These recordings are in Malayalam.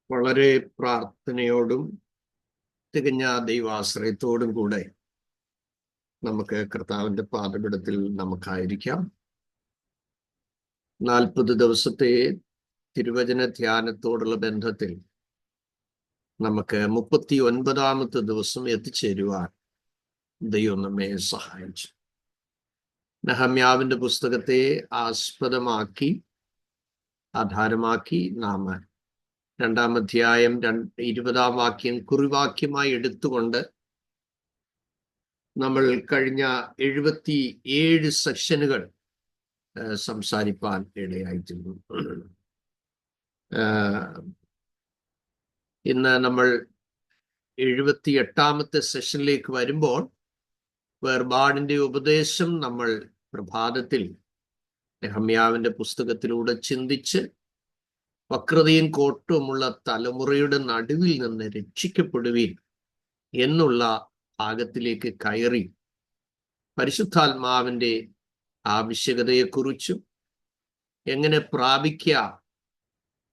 വളരെ പ്രാർത്ഥനയോടും തികഞ്ഞ ദൈവാശ്രയത്തോടും കൂടെ നമുക്ക് കർത്താവിന്റെ പാദപീഠത്തിൽ നമുക്കായിരിക്കാം. 40 ദിവസത്തെ തിരുവചന ധ്യാനത്തോടുള്ള ബന്ധത്തിൽ നമുക്ക് 39ാമത്തെ ദിവസം എത്തിച്ചേരുവാൻ ദൈവം നമ്മെ സഹായിച്ചു. നെഹമ്യാവിന്റെ പുസ്തകത്തെ ആധാരമാക്കി നാം 2-ാം അധ്യായം 20-ാം വാക്യം കുറിവാക്യമായി എടുത്തുകൊണ്ട് നമ്മൾ കഴിഞ്ഞ 77 സെക്ഷനുകൾ സംസാരിപ്പാൻ ഇടയായിത്തീർന്നു. ഇന്ന് നമ്മൾ 78ാമത്തെ സെഷനിലേക്ക് വരുമ്പോൾ വേർപാടിന്റെ ഉപദേശം നമ്മൾ പ്രഭാതത്തിൽ നെഹമ്യാവിന്റെ പുസ്തകത്തിലൂടെ ചിന്തിച്ച് വക്രതയും കോട്ടവുമുള്ള തലമുറയുടെ നടുവിൽ നിന്ന് രക്ഷിക്കപ്പെടുവീൻ എന്നുള്ള ഭാഗത്തിലേക്ക് കയറി പരിശുദ്ധാത്മാവിന്റെ ആവശ്യകതയെക്കുറിച്ചും എങ്ങനെ പ്രാപിക്കാം,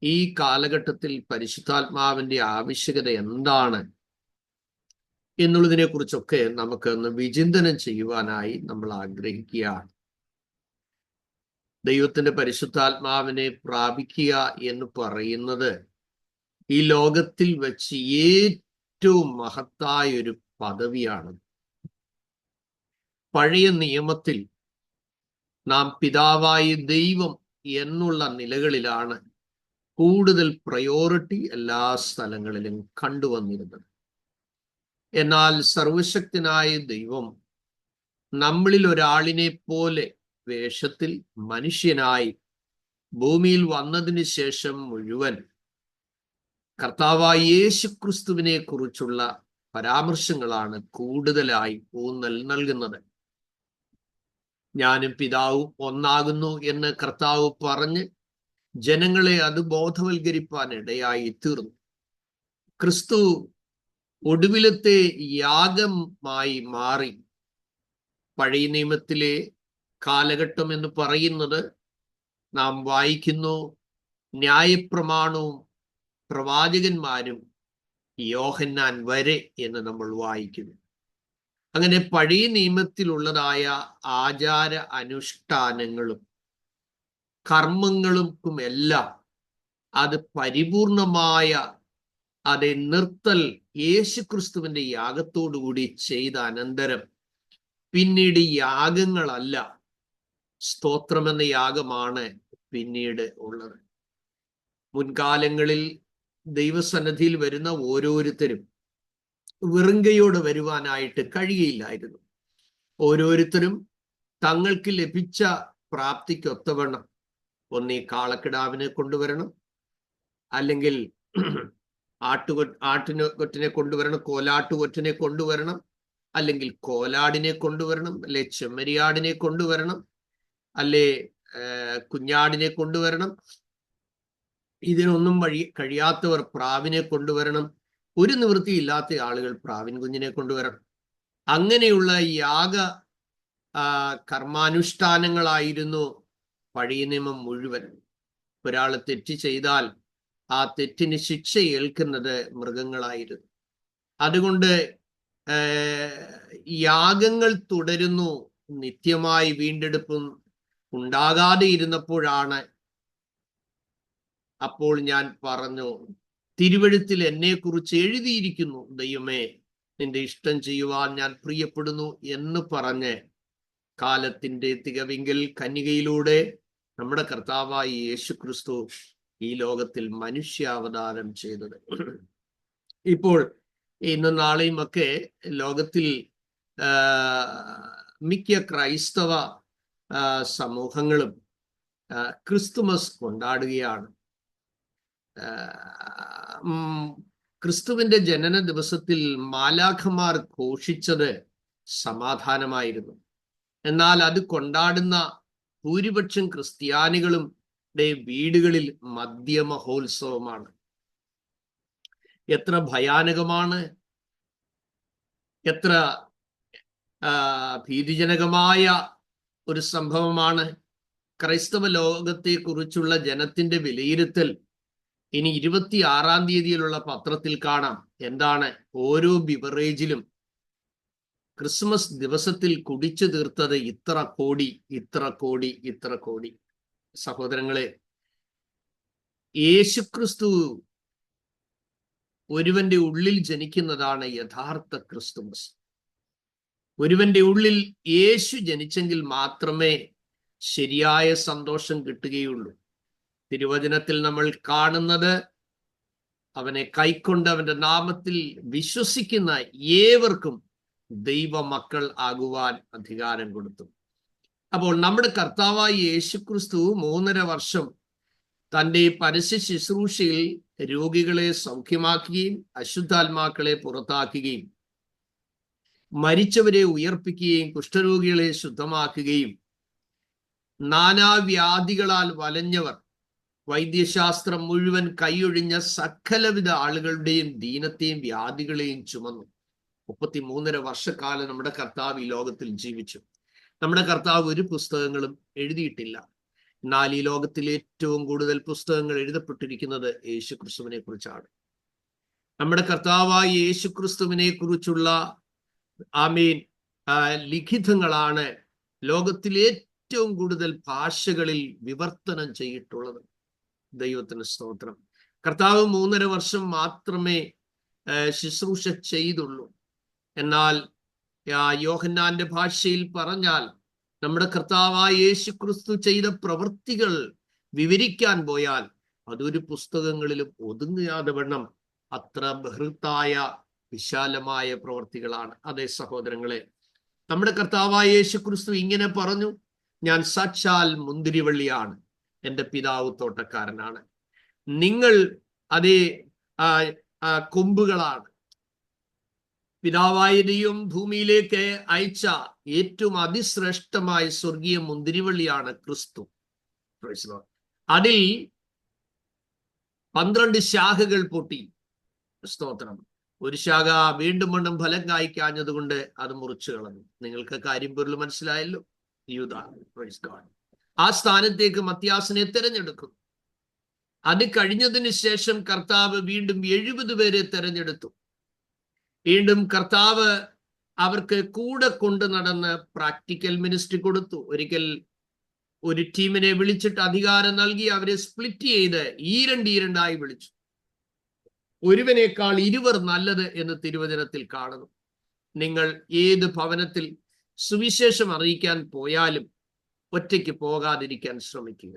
ഈ കാലഘട്ടത്തിൽ പരിശുദ്ധാത്മാവിന്റെ ആവശ്യകത എന്താണ് എന്നുള്ളതിനെ കുറിച്ചൊക്കെ നമുക്കൊന്ന് വിചിന്തനം ചെയ്യുവാനായി നമ്മൾ ആഗ്രഹിക്കുകയാണ്. ദൈവത്തിന്റെ പരിശുദ്ധാത്മാവിനെ പ്രാപിക്കുക എന്ന് പറയുന്നത് ഈ ലോകത്തിൽ വെച്ച് ഏറ്റവും മഹത്തായ ഒരു പദവിയാണ്. പഴയ നിയമത്തിൽ നാം പിതാവായ ദൈവം എന്നുള്ള നിലകളിലാണ് കൂടുതൽ പ്രയോറിറ്റി എല്ലാ സ്ഥലങ്ങളിലും കണ്ടുവന്നിരുന്നത്. എന്നാൽ സർവശക്തനായ ദൈവം നമ്മളിൽ ഒരാളിനെ പോലെ വേഷത്തിൽ മനുഷ്യനായി ഭൂമിയിൽ വന്നതിന് ശേഷം മുഴുവൻ കർത്താവായ യേശുക്രിസ്തുവിനെ കുറിച്ചുള്ള പരാമർശങ്ങളാണ് കൂടുതലായി ഊന്നൽ നൽകുന്നത്. ഞാനും പിതാവും ഒന്നാകുന്നു എന്ന് കർത്താവ് പറഞ്ഞ് ജനങ്ങളെ അത് ബോധവൽക്കരിപ്പാൻ ഇടയായി തീർന്നു. ക്രിസ്തു ഒടുവിലത്തെ യാഗമായി മാറി. പഴയ നിയമത്തിലെ കാലഘട്ടം എന്ന് പറയുന്നത് നാം വായിക്കുന്നു, ന്യായപ്രമാണവും പ്രവാചകന്മാരും യോഹന്നാൻ വരെ എന്ന് നമ്മൾ വായിക്കുന്നു. അങ്ങനെ പഴയ നിയമത്തിലുള്ളതായ ആചാര അനുഷ്ഠാനങ്ങളും കർമ്മങ്ങൾക്കുമെല്ലാം അത് പരിപൂർണമായ അത് നിർത്തൽ യേശുക്രിസ്തുവിന്റെ യാഗത്തോടുകൂടി ചെയ്ത അനന്തരം പിന്നീട് യാഗങ്ങളല്ല, സ്തോത്രമെന്ന യാഗമാണ് പിന്നീട് ഉള്ളത്. മുൻകാലങ്ങളിൽ ദൈവസന്നിധിയിൽ വരുന്ന ഓരോരുത്തരും വെറുങ്കയോട് വരുവാനായിട്ട് കഴിയില്ലായിരുന്നു. ഓരോരുത്തരും തങ്ങൾക്ക് ലഭിച്ച പ്രാപ്തിക്കൊത്തവണ്ണം ഒന്നീ കാളക്കിടാവിനെ കൊണ്ടുവരണം, അല്ലെങ്കിൽ ആട്ടിനെ കൊണ്ടുവരണം, കോലാട്ടുകൊറ്റനെ കൊണ്ടുവരണം, അല്ലെങ്കിൽ കോലാടിനെ കൊണ്ടുവരണം, അല്ലെ ചെമ്മരിയാടിനെ കൊണ്ടുവരണം, അല്ലെ കുഞ്ഞാടിനെ കൊണ്ടുവരണം. ഇതിനൊന്നും കഴിയാത്തവർ പ്രാവിനെ കൊണ്ടുവരണം. ഒരു നിവൃത്തിയില്ലാത്ത ആളുകൾ പ്രാവിൻ കുഞ്ഞിനെ കൊണ്ടുവരണം. അങ്ങനെയുള്ള യാഗ കർമാനുഷ്ഠാനങ്ങളായിരുന്നു പഴയ നിയമം മുഴുവൻ. ഒരാൾ തെറ്റ് ചെയ്താൽ ആ തെറ്റിന് ശിക്ഷ ഏൽക്കുന്നത് മൃഗങ്ങളായിരുന്നു. അതുകൊണ്ട് യാഗങ്ങൾ തുടരുന്നു. നിത്യമായി വീണ്ടെടുപ്പും ഉണ്ടാകാതെ ഇരുന്നപ്പോഴാണ് അപ്പോൾ ഞാൻ പറഞ്ഞു, തിരുവെഴുത്തിൽ എന്നെ കുറിച്ച് എഴുതിയിരിക്കുന്നു, ദൈവമേ നിന്റെ ഇഷ്ടം ചെയ്യുവാൻ ഞാൻ പ്രിയപ്പെടുന്നു എന്ന് പറഞ്ഞ് കാലത്തിന്റെ തികവിങ്കൽ കന്യകയിലൂടെ നമ്മുടെ കർത്താവായ യേശുക്രിസ്തു ഈ ലോകത്തിൽ മനുഷ്യാവതാരം ചെയ്തത്. ഇപ്പോൾ ഇന്നും നാളെയും ഒക്കെ ലോകത്തിൽ മിക്ക ക്രൈസ്തവ സമൂഹങ്ങളും ക്രിസ്തുമസ് കൊണ്ടാടുകയാണ്. ക്രിസ്തുവിന്റെ ജനന ദിവസത്തിൽ മാലാഖമാർ ഘോഷിച്ചത് സമാധാനമായിരുന്നു. എന്നാൽ അത് കൊണ്ടാടുന്ന ഭൂരിപക്ഷം ക്രിസ്ത്യാനികളും വീടുകളിൽ മദ്യമഹോത്സവമാണ്. എത്ര ഭയാനകമാണ്, എത്ര ഭീതിജനകമായ ഒരു സംഭവമാണ്. ക്രൈസ്തവ ലോകത്തെ കുറിച്ചുള്ള ജനത്തിന്റെ വിലയിരുത്തൽ ഇനി 26-ാം തീയതിയിലുള്ള പത്രത്തിൽ കാണാം എന്താണ് ഓരോ ബിവറേജിലും ക്രിസ്മസ് ദിവസത്തിൽ കുടിച്ചു തീർത്തത് ഇത്ര കോടി, ഇത്ര കോടി, ഇത്ര കോടി. സഹോദരങ്ങളെ, യേശുക്രിസ്തു ഒരുവന്റെ ഉള്ളിൽ ജനിക്കുന്നതാണ് യഥാർത്ഥ ക്രിസ്തുമസ്. ഒരുവന്റെ ഉള്ളിൽ യേശു ജനിച്ചെങ്കിൽ മാത്രമേ ശരിയായ സന്തോഷം കിട്ടുകയുള്ളൂ. തിരുവചനത്തിൽ നമ്മൾ കാണുന്നത് അവനെ കൈക്കൊണ്ട് അവന്റെ നാമത്തിൽ വിശ്വസിക്കുന്ന ഏവർക്കും ദൈവമക്കൾ ആകുവാൻ അധികാരം കൊടുത്തു. അപ്പോൾ നമ്മുടെ കർത്താവായ യേശുക്രിസ്തു 3.5 വർഷം തൻ്റെ പരസ്യ ശുശ്രൂഷയിൽ രോഗികളെ സൗഖ്യമാക്കുകയും അശുദ്ധാത്മാക്കളെ പുറത്താക്കുകയും മരിച്ചവരെ ഉയർപ്പിക്കുകയും കുഷ്ഠരോഗികളെ ശുദ്ധമാക്കുകയും നാനാവ്യാധികളാൽ വലഞ്ഞവർ വൈദ്യശാസ്ത്രം മുഴുവൻ കൈയൊഴിഞ്ഞ സകലവിധ ആളുകളുടെയും ദീനത്തെയും വ്യാധികളെയും ചുമന്നു. 33.5 വർഷക്കാലം നമ്മുടെ കർത്താവ് ഈ ലോകത്തിൽ ജീവിച്ചു. നമ്മുടെ കർത്താവ് ഒരു പുസ്തകങ്ങളും എഴുതിയിട്ടില്ല. എന്നാൽ ഈ ലോകത്തിൽ ഏറ്റവും കൂടുതൽ പുസ്തകങ്ങൾ എഴുതപ്പെട്ടിരിക്കുന്നത് യേശുക്രിസ്തുവിനെ കുറിച്ചാണ്. നമ്മുടെ കർത്താവായ യേശുക്രിസ്തുവിനെ കുറിച്ചുള്ള ലിഖിതങ്ങളാണ് ലോകത്തിലെ ഏറ്റവും കൂടുതൽ ഭാഷകളിൽ വിവർത്തനം ചെയ്തിട്ടുള്ളത്. ദൈവത്തിന് സ്തോത്രം. കർത്താവ് 3.5 വർഷം മാത്രമേ ശുശ്രൂഷ ചെയ്തുള്ളൂ. എന്നാൽ യോഹന്നാന്റെ ഭാഷയിൽ പറഞ്ഞാൽ നമ്മുടെ കർത്താവായ യേശുക്രിസ്തു ചെയ്ത പ്രവൃത്തികൾ വിവരിക്കാൻ പോയാൽ അതൊരു പുസ്തകങ്ങളിലും ഒതുങ്ങാതെ വണ്ണം അത്ര ബൃഹത്തായ വിശാലമായ പ്രവൃത്തികളാണ്. അതേ സഹോദരങ്ങളെ, നമ്മുടെ കർത്താവായ യേശുക്രിസ്തു ഇങ്ങനെ പറഞ്ഞു, ഞാൻ സാക്ഷാൽ മുന്തിരിവള്ളിയാണ്, എൻ്റെ പിതാവ് തോട്ടക്കാരനാണ്, നിങ്ങൾ അതേ കൊമ്പുകളാണ്. പിതാവായ ദൈവം ഭൂമിയിലേക്ക് അയച്ച ഏറ്റവും അതിശ്രേഷ്ഠമായ സ്വർഗീയ മുന്തിരിവള്ളിയാണ് ക്രിസ്തു. അതിൽ 12 ശാഖകൾ പൊട്ടി. സ്തോത്രം. ഒരു ശാഖ വീണ്ടും വീണ്ടും ഫലം കായ്ക്കാഞ്ഞതുകൊണ്ട് അത് മുറിച്ചു കളഞ്ഞു. നിങ്ങൾക്ക് കാര്യം പൊരുൾ മനസ്സിലായല്ലോ. യൂദാ ആ സ്ഥാനത്തേക്ക് മത്യാസിനെ തിരഞ്ഞെടുക്കും. അത് കഴിഞ്ഞതിന് ശേഷം കർത്താവ് വീണ്ടും 70 പേരെ തിരഞ്ഞെടുത്തു. വീണ്ടും കർത്താവ് അവർക്ക് കൂടെ കൊണ്ടു നടന്ന് പ്രാക്ടിക്കൽ മിനിസ്ട്രി കൊടുത്തു. ഒരിക്കൽ ഒരു ടീമിനെ വിളിച്ചിട്ട് അധികാരം നൽകി അവരെ സ്പ്ലിറ്റ് ചെയ്ത് ഈരണ്ടായി വിളിച്ചു. ഒരുവനേക്കാൾ 2 നല്ലത് എന്ന് തിരുവചനത്തിൽ കാണുന്നു. നിങ്ങൾ ഏത് ഭവനത്തിൽ സുവിശേഷം അറിയിക്കാൻ പോയാലും ഒറ്റയ്ക്ക് പോകാതിരിക്കാൻ ശ്രമിക്കുക.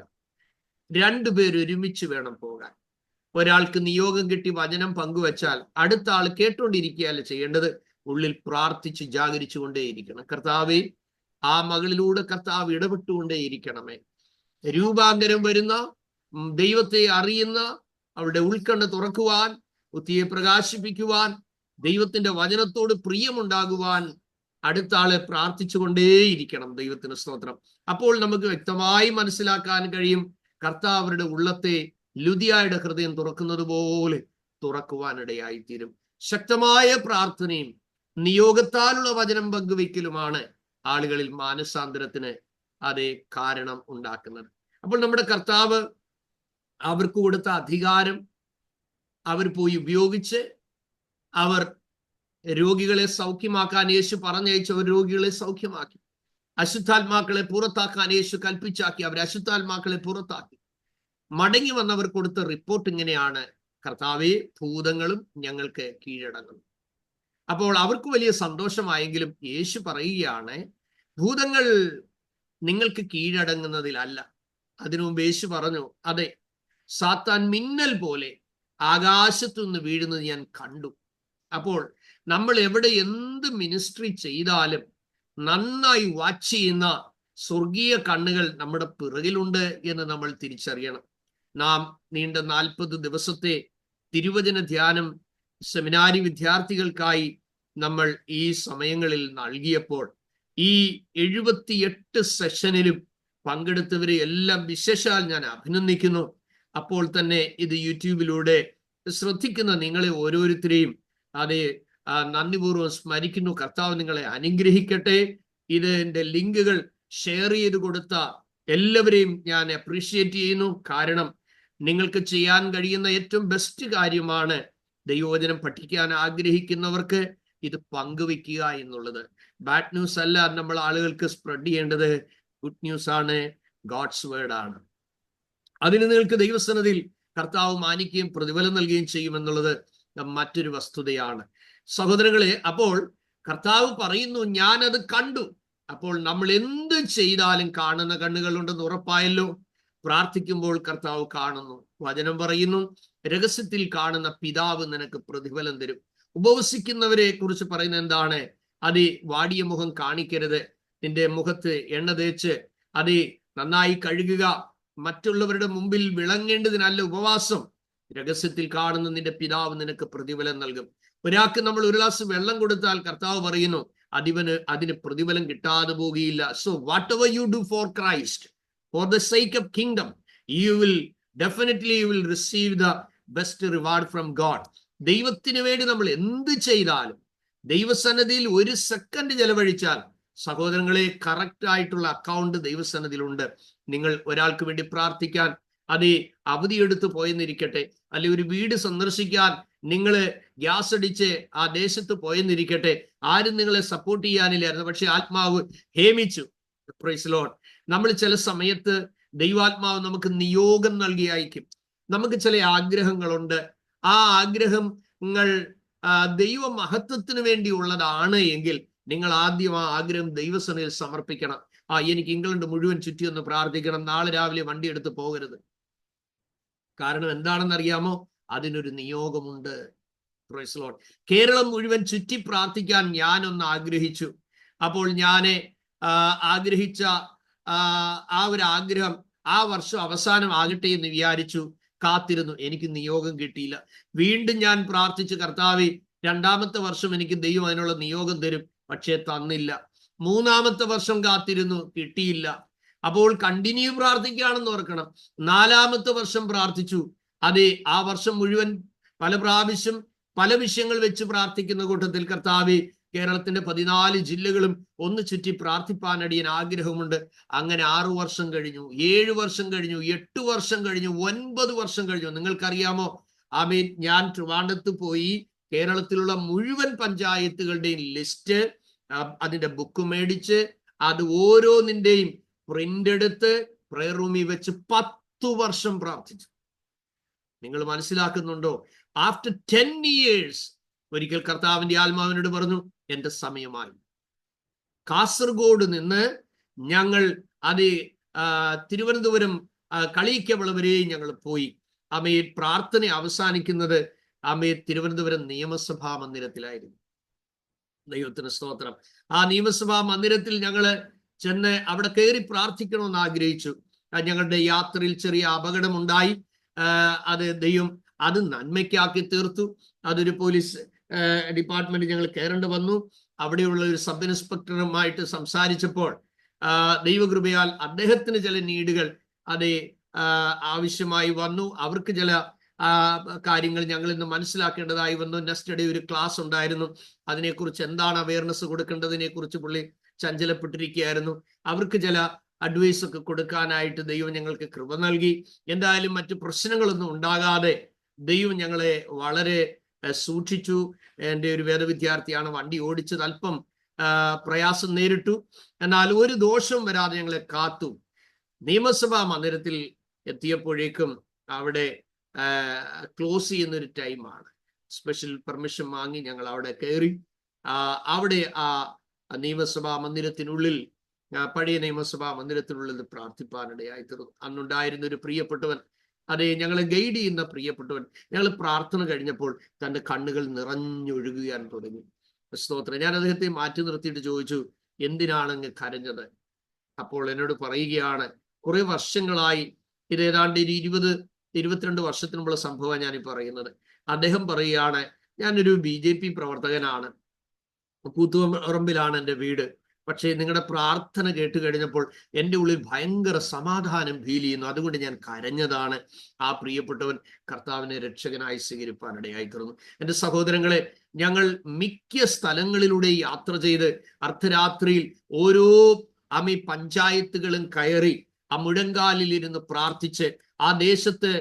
2 പേർ ഒരുമിച്ച് വേണം പോകാൻ. ഒരാൾക്ക് നിയോഗം കിട്ടി വചനം പങ്കുവച്ചാൽ അടുത്ത ആൾ കേട്ടോണ്ടിരിക്കുകയല്ല ചെയ്യേണ്ടത്, ഉള്ളിൽ പ്രാർത്ഥിച്ച് ജാഗരിച്ചു കൊണ്ടേയിരിക്കണം. കർത്താവേ, ആ മകളിലൂടെ കർത്താവ് ഇടപെട്ടുകൊണ്ടേയിരിക്കണമേ. രൂപാന്തരം വരുന്ന, ദൈവത്തെ അറിയുന്ന, അവരുടെ ഉൾക്കണ്ണ് തുറക്കുവാൻ, ബുദ്ധിയെ പ്രകാശിപ്പിക്കുവാൻ, ദൈവത്തിന്റെ വചനത്തോട് പ്രിയമുണ്ടാകുവാൻ അടുത്ത ആളെ പ്രാർത്ഥിച്ചുകൊണ്ടേയിരിക്കണം. ദൈവത്തിന് സ്തോത്രം. അപ്പോൾ നമുക്ക് വ്യക്തമായി മനസ്സിലാക്കാൻ കഴിയും, കർത്താവ് അവരുടെ ഉള്ളത്തെ ലുദിയായുടെ ഹൃദയം തുറക്കുന്നത് പോലെ തുറക്കുവാനിടയായിത്തീരും. ശക്തമായ പ്രാർത്ഥനയും നിയോഗത്താലുള്ള വചനം പങ്കുവയ്ക്കലുമാണ് ആളുകളിൽ മാനസാന്തരത്തിന് അതേ കാരണം ഉണ്ടാക്കുന്നത്. അപ്പോൾ നമ്മുടെ കർത്താവ് അവർക്ക് കൊടുത്ത അധികാരം അവർ പോയി ഉപയോഗിച്ച് അവർ രോഗികളെ സൗഖ്യമാക്കാൻ യേശു പറഞ്ഞയച്ചവർ രോഗികളെ സൗഖ്യമാക്കി. അശുദ്ധാത്മാക്കളെ പുറത്താക്കാൻ യേശു കൽപ്പിച്ചാക്കി. അവർ അശുദ്ധാത്മാക്കളെ പുറത്താക്കി. മടങ്ങി വന്നവർ കൊടുത്ത റിപ്പോർട്ട് ഇങ്ങനെയാണ്, കർത്താവേ, ഭൂതങ്ങളും ഞങ്ങൾക്ക് കീഴടങ്ങുന്നു. അപ്പോൾ അവർക്ക് വലിയ സന്തോഷമായെങ്കിലും യേശു പറയുകയാണ്, ഭൂതങ്ങൾ നിങ്ങൾക്ക് കീഴടങ്ങുന്നതിലല്ല. അതിനു മുമ്പ് യേശു പറഞ്ഞു, അതെ, സാത്താൻ മിന്നൽ പോലെ ആകാശത്തു നിന്ന് വീഴുന്നത് ഞാൻ കണ്ടു. അപ്പോൾ നമ്മൾ എവിടെ എന്ത് മിനിസ്ട്രി ചെയ്താലും നന്നായി വാച്ച് ചെയ്യുന്ന സ്വർഗീയ കണ്ണുകൾ നമ്മുടെ പിറകിലുണ്ട് എന്ന് നമ്മൾ തിരിച്ചറിയണം. നാം നീണ്ട 40 ദിവസത്തെ തിരുവചന ധ്യാനം സെമിനാരി വിദ്യാർത്ഥികൾക്കായി നമ്മൾ ഈ സമയങ്ങളിൽ നൽകിയപ്പോൾ ഈ 78 സെഷനിലും പങ്കെടുത്തവരെ എല്ലാം വിശേഷാൽ ഞാൻ അഭിനന്ദിക്കുന്നു. അപ്പോൾ തന്നെ ഇത് യൂട്യൂബിലൂടെ ശ്രദ്ധിക്കുന്ന നിങ്ങളെ ഓരോരുത്തരെയും അതേ നന്ദിപൂർവ്വം സ്മരിക്കുന്നു. കർത്താവ് നിങ്ങളെ അനുഗ്രഹിക്കട്ടെ. ഇതിന്റെ ലിങ്കുകൾ ഷെയർ ചെയ്ത് കൊടുത്ത എല്ലാവരെയും ഞാൻ അപ്രീഷിയേറ്റ് ചെയ്യുന്നു. കാരണം നിങ്ങൾക്ക് ചെയ്യാൻ കഴിയുന്ന ഏറ്റവും ബെസ്റ്റ് കാര്യമാണ് ദൈവവചനം പഠിക്കാൻ ആഗ്രഹിക്കുന്നവർക്ക് ഇത് പങ്കുവെക്കുക എന്നുള്ളത്. ബാഡ് ന്യൂസ് അല്ല നമ്മൾ ആളുകൾക്ക് സ്പ്രെഡ് ചെയ്യേണ്ടത്, ഗുഡ് ന്യൂസ് ആണ്, ഗോഡ്സ് വേർഡ് ആണ്. അതിന് നിങ്ങൾക്ക് ദൈവസന്നിധിയിൽ കർത്താവ് മാനിക്കുകയും പ്രതിഫലം നൽകുകയും ചെയ്യുമെന്നുള്ളത് മറ്റൊരു വസ്തുതയാണ്. സഹോദരങ്ങളെ, അപ്പോൾ കർത്താവ് പറയുന്നു ഞാനത് കണ്ടു. അപ്പോൾ നമ്മൾ എന്ത് ചെയ്താലും കാണുന്ന കണ്ണുകളുണ്ടെന്ന് ഉറപ്പായല്ലോ. പ്രാർത്ഥിക്കുമ്പോൾ കർത്താവ് കാണുന്നു. വചനം പറയുന്നു രഹസ്യത്തിൽ കാണുന്ന പിതാവ് നിനക്ക് പ്രതിഫലം തരും. ഉപവസിക്കുന്നവരെ കുറിച്ച് പറയുന്നത് എന്താണ്? അത് വാടിയ മുഖം കാണിക്കരുത്. നിന്റെ മുഖത്ത് എണ്ണ തേച്ച് അത് നന്നായി കഴുകുക. മറ്റുള്ളവരുടെ മുമ്പിൽ വിളങ്ങേണ്ടതിനല്ല ഉപവാസം. രഹസ്യത്തിൽ കാണുന്ന നിന്റെ പിതാവ് നിനക്ക് പ്രതിഫലം നൽകും. ഒരാൾക്ക് നമ്മൾ ഒരു ഗ്ലാസ് വെള്ളം കൊടുത്താൽ കർത്താവ് പറയുന്നു അതിന് പ്രതിഫലം കിട്ടാതെ പോകുകയില്ല. So whatever you do for Christ, for the sake of kingdom, you will definitely receive the best reward from God. ദൈവത്തിന് വേണ്ടി നമ്മൾ എന്ത് ചെയ്താലും, ദൈവസന്നിധിയിൽ ഒരു സെക്കൻഡ് ചെലവഴിച്ചാൽ, സഹോദരങ്ങളെ, കറക്റ്റ് ആയിട്ടുള്ള അക്കൗണ്ട് ദൈവസന്നിധിയിലുണ്ട്. നിങ്ങൾ ഒരാൾക്ക് വേണ്ടി പ്രാർത്ഥിക്കാൻ അത് അവധിയെടുത്ത് പോയെന്നിരിക്കട്ടെ, അല്ലെ ഒരു വീട് സന്ദർശിക്കാൻ നിങ്ങൾ ഗ്യാസ് അടിച്ച് ആ ദേശത്ത് പോയെന്നിരിക്കട്ടെ, ആരും നിങ്ങളെ സപ്പോർട്ട് ചെയ്യാനില്ലായിരുന്നു, പക്ഷെ ആത്മാവ് ഹേമിച്ചു. Praise Lord. നമ്മൾ ചില സമയത്ത് ദൈവാത്മാവ് നമുക്ക് നിയോഗം നൽകി അയക്കും. നമുക്ക് ചില ആഗ്രഹങ്ങളുണ്ട്. ആ ആഗ്രഹങ്ങൾ ദൈവ മഹത്വത്തിന് വേണ്ടിയുള്ളതാണ് എങ്കിൽ നിങ്ങൾ ആദ്യം ആ ആഗ്രഹം ദൈവസന്നിധിയിൽ സമർപ്പിക്കണം. എനിക്ക് ഇംഗ്ലണ്ട് മുഴുവൻ ചുറ്റി ഒന്ന് പ്രാർത്ഥിക്കണം, നാളെ രാവിലെ വണ്ടി എടുത്ത് പോകരുത്. കാരണം എന്താണെന്നറിയാമോ? അതിനൊരു നിയോഗമുണ്ട്. Praise Lord. കേരളം മുഴുവൻ ചുറ്റി പ്രാർത്ഥിക്കാൻ ഞാനൊന്ന് ആഗ്രഹിച്ചു. അപ്പോൾ ഞാൻ ആഗ്രഹിച്ച ആ ഒരു ആഗ്രഹം ആ വർഷം അവസാനം ആകട്ടെ എന്ന് വിചാരിച്ചു, കാത്തിരുന്നു. എനിക്ക് നിയോഗം കിട്ടിയില്ല. വീണ്ടും ഞാൻ പ്രാർത്ഥിച്ചു, കർത്താവേ, രണ്ടാമത്തെ വർഷം എനിക്ക് ദൈവം അതിനുള്ള നിയോഗം തരും, പക്ഷേ തന്നില്ല. മൂന്നാമത്തെ വർഷം കാത്തിരുന്നു, കിട്ടിയില്ല. അപ്പോൾ കണ്ടിന്യൂ പ്രാർത്ഥിക്കുകയാണെന്ന് ഓർക്കണം. നാലാമത്തെ വർഷം പ്രാർത്ഥിച്ചു. അതെ, ആ വർഷം മുഴുവൻ പല പ്രാവശ്യം പല വിഷയങ്ങൾ വെച്ച് പ്രാർത്ഥിക്കുന്ന കൂട്ടത്തിൽ കർത്താവേ, കേരളത്തിന്റെ 14 ജില്ലകളും ഒന്ന് ചുറ്റി പ്രാർത്ഥിപ്പാനടിയൻ ആഗ്രഹമുണ്ട്. അങ്ങനെ 6 വർഷം കഴിഞ്ഞു, 7 വർഷം കഴിഞ്ഞു, 8 വർഷം കഴിഞ്ഞു, 9 വർഷം കഴിഞ്ഞു. നിങ്ങൾക്കറിയാമോ, ആമേൻ, ഞാൻ ട്രിവാൻഡ്രത്ത് പോയി കേരളത്തിലുള്ള മുഴുവൻ പഞ്ചായത്തുകളുടെയും ലിസ്റ്റ്, അതിന്റെ ബുക്ക് മേടിച്ച് അത് ഓരോന്നിന്റെയും പ്രിന്റ് എടുത്ത് പ്രയർ റൂമിൽ വെച്ച് 10 വർഷം പ്രാർത്ഥിച്ചു. നിങ്ങൾ മനസ്സിലാക്കുന്നുണ്ടോ? ആഫ്റ്റർ 10 years ഒരിക്കൽ കർത്താവിന്റെ ആത്മാവിനോട് പറഞ്ഞു, എന്റെ സമയമായി. കാസർഗോഡ് നിന്ന് ഞങ്ങൾ തിരുവനന്തപുരം കളിയിക്കവള വരെയും ഞങ്ങൾ പോയി. പ്രാർത്ഥന അവസാനിക്കുന്നത് തിരുവനന്തപുരം നിയമസഭാ മന്ദിരത്തിലായിരുന്നു. ദൈവത്തിന് സ്തോത്രം. ആ നിയമസഭാ മന്ദിരത്തിൽ ഞങ്ങള് ചെന്ന് അവിടെ കയറി പ്രാർത്ഥിക്കണമെന്ന് ആഗ്രഹിച്ചു. ഞങ്ങളുടെ യാത്രയിൽ ചെറിയ അപകടമുണ്ടായി. ദൈവം അത് നന്മയ്ക്കാക്കി തീർത്തു. അതൊരു പോലീസ് ഡിപ്പാർട്ട്മെന്റ് ഞങ്ങൾ കയറേണ്ടി വന്നു. അവിടെയുള്ള ഒരു സബ് ഇൻസ്പെക്ടറുമായിട്ട് സംസാരിച്ചപ്പോൾ ദൈവകൃപയാൽ അദ്ദേഹത്തിന് ചില നീഡുകൾ ആവശ്യമായി വന്നു. അവർക്ക് ചില കാര്യങ്ങൾ ഞങ്ങൾ ഇന്ന് മനസ്സിലാക്കേണ്ടതായി വന്നു. നെക്സ്റ്റ് ഡേ ഒരു ക്ലാസ് ഉണ്ടായിരുന്നു. അതിനെക്കുറിച്ച് എന്താണ് അവയർനെസ് കൊടുക്കേണ്ടതിനെ കുറിച്ച് പുള്ളി ചഞ്ചലപ്പെട്ടിരിക്കുകയായിരുന്നു. അവർക്ക് ചില അഡ്വൈസ് ഒക്കെ കൊടുക്കാനായിട്ട് ദൈവം ഞങ്ങൾക്ക് കൃപ നൽകി. എന്തായാലും മറ്റു പ്രശ്നങ്ങളൊന്നും ഉണ്ടാകാതെ ദൈവം ഞങ്ങളെ വളരെ സൂക്ഷിച്ചു. എൻ്റെ ഒരു വേദവിദ്യാർത്ഥിയാണ്, വണ്ടി ഓടിച്ചത് അല്പം പ്രയാസം നേരിട്ടു, എന്നാൽ ഒരു ദോഷവും വരാതെ ഞങ്ങളെ കാത്തു. നിയമസഭാ മന്ദിരത്തിൽ എത്തിയപ്പോഴേക്കും അവിടെ ക്ലോസ് ചെയ്യുന്നൊരു ടൈമാണ്. സ്പെഷ്യൽ പെർമിഷൻ വാങ്ങി ഞങ്ങൾ അവിടെ കയറി. അവിടെ ആ നിയമസഭാ മന്ദിരത്തിനുള്ളിൽ, പഴയ നിയമസഭാ മന്ദിരത്തിനുള്ളിൽ പ്രാർത്ഥിപ്പാനിടയായി തീർന്നു. അന്നുണ്ടായിരുന്ന ഒരു പ്രിയപ്പെട്ടവൻ, ഞങ്ങളെ ഗൈഡ് ചെയ്യുന്ന പ്രിയപ്പെട്ടവൻ, ഞങ്ങൾ പ്രാർത്ഥന കഴിഞ്ഞപ്പോൾ തൻ്റെ കണ്ണുകൾ നിറഞ്ഞൊഴുകുവാൻ തുടങ്ങി. സ്തോത്രം. ഞാൻ അദ്ദേഹത്തെ മാറ്റി നിർത്തിയിട്ട് ചോദിച്ചു, എന്തിനാണ് അങ്ങ് കരഞ്ഞത്? അപ്പോൾ എന്നോട് പറയുകയാണ്, കുറെ വർഷങ്ങളായി, ഇത് ഏതാണ്ട് 20-22 വർഷത്തിനുമുള്ള സംഭവം ഞാൻ പറയുന്നത്. അദ്ദേഹം പറയുകയാണ്, ഞാനൊരു BJP പ്രവർത്തകനാണ്, കൂത്തുപറമ്പിലാണ് എൻ്റെ വീട്. പക്ഷേ നിങ്ങളുടെ പ്രാർത്ഥന കേട്ട് കഴിഞ്ഞപ്പോൾ എൻ്റെ ഉള്ളിൽ ഭയങ്കര സമാധാനം ഫീൽ ചെയ്യുന്നു. അതുകൊണ്ട് ഞാൻ കരഞ്ഞതാണ്. ആ പ്രിയപ്പെട്ടവൻ കർത്താവിനെ രക്ഷകനായി സ്വീകരിപ്പാനിടയായി തീർന്നു. എൻ്റെ സഹോദരങ്ങളെ, ഞങ്ങൾ മിക്ക സ്ഥലങ്ങളിലൂടെ യാത്ര ചെയ്ത് അർദ്ധരാത്രിയിൽ ഓരോ പഞ്ചായത്തുകളും കയറി ആ മുഴങ്കാലിൽ ഇരുന്ന് പ്രാർത്ഥിച്ച് ആ ദേശത്ത്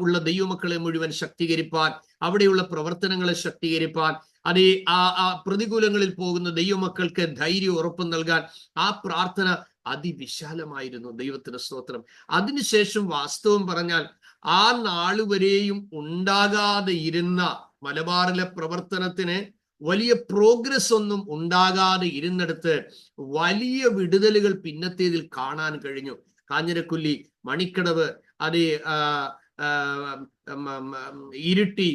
ഉള്ള ദൈവമക്കളെ മുഴുവൻ ശക്തീകരിപ്പാൻ, അവിടെയുള്ള പ്രവർത്തനങ്ങളെ ശക്തീകരിപ്പാൻ, അതേ ആ പ്രതികൂലങ്ങളിൽ പോകുന്ന ദൈവമക്കൾക്ക് ധൈര്യം ഉറപ്പും നൽകാൻ ആ പ്രാർത്ഥന അതിവിശാലമായിരുന്നു. ദൈവത്തിന് സ്തോത്രം. അതിനുശേഷം വാസ്തവം പറഞ്ഞാൽ ആ നാളുവരെയും ഉണ്ടാകാതെ ഇരുന്ന മലബാറിലെ പ്രവർത്തനത്തിന് വലിയ പ്രോഗ്രസ് ഒന്നും ഉണ്ടാകാതെ ഇരുന്നിടത്ത് വലിയ വിടുതലുകൾ പിന്നത്തേതിൽ കാണാൻ കഴിഞ്ഞു. കാഞ്ഞിരക്കുല്ലി, മണിക്കടവ്, അതേ ഇരിട്ടി,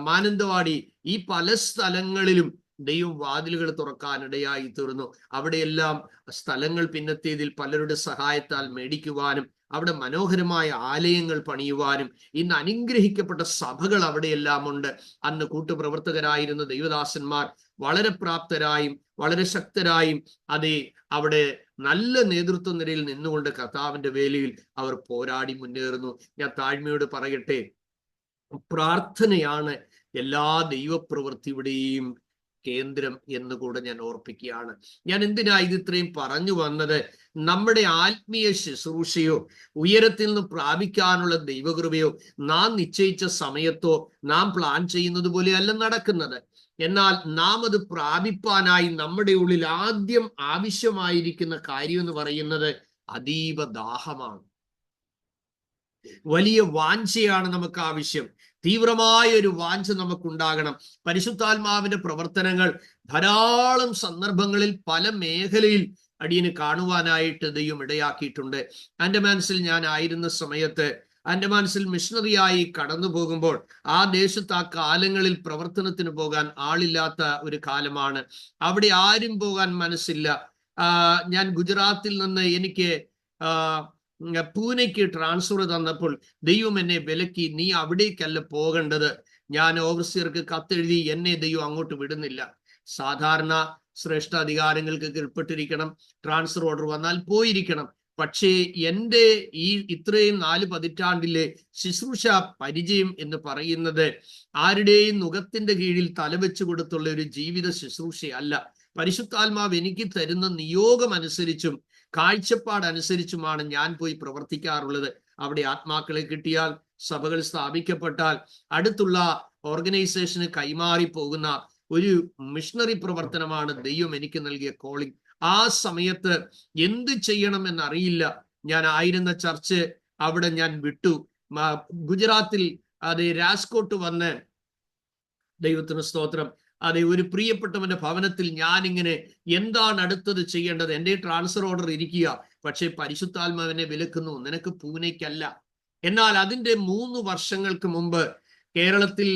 മാനന്തവാടി, ഈ പല സ്ഥലങ്ങളിലും ദൈവം വാതിലുകൾ തുറക്കാനിടയായി തീർന്നു. അവിടെയെല്ലാം സ്ഥലങ്ങൾ പിന്നത്തേതിൽ പലരുടെ സഹായത്താൽ മേടിക്കുവാനും അവിടെ മനോഹരമായ ആലയങ്ങൾ പണിയുവാനും ഇന്ന് അനുഗ്രഹിക്കപ്പെട്ട സഭകൾ അവിടെയെല്ലാം ഉണ്ട്. അന്ന് കൂട്ടുപ്രവർത്തകരായിരുന്ന ദൈവദാസന്മാർ വളരെ പ്രാപ്തരായും വളരെ ശക്തരായും അതേ അവിടെ നല്ല നേതൃത്വ നിരയിൽ നിന്നുകൊണ്ട് കർത്താവിന്റെ വേലയിൽ അവർ പോരാടി മുന്നേറുന്നു. ഞാൻ താഴ്മയോട് പറയട്ടെ, പ്രാർത്ഥനയാണ് എല്ലാ ദൈവപ്രവൃത്തിയുടെയും കേന്ദ്രം എന്ന് കൂടെ ഞാൻ ഓർപ്പിക്കുകയാണ്. ഞാൻ എന്തിനാ ഇത് ഇത്രയും പറഞ്ഞു വന്നത്? നമ്മുടെ ആത്മീയ ശുശ്രൂഷയോ ഉയരത്തിൽ നിന്ന് പ്രാപിക്കാനുള്ള ദൈവകൃപയോ നാം നിശ്ചയിച്ച സമയത്തോ നാം പ്ലാൻ ചെയ്യുന്നത് പോലെയല്ല നടക്കുന്നത്. എന്നാൽ നാം അത് പ്രാപിപ്പാനായി നമ്മുടെ ഉള്ളിൽ ആദ്യം ആവശ്യമായിരിക്കുന്ന കാര്യം എന്ന് പറയുന്നത് അതീവ ദാഹമാണ്, വലിയ വാഞ്ചയാണ് നമുക്ക് ആവശ്യം. തീവ്രമായ ഒരു വാഞ്ച നമുക്കുണ്ടാകണം. പരിശുദ്ധാത്മാവിന്റെ പ്രവർത്തനങ്ങൾ ധാരാളം സന്ദർഭങ്ങളിൽ പല മേഖലയിൽ അടിയന് കാണുവാനായിട്ട് ദൈവം ഇടയാക്കിയിട്ടുണ്ട്. ആൻഡമാൻസിൽ ഞാൻ ആയിരുന്ന സമയത്ത് ആൻഡമാൻസിൽ മിഷണറിയായി കടന്നു പോകുമ്പോൾ ആ ദേശത്ത് ആ കാലങ്ങളിൽ പ്രവർത്തനത്തിന് പോകാൻ ആളില്ലാത്ത ഒരു കാലമാണ്. അവിടെ ആരും പോകാൻ മനസ്സില്ല. ഞാൻ ഗുജറാത്തിൽ നിന്ന് എനിക്ക് പൂനെക്ക് ട്രാൻസ്ഫർ തന്നപ്പോൾ ദൈവം എന്നെ വിലക്കി. നീ അവിടേക്കല്ല പോകേണ്ടത്. ഞാൻ ഓവർസിയർക്ക് കത്തെഴുതി, എന്നെ ദൈവം അങ്ങോട്ട് വിടുന്നില്ല. സാധാരണ ശ്രേഷ്ഠ അധികാരങ്ങൾക്ക് കീഴ്പ്പെട്ടിരിക്കണം, ട്രാൻസ്ഫർ ഓർഡർ വന്നാൽ പോയിരിക്കണം. പക്ഷേ എൻ്റെ ഈ ഇത്രയും 4 പതിറ്റാണ്ടിലെ ശുശ്രൂഷ പരിചയം എന്ന് പറയുന്നത് ആരുടെയും നുഖത്തിന്റെ കീഴിൽ തലവെച്ചു കൊടുത്തുള്ള ഒരു ജീവിത ശുശ്രൂഷയല്ല. പരിശുദ്ധാത്മാവ് എനിക്ക് തരുന്ന നിയോഗം അനുസരിച്ചും കാഴ്ചപ്പാടനുസരിച്ചുമാണ് ഞാൻ പോയി പ്രവർത്തിക്കാറുള്ളത്. അവിടെ ആത്മാക്കളെ കിട്ടിയാൽ, സഭകൾ സ്ഥാപിക്കപ്പെട്ടാൽ, അടുത്തുള്ള ഓർഗനൈസേഷന് കൈമാറി പോകുന്ന ഒരു മിഷണറി പ്രവർത്തനമാണ് ദൈവം എനിക്ക് നൽകിയ കോളിംഗ്. ആ സമയത്ത് എന്ത് ചെയ്യണം എന്നറിയില്ല. ഞാൻ ആയിരുന്ന ചർച്ച് അവിടെ ഞാൻ വിട്ടു. ഗുജറാത്തിൽ അത് രാജ്കോട്ട് വന്ന്, ദൈവത്തിന് സ്തോത്രം, അതെ, ഒരു പ്രിയപ്പെട്ടവന്റെ ഭവനത്തിൽ ഞാനിങ്ങനെ എന്താണ് അടുത്തത് ചെയ്യേണ്ടത്? എൻ്റെ ട്രാൻസ്ഫർ ഓർഡർ ഇരിക്കുക, പക്ഷെ പരിശുദ്ധാത്മാവിനെ വിലക്കുന്നു, നിനക്ക് പൂനെക്കല്ല. എന്നാൽ അതിന്റെ 3 വർഷങ്ങൾക്ക് മുമ്പ് കേരളത്തിൽ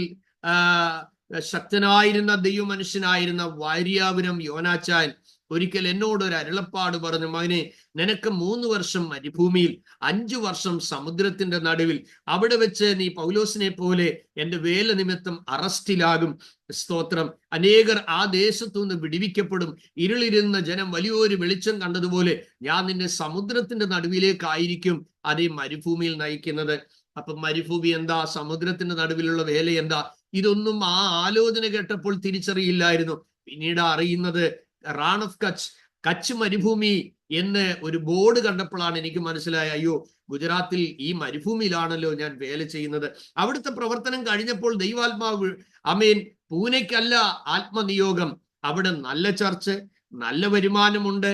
ശക്തനായിരുന്ന ദൈവമനുഷ്യനായിരുന്ന വാര്യാപുരം യോനാച്ചാൻ ഒരിക്കൽ എന്നോട് ഒരു അരുളപ്പാട് പറഞ്ഞു, മകനെ, നിനക്ക് 3 വർഷം മരുഭൂമിയിൽ, 5 വർഷം സമുദ്രത്തിന്റെ നടുവിൽ, അവിടെ വെച്ച് നീ പൗലോസിനെ പോലെ എൻ്റെ വേല നിമിത്തം അറസ്റ്റിലാകും. സ്തോത്രം. അനേകർ ആ ദേശത്തു നിന്ന് വിടിവിക്കപ്പെടും. ഇരുളിരുന്ന ജനം വലിയൊരു വെളിച്ചം കണ്ടതുപോലെ ഞാൻ നിന്നെ സമുദ്രത്തിന്റെ നടുവിലേക്കായിരിക്കും അതേ മരുഭൂമിയിൽ നയിക്കുന്നത്. അപ്പൊ മരുഭൂമി എന്താ, സമുദ്രത്തിന്റെ നടുവിലുള്ള വേല എന്താ, ഇതൊന്നും ആ ആലോചന കേട്ടപ്പോൾ തിരിച്ചറിയില്ലായിരുന്നു. പിന്നീട് അറിയുന്നത് റാൺ ഓഫ് കച്ച്, കച്ച് മരുഭൂമി എന്ന് ഒരു ബോർഡ് കണ്ടപ്പോഴാണ് എനിക്ക് മനസ്സിലായ, അയ്യോ, ഗുജറാത്തിൽ ഈ മരുഭൂമിയിലാണല്ലോ ഞാൻ വേല ചെയ്യുന്നത്. അവിടുത്തെ പ്രവർത്തനം കഴിഞ്ഞപ്പോൾ ദൈവാത്മാവ്, അമേൻ, പൂനെക്കല്ല ആത്മനിയോഗം. അവിടെ നല്ല ചർച്ച്, നല്ല വരുമാനമുണ്ട്,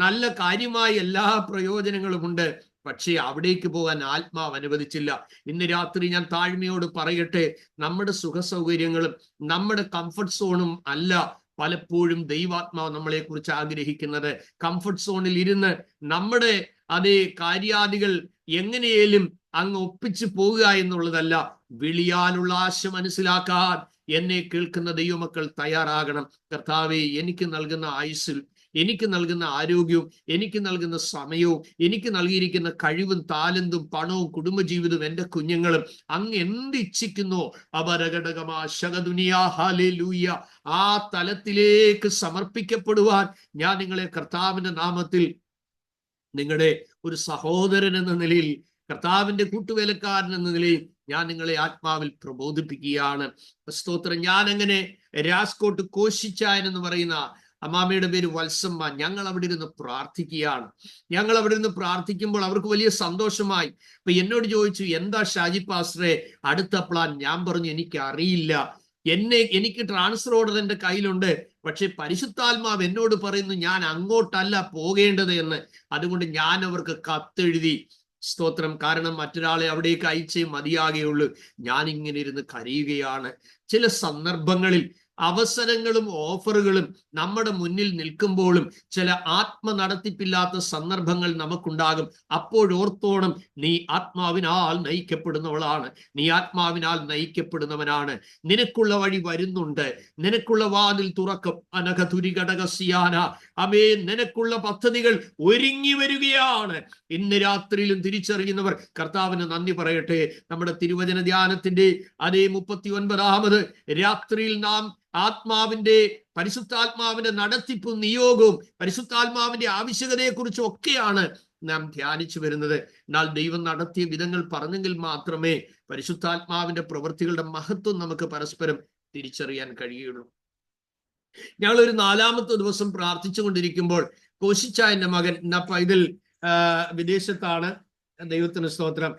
നല്ല കാര്യമായ എല്ലാ പ്രയോജനങ്ങളുമുണ്ട്. പക്ഷേ അവിടേക്ക് പോകാൻ ആത്മാവ് അനുവദിച്ചില്ല. ഇന്ന് രാത്രി ഞാൻ താഴ്മയോട് പറയട്ടെ, നമ്മുടെ സുഖസൗകര്യങ്ങളും നമ്മുടെ കംഫർട്ട് സോണും അല്ല പലപ്പോഴും ദൈവാത്മാവ് നമ്മളെ കുറിച്ച് ആഗ്രഹിക്കുന്നത്. കംഫർട്ട് സോണിൽ ഇരുന്ന് നമ്മുടെ അതേ കാര്യാദികൾ എങ്ങനെയേലും അങ്ങ് ഒപ്പിച്ചു പോവുക എന്നുള്ളതല്ല. വിളിയാലുള്ള ആശ മനസ്സിലാക്കാൻ എന്നെ കേൾക്കുന്ന ദൈവമക്കൾ തയ്യാറാകണം. കർത്താവേ, എനിക്ക് നൽകുന്ന ആയുസ്സിൽ, എനിക്ക് നൽകുന്ന ആരോഗ്യവും, എനിക്ക് നൽകുന്ന സമയവും, എനിക്ക് നൽകിയിരിക്കുന്ന കഴിവും താലന്തും പണവും കുടുംബജീവിതവും എൻ്റെ കുഞ്ഞുങ്ങളും അങ്ങ് എന്തിച്ഛിക്കുന്നോ അപരഘടകമാ ശകദുനിയാ ഹല്ലേലൂയ ആ തലത്തിലേക്ക് സമർപ്പിക്കപ്പെടുവാൻ ഞാൻ നിങ്ങളെ കർത്താവിന്റെ നാമത്തിൽ, നിങ്ങളുടെ ഒരു സഹോദരൻ എന്ന നിലയിൽ, കർത്താവിന്റെ കൂട്ടുവേലക്കാരൻ എന്ന നിലയിൽ ഞാൻ നിങ്ങളെ ആത്മാവിൽ പ്രബോധിപ്പിക്കുകയാണ്. സ്തോത്രം. ഞാൻ അങ്ങനെ രാജ്കോട്ട് കോശിച്ചായൻ എന്ന് പറയുന്ന അമ്മാമ്മയുടെ പേര് വത്സമ്മ. ഞങ്ങൾ അവിടെ ഇരുന്ന് പ്രാർത്ഥിക്കുകയാണ്. ഞങ്ങൾ അവിടെ ഇരുന്ന് പ്രാർത്ഥിക്കുമ്പോൾ അവർക്ക് വലിയ സന്തോഷമായി. അപ്പൊ എന്നോട് ചോദിച്ചു, എന്താ ഷാജി പാസ്റ്ററെ അടുത്ത പ്ലാൻ? ഞാൻ പറഞ്ഞു, എനിക്കറിയില്ല. എനിക്ക് ട്രാൻസ്ഫർ ഓർഡർ എന്റെ കയ്യിലുണ്ട്, പക്ഷെ പരിശുദ്ധാത്മാവ് എന്നോട് പറയുന്നു ഞാൻ അങ്ങോട്ടല്ല പോകേണ്ടത് എന്ന്. അതുകൊണ്ട് ഞാൻ അവർക്ക് കത്തെഴുതി. സ്തോത്രം. കാരണം മറ്റൊരാളെ അവിടേക്ക് അയച്ചേ മതിയാകുകയുള്ളൂ. ഞാൻ ഇങ്ങനെ ഇരുന്ന് കരയുകയാണ്. ചില സന്ദർഭങ്ങളിൽ അവസരങ്ങളും ഓഫറുകളും നമ്മുടെ മുന്നിൽ നിൽക്കുമ്പോഴും ചില നടത്തിപ്പില്ലാത്ത സന്ദർഭങ്ങൾ നമുക്കുണ്ടാകും. അപ്പോഴോർത്തോണം, നീ ആത്മാവിനാൽ നയിക്കപ്പെടുന്നവളാണ്, നീ ആത്മാവിനാൽ നയിക്കപ്പെടുന്നവനാണ്. നിനക്കുള്ള വഴി വരുന്നുണ്ട്, നിനക്കുള്ള വാതിൽ തുറക്കും. അനഘതുരികടകസിയാന അമേ, നിനക്കുള്ള പദ്ധതികൾ ഒരുങ്ങി വരികയാണ്. ഇന്ന് രാത്രിയിലും തിരിച്ചറിയുന്നവർ കർത്താവിന് നന്ദി പറയട്ടെ. നമ്മുടെ തിരുവചന ധ്യാനത്തിന്റെ അതേ 39ാമത് രാത്രിയിൽ നാം പരിശുദ്ധാത്മാവിന്റെ നടത്തിപ്പും നിയോഗവും പരിശുദ്ധാത്മാവിന്റെ ആവശ്യകതയെക്കുറിച്ചും ഒക്കെയാണ് നാം ധ്യാനിച്ചു വരുന്നത്. എന്നാൽ ദൈവം നടത്തിയ വിധങ്ങൾ പറഞ്ഞെങ്കിൽ മാത്രമേ പരിശുദ്ധാത്മാവിന്റെ പ്രവൃത്തികളുടെ മഹത്വം നമുക്ക് പരസ്പരം തിരിച്ചറിയാൻ കഴിയുള്ളൂ. ഞങ്ങൾ ഒരു 4ാമത്തെ ദിവസം പ്രാർത്ഥിച്ചു കൊണ്ടിരിക്കുമ്പോൾ കോശിച്ചായന്റെ മകൻ പൈതൽ വിദേശത്താണ്. ദൈവത്തിന് സ്തോത്രം.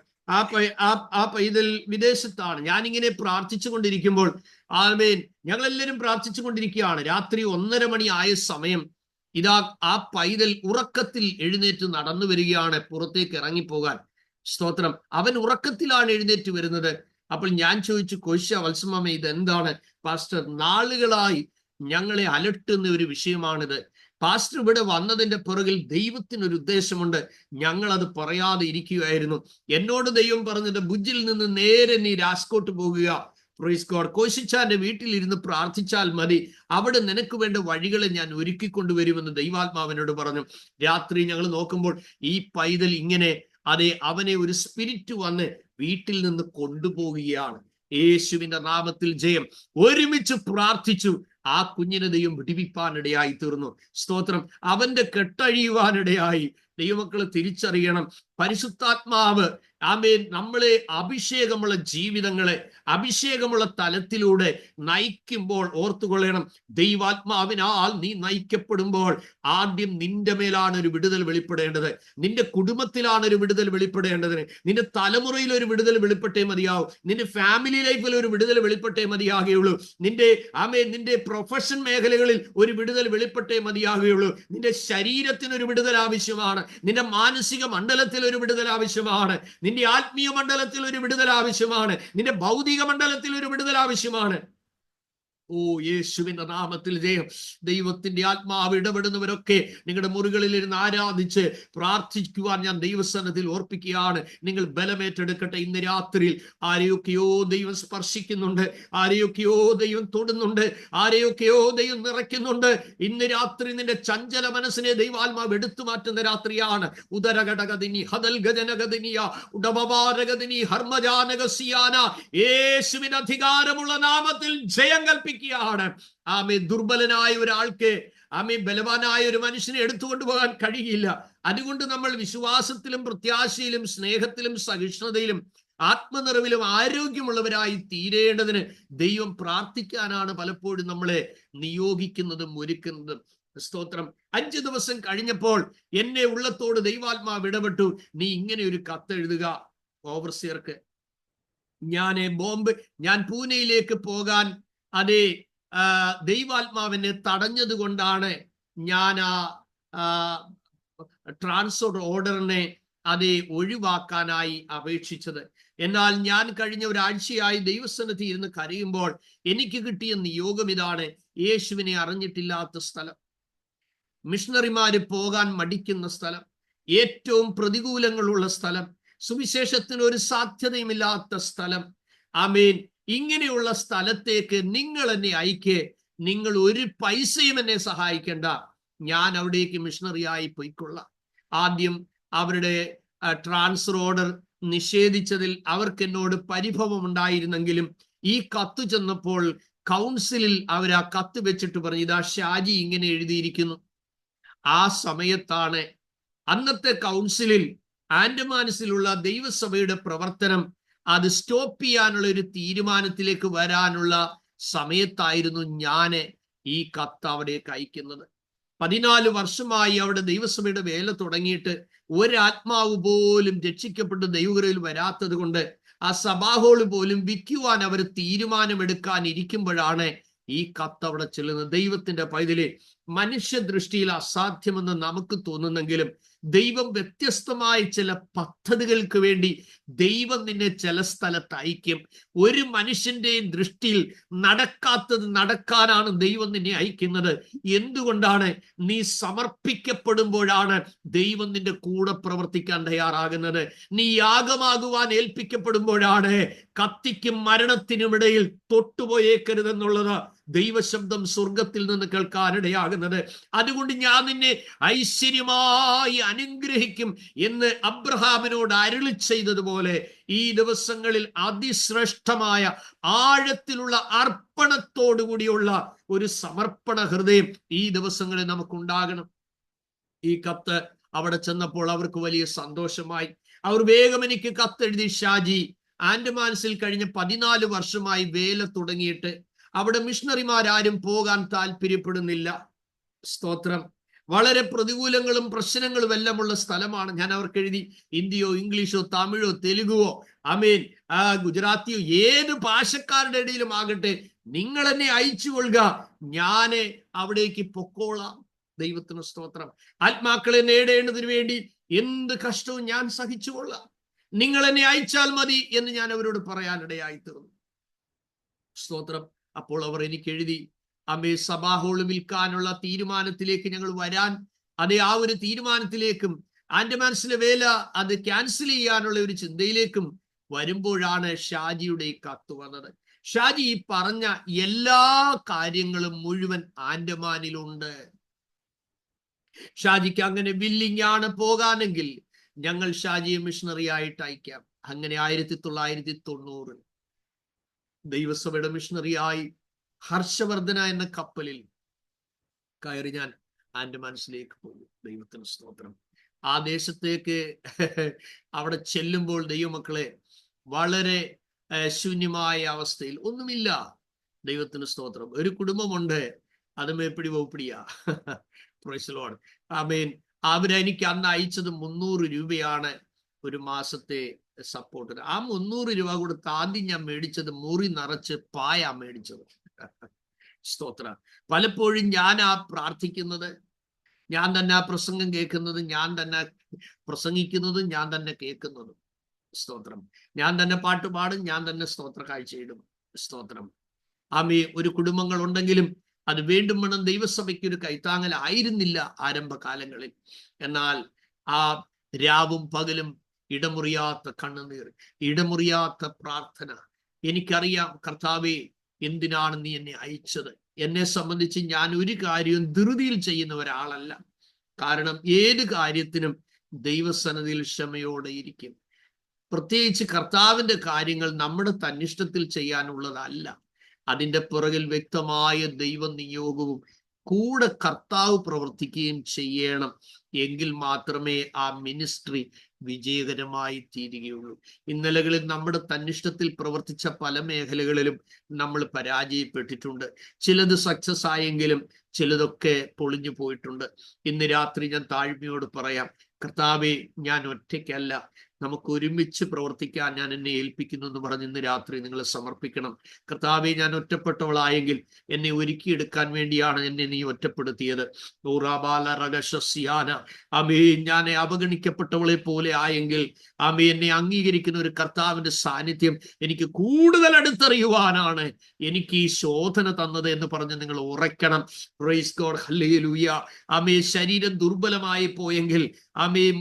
ആ പൈതൽ വിദേശത്താണ്. ഞാനിങ്ങനെ പ്രാർത്ഥിച്ചു കൊണ്ടിരിക്കുമ്പോൾ ആമേൻ, ഞങ്ങളെല്ലാവരും പ്രാർത്ഥിച്ചു കൊണ്ടിരിക്കുകയാണ്. രാത്രി 1:30 മണി ആയ സമയം ഇതാ ആ പൈതൽ ഉറക്കത്തിൽ എഴുന്നേറ്റ് നടന്നു വരികയാണ് പുറത്തേക്ക് ഇറങ്ങിപ്പോകാൻ. സ്തോത്രം. അവൻ ഉറക്കത്തിലാണ് എഴുന്നേറ്റ് വരുന്നത്. അപ്പോൾ ഞാൻ ചോദിച്ചു, കോശ വത്സമ്മ, ഇതെന്താണ്? പാസ്റ്റർ, നാളുകളായി ഞങ്ങളെ അലട്ടുന്ന ഒരു വിഷയമാണിത്. പാസ്റ്റർ ഇവിടെ വന്നതിന്റെ പുറകിൽ ദൈവത്തിനൊരു ഉദ്ദേശമുണ്ട്. ഞങ്ങൾ അത് പറയാതെ ഇരിക്കുകയായിരുന്നു. എന്നോട് ദൈവം പറഞ്ഞത്, ഭുജിൽ നിന്ന് നേരെ നീ രാജ്കോട്ട് പോകുക. Praise God. കോശിച്ചാന്റെ വീട്ടിലിരുന്ന് പ്രാർത്ഥിച്ചാൽ മതി, അവിടെ നിനക്ക് വേണ്ട വഴികളെ ഞാൻ ഒരുക്കിക്കൊണ്ടുവരുമെന്ന് ദൈവാത്മാവിനോട് പറഞ്ഞു. രാത്രി ഞങ്ങൾ നോക്കുമ്പോൾ ഈ പൈതൽ ഇങ്ങനെ അവനെ ഒരു സ്പിരിറ്റ് വന്ന് വീട്ടിൽ നിന്ന് കൊണ്ടുപോവുകയാണ്. യേശുവിന്റെ നാമത്തിൽ ജയം. ഒരുമിച്ച് പ്രാർത്ഥിച്ചു. ആ കുഞ്ഞിനെ ദൈവം വിടിവിപ്പാനിടയായി തീർന്നു. സ്തോത്രം. അവന്റെ കെട്ടഴിയുവാനിടയായി. ദൈവമക്കളെ തിരിച്ചറിയണം, പരിശുദ്ധാത്മാവ് ആമേൻ നമ്മളെ അഭിഷേകമുള്ള ജീവിതങ്ങളെ അഭിഷേകമുള്ള തലത്തിലൂടെ നയിക്കുമ്പോൾ ഓർത്തുകൊള്ളണം, ദൈവാത്മാവിനാൽ നീ നയിക്കപ്പെടുമ്പോൾ ആദ്യം നിന്റെ മേലാണ് ഒരു വിടുതൽ വെളിപ്പെടേണ്ടത്, നിന്റെ കുടുംബത്തിലാണ് ഒരു വിടുതൽ വെളിപ്പെടേണ്ടത്, നിന്റെ തലമുറയിൽ ഒരു വിടുതൽ വെളിപ്പെട്ടേ മതിയാവും, നിന്റെ ഫാമിലി ലൈഫിൽ ഒരു വിടുതൽ വെളിപ്പെട്ടേ മതിയാകുകയുള്ളൂ, നിന്റെ പ്രൊഫഷൻ മേഖലകളിൽ ഒരു വിടുതൽ വെളിപ്പെട്ടേ മതിയാകുകയുള്ളൂ, നിന്റെ ശരീരത്തിന് ഒരു വിടുതൽ ആവശ്യമാണ്, നിന്റെ മാനസിക മണ്ഡലത്തിൽ ഒരു വിടുതൽ ആവശ്യമാണ്, നിന്റെ ആത്മീയ മണ്ഡലത്തിൽ ഒരു വിടുതൽ ആവശ്യമാണ്, നിന്റെ ഭൗതിക മണ്ഡലത്തിൽ ഒരു വിടുതൽ ആവശ്യമാണ്. ഓ യേശുവിന്റെ നാമത്തിൽ ജയം. ദൈവത്തിന്റെ ആത്മാവ് ഇടപെടുന്നവരൊക്കെ നിങ്ങളുടെ മുറികളിൽ ഇരുന്ന് ആരാധിച്ച് പ്രാർത്ഥിക്കുവാൻ ഞാൻ ദൈവസന്നിധിയിൽ ഓർപ്പിക്കുകയാണ്. നിങ്ങൾ ബലമേറ്റെടുക്കട്ടെ. ഇന്ന് രാത്രിയിൽ ആരെയൊക്കെയോ ദൈവം സ്പർശിക്കുന്നുണ്ട്, ആരെയൊക്കെയോ ദൈവം തൊടുന്നുണ്ട്, ആരെയൊക്കെയോ ദൈവം നിറയ്ക്കുന്നുണ്ട്. ഇന്ന് രാത്രി നിന്റെ ചഞ്ചല മനസ്സിനെ ദൈവാത്മാവ് എടുത്തു മാറ്റുന്ന രാത്രിയാണ്. ഉദരഘടകദിനി ഹദൽഗജനഗദിനിയ ഉടമപാരഗദിനി ഹർമ്മജാനഗസിയാന. യേശുവിന് അധികാരമുള്ള നാമത്തിൽ ജയം കൽപ്പിക്കും. ആമേ. ദുർബലനായ ഒരാൾക്ക് ബലവാനായ ഒരു മനുഷ്യനെ എടുത്തുകൊണ്ടു പോകാൻ കഴിയില്ല. അതുകൊണ്ട് നമ്മൾ വിശ്വാസത്തിലും പ്രത്യാശയിലും സ്നേഹത്തിലും സഹിഷ്ണുതയിലും ആത്മനിറവിലും ആരോഗ്യമുള്ളവരായി തീരേണ്ടതിന് ദൈവം പ്രാർത്ഥിക്കാനാണ് പലപ്പോഴും നമ്മളെ നിയോഗിക്കുന്നതും ഒരുക്കുന്നതും. സ്തോത്രം. 5 ദിവസം കഴിഞ്ഞപ്പോൾ എന്നെ ഉള്ളത്തോട് ദൈവാത്മാവ് ഇടപെട്ടു. നീ ഇങ്ങനെ ഒരു കത്തെഴുതുക ഓവർസിയർക്ക്. ഞാൻ പൂനെയിലേക്ക് പോകാൻ ദൈവാത്മാവിനെ തടഞ്ഞത് കൊണ്ടാണ് ഞാൻ ട്രാൻസ്ഫർ ഓർഡറിനെ ഒഴിവാക്കാനായി അപേക്ഷിച്ചത്. എന്നാൽ ഞാൻ കഴിഞ്ഞ ഒരാഴ്ചയായി ദൈവസന്നിധി ഇരുന്ന് കരയുമ്പോൾ എനിക്ക് കിട്ടിയ നിയോഗം ഇതാണ്: യേശുവിനെ അറിഞ്ഞിട്ടില്ലാത്ത സ്ഥലം, മിഷണറിമാര് പോകാൻ മടിക്കുന്ന സ്ഥലം, ഏറ്റവും പ്രതികൂലങ്ങളുള്ള സ്ഥലം, സുവിശേഷത്തിന് ഒരു സാധ്യതയുമില്ലാത്ത സ്ഥലം. ആമേൻ. ഇങ്ങനെയുള്ള സ്ഥലത്തേക്ക് നിങ്ങൾ എന്നെ അയക്കേ. നിങ്ങൾ ഒരു പൈസയും എന്നെ സഹായിക്കണ്ട. ഞാൻ അവിടേക്ക് മിഷണറിയായി പോയിക്കൊള്ളാം. ആദ്യം അവരുടെ ട്രാൻസ്ഫർ ഓർഡർ നിഷേധിച്ചതിൽ അവർക്ക് എന്നോട് പരിഭവം ഉണ്ടായിരുന്നെങ്കിലും ഈ കത്ത് ചെന്നപ്പോൾ കൗൺസിലിൽ അവർ ആ കത്ത് വെച്ചിട്ട് പറഞ്ഞു, ഇതാ ഷാജി ഇങ്ങനെ എഴുതിയിരിക്കുന്നു. ആ സമയത്താണ് അന്നത്തെ കൗൺസിലിൽ ആൻഡമാനസിലുള്ള ദൈവസഭയുടെ പ്രവർത്തനം സ്റ്റോപ്പ് ചെയ്യാനുള്ള ഒരു തീരുമാനത്തിലേക്ക് വരാനുള്ള സമയത്തായിരുന്നു ഞാൻ ഈ കത്ത് അവിടേക്ക് അയക്കുന്നത്. 14 വർഷമായി അവിടെ ദൈവസഭയുടെ വേല തുടങ്ങിയിട്ട് ഒരാത്മാവ് പോലും രക്ഷിക്കപ്പെട്ട് ദൈവകൃപയിൽ വരാത്തത് കൊണ്ട് ആ സഭാഹോള് പോലും വിൽക്കുവാൻ അവർ തീരുമാനമെടുക്കാൻ ഇരിക്കുമ്പോഴാണ് ഈ കത്ത് അവിടെ ചെല്ലുന്നത്. ദൈവത്തിന്റെ പൈതലെ, മനുഷ്യദൃഷ്ടിയിൽ അസാധ്യമെന്ന് നമുക്ക് തോന്നുന്നെങ്കിലും ദൈവം വ്യത്യസ്തമായ ചില പദ്ധതികൾക്ക് വേണ്ടി ദൈവം നിന്നെ ചില സ്ഥലത്ത് അയക്കും. ഒരു മനുഷ്യന്റെയും ദൃഷ്ടിയിൽ നടക്കാത്തത് നടക്കാനാണ് ദൈവം നിന്നെ അയക്കുന്നത്. എന്തുകൊണ്ടാണ്? നീ സമർപ്പിക്കപ്പെടുമ്പോഴാണ് ദൈവം നിന്റെ കൂടെ പ്രവർത്തിക്കാൻ തയ്യാറാകുന്നത്. നീ യാഗമാകുവാൻ ഏൽപ്പിക്കപ്പെടുമ്പോഴാണ് കത്തിക്കും മരണത്തിനുമിടയിൽ തൊട്ടുപോയേക്കരുതെന്നുള്ളത് ദൈവശബ്ദം സ്വർഗത്തിൽ നിന്ന് കേൾക്കാനിടയാകുന്നത്. അതുകൊണ്ട് ഞാൻ നിന്നെ ഐശ്വര്യമായി അനുഗ്രഹിക്കും എന്ന് അബ്രഹാമിനോട് അരുളി ചെയ്തതുപോലെ ഈ ദിവസങ്ങളിൽ അതിശ്രേഷ്ഠമായ ആഴത്തിലുള്ള അർപ്പണത്തോടുകൂടിയുള്ള ഒരു സമർപ്പണ ഹൃദയം ഈ ദിവസങ്ങളിൽ നമുക്കുണ്ടാകണം. ഈ കത്ത് അവിടെ ചെന്നപ്പോൾ അവർക്ക് വലിയ സന്തോഷമായി. അവർ വേഗം എനിക്ക് കത്തെഴുതി, ഷാജി, ആൻഡമാൻസിൽ കഴിഞ്ഞ 14 വർഷമായി വേല തുടങ്ങിയിട്ട് അവിടെ മിഷണറിമാരാരും പോകാൻ താല്പര്യപ്പെടുന്നില്ല. സ്തോത്രം. വളരെ പ്രതികൂലങ്ങളും പ്രശ്നങ്ങളും എല്ലാം ഉള്ള സ്ഥലമാണ്. ഞാൻ അവർക്ക് എഴുതി, ഹിന്ദിയോ ഇംഗ്ലീഷോ തമിഴോ തെലുഗുവോ ഗുജറാത്തിയോ ഏത് ഭാഷക്കാരുടെ ഇടയിലും ആകട്ടെ, നിങ്ങൾ എന്നെ അയച്ചു കൊള്ളുക, ഞാന് അവിടേക്ക് പൊക്കോളാം. ദൈവത്തിന് സ്തോത്രം. ആത്മാക്കളെ നേടേണ്ടതിന് വേണ്ടി എന്ത് കഷ്ടവും ഞാൻ സഹിച്ചു കൊള്ളാം, നിങ്ങൾ എന്നെ അയച്ചാൽ മതി എന്ന് ഞാൻ അവരോട് പറയാനിടയായി തീർന്നു. സ്തോത്രം. അപ്പോൾ അവർ എനിക്ക് എഴുതി, സഭാഹോള് വിൽക്കാനുള്ള തീരുമാനത്തിലേക്ക് ഞങ്ങൾ വരാൻ, ആ ഒരു തീരുമാനത്തിലേക്കും ആൻഡമാൻസിലെ വേല അത് ക്യാൻസൽ ചെയ്യാനുള്ള ഒരു ചിന്തയിലേക്കും വരുമ്പോഴാണ് ഷാജിയുടെ കത്ത് വന്നത്. ഷാജി ഈ പറഞ്ഞ എല്ലാ കാര്യങ്ങളും മുഴുവൻ ആൻഡമാനിലുണ്ട്. ഷാജിക്ക് അങ്ങനെ വില്ലിങ് ആണ് പോകാനെങ്കിൽ ഞങ്ങൾ ഷാജിയെ മിഷണറി ആയിട്ട് അയക്കാം. അങ്ങനെ 1990 ദൈവസഭയുടെ മിഷണറിയായി ഹർഷവർദ്ധന എന്ന കപ്പലിൽ കയറി ഞാൻ ആൻഡമാൻസിലേക്ക് പോകും. ദൈവത്തിന് സ്തോത്രം. ആ ദേശത്തേക്ക് അവിടെ ചെല്ലുമ്പോൾ ദൈവമക്കളെ, വളരെ ശൂന്യമായ അവസ്ഥയിൽ ഒന്നുമില്ല. ദൈവത്തിന് സ്തോത്രം. ഒരു കുടുംബമുണ്ട്, അത് മേപ്പിടി വകുപ്പിടിയാ. Praise the Lord. ആമേൻ. അവരെനിക്ക് അന്ന് അയച്ചത് 300 രൂപയാണ് ഒരു മാസത്തെ സപ്പോർട്ട്. ആ 300 രൂപ കൊടുത്ത് ആദ്യം ഞാൻ മേടിച്ചത് മുറി നിറച്ച് പായ മേടിച്ചത്. സ്തോത്ര. പലപ്പോഴും ഞാൻ പ്രാർത്ഥിക്കുന്നത്, ഞാൻ തന്നെ പ്രസംഗം കേൾക്കുന്നത്, ഞാൻ തന്നെ പ്രസംഗിക്കുന്നതും, ഞാൻ തന്നെ കേൾക്കുന്നതും. സ്തോത്രം. ഞാൻ തന്നെ പാട്ട് പാടും, ഞാൻ തന്നെ സ്തോത്ര കാഴ്ചയിടും. സ്തോത്രം. ഒരു കുടുംബങ്ങൾ ഉണ്ടെങ്കിലും അത് വീണ്ടും വേണം. ദൈവസഭയ്ക്ക് ഒരു കൈത്താങ്ങലായിരുന്നില്ല ആരംഭകാലങ്ങളിൽ. എന്നാൽ ആ രാവും പകലും ഇടമുറിയാത്ത കണ്ണുനീർ, ഇടമുറിയാത്ത പ്രാർത്ഥന. എനിക്കറിയാം, കർത്താവേ, എന്തിനാണ് നീ എന്നെ അയച്ചത്? എന്നെ സംബന്ധിച്ച് ഞാൻ ഒരു കാര്യവും ധൃതിയിൽ ചെയ്യുന്ന ഒരാളല്ല. കാരണം ഏത് കാര്യത്തിനും ദൈവസന്നിധിയിൽ ക്ഷമയോടെ ഇരിക്കും. പ്രത്യേകിച്ച് കർത്താവിന്റെ കാര്യങ്ങൾ നമ്മുടെ തന്നിഷ്ടത്തിൽ ചെയ്യാനുള്ളതല്ല. അതിൻ്റെ പുറകിൽ വ്യക്തമായ ദൈവ നിയോഗവും കൂടെ കർത്താവ് പ്രവർത്തിക്കുകയും ചെയ്യണം. എങ്കിൽ മാത്രമേ ആ മിനിസ്ട്രി വിജയകരമായി തീരുകയുള്ളൂ. ഇന്നലകളിൽ നമ്മുടെ തന്നിഷ്ടത്തിൽ പ്രവർത്തിച്ച പല മേഖലകളിലും നമ്മൾ പരാജയപ്പെട്ടിട്ടുണ്ട്. ചിലത് സക്സസ് ആയെങ്കിലും ചിലതൊക്കെ പൊളിഞ്ഞു പോയിട്ടുണ്ട്. ഇന്ന് രാത്രി ഞാൻ താഴ്മയോട് പറയാം, കർത്താവേ, ഞാൻ ഒറ്റയ്ക്കല്ല, നമുക്ക് ഒരുമിച്ച് പ്രവർത്തിക്കാൻ ഞാൻ എന്നെ ഏൽപ്പിക്കുന്നു എന്ന് പറഞ്ഞ് ഇന്ന് രാത്രി നിങ്ങൾ സമർപ്പിക്കണം. കർത്താവേ, ഞാൻ ഒറ്റപ്പെട്ടവളായെങ്കിൽ എന്നെ ഒരുക്കിയെടുക്കാൻ വേണ്ടിയാണ് എന്നെ നീ ഒറ്റപ്പെടുത്തിയത്. ഞാൻ അവഗണിക്കപ്പെട്ടവളെ പോലെ ആയെങ്കിൽ എന്നെ അംഗീകരിക്കുന്ന ഒരു കർത്താവിന്റെ സാന്നിധ്യം എനിക്ക് കൂടുതൽ അടുത്തറിയുവാനാണ് എനിക്ക് ഈ ശോധന തന്നത് എന്ന് പറഞ്ഞ് നിങ്ങൾ ഉറയ്ക്കണം. Price God. ഹല്ലേലൂയ. ശരീരം ദുർബലമായി പോയെങ്കിൽ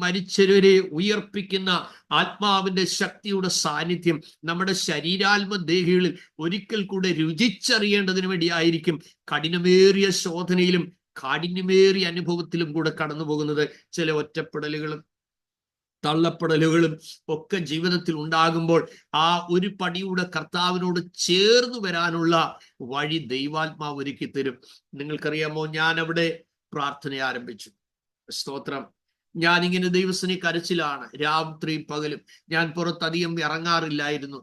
മരിച്ചവരെ ഉയർപ്പിക്കുന്ന ആത്മാവിന്റെ ശക്തിയുടെ സാന്നിധ്യം നമ്മുടെ ശരീരാത്മദേഹികളിൽ ഒരിക്കൽ കൂടെ രുചിച്ചറിയേണ്ടതിന് വേണ്ടിയായിരിക്കും കഠിനമേറിയ ശോധനയിലും കാഠിന്യമേറിയ അനുഭവത്തിലും കൂടെ കടന്നു പോകുന്നത്. ചില ഒറ്റപ്പെടലുകളും തള്ളപ്പെടലുകളും ഒക്കെ ജീവിതത്തിൽ ഉണ്ടാകുമ്പോൾ ആ ഒരു പടിയുടെ കർത്താവിനോട് ചേർന്ന് വരാനുള്ള വഴി ദൈവാത്മാവ് ഒരുക്കി തരും. നിങ്ങൾക്കറിയാമോ, ഞാൻ അവിടെ പ്രാർത്ഥന ആരംഭിച്ചു. സ്തോത്രം. ഞാനിങ്ങനെ ദൈവസേനയെ കരച്ചിലാണ്, രാത്രി പകലും. ഞാൻ പുറത്തധികം ഇറങ്ങാറില്ലായിരുന്നു.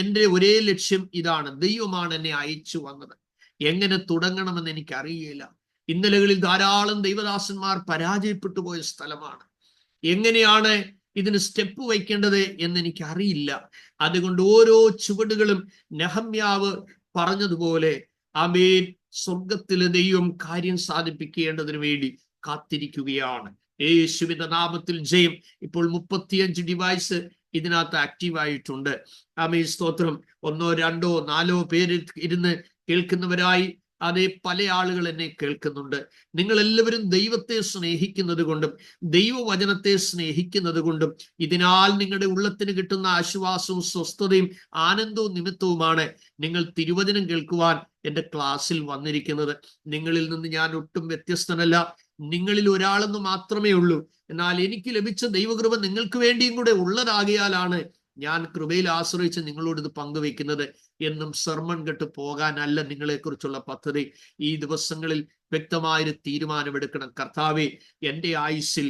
എൻ്റെ ഒരേ ലക്ഷ്യം ഇതാണ്, ദൈവമാണ് എന്നെ അയച്ചു വന്നത്. എങ്ങനെ തുടങ്ങണമെന്ന് എനിക്കറിയില്ല. ഇന്നലകളിൽ ധാരാളം ദൈവദാസന്മാർ പരാജയപ്പെട്ടു പോയ സ്ഥലമാണ്. എങ്ങനെയാണ് ഇതിന് സ്റ്റെപ്പ് വയ്ക്കേണ്ടത് എന്ന് എനിക്ക് അറിയില്ല. അതുകൊണ്ട് ഓരോ ചുവടുകളും നെഹമ്യാവ് പറഞ്ഞതുപോലെ ആമേൻ സ്വർഗത്തിലെ ദൈവം കാര്യം സാധിപ്പിക്കേണ്ടതിന് വേണ്ടി കാത്തിരിക്കുകയാണ്. യേശുവിന്റെ നാമത്തിൽ ജയം. ഇപ്പോൾ 35 ഡിവൈസ് ഇതിനകത്ത് ആക്റ്റീവായിട്ടുണ്ട്. ആമേൻ സ്തോത്രം. 1, 2, 4 പേര് ഇരുന്ന് കേൾക്കുന്നവരായി അതേ പല ആളുകൾ എന്നെ കേൾക്കുന്നുണ്ട്. നിങ്ങൾ എല്ലാവരും ദൈവത്തെ സ്നേഹിക്കുന്നത് കൊണ്ടും ദൈവവചനത്തെ സ്നേഹിക്കുന്നത് കൊണ്ടും ഇതിനാൽ നിങ്ങളുടെ ഉള്ളത്തിന് കിട്ടുന്ന ആശ്വാസവും സ്വസ്ഥതയും ആനന്ദവും നിമിത്തവുമാണ് നിങ്ങൾ തിരുവചനം കേൾക്കുവാൻ എൻ്റെ ക്ലാസ്സിൽ വന്നിരിക്കുന്നത്. നിങ്ങളിൽ നിന്ന് ഞാൻ ഒട്ടും വ്യത്യസ്തനല്ല. നിങ്ങളിൽ ഒരാളെന്ന് മാത്രമേ ഉള്ളൂ. എന്നാൽ എനിക്ക് ലഭിച്ച ദൈവകൃപ നിങ്ങൾക്ക് വേണ്ടിയും കൂടെ ഉള്ളതാകിയാലാണ് ഞാൻ കൃപയിൽ ആശ്രയിച്ച് നിങ്ങളോട് ഇത് പങ്കുവെക്കുന്നത്. എന്നും സർമൺ കെട്ട് പോകാനല്ല നിങ്ങളെക്കുറിച്ചുള്ള പദ്ധതി. ഈ ദിവസങ്ങളിൽ വ്യക്തമായൊരു തീരുമാനമെടുക്കണം. കർത്താവേ, എൻ്റെ ആയുസ്സിൽ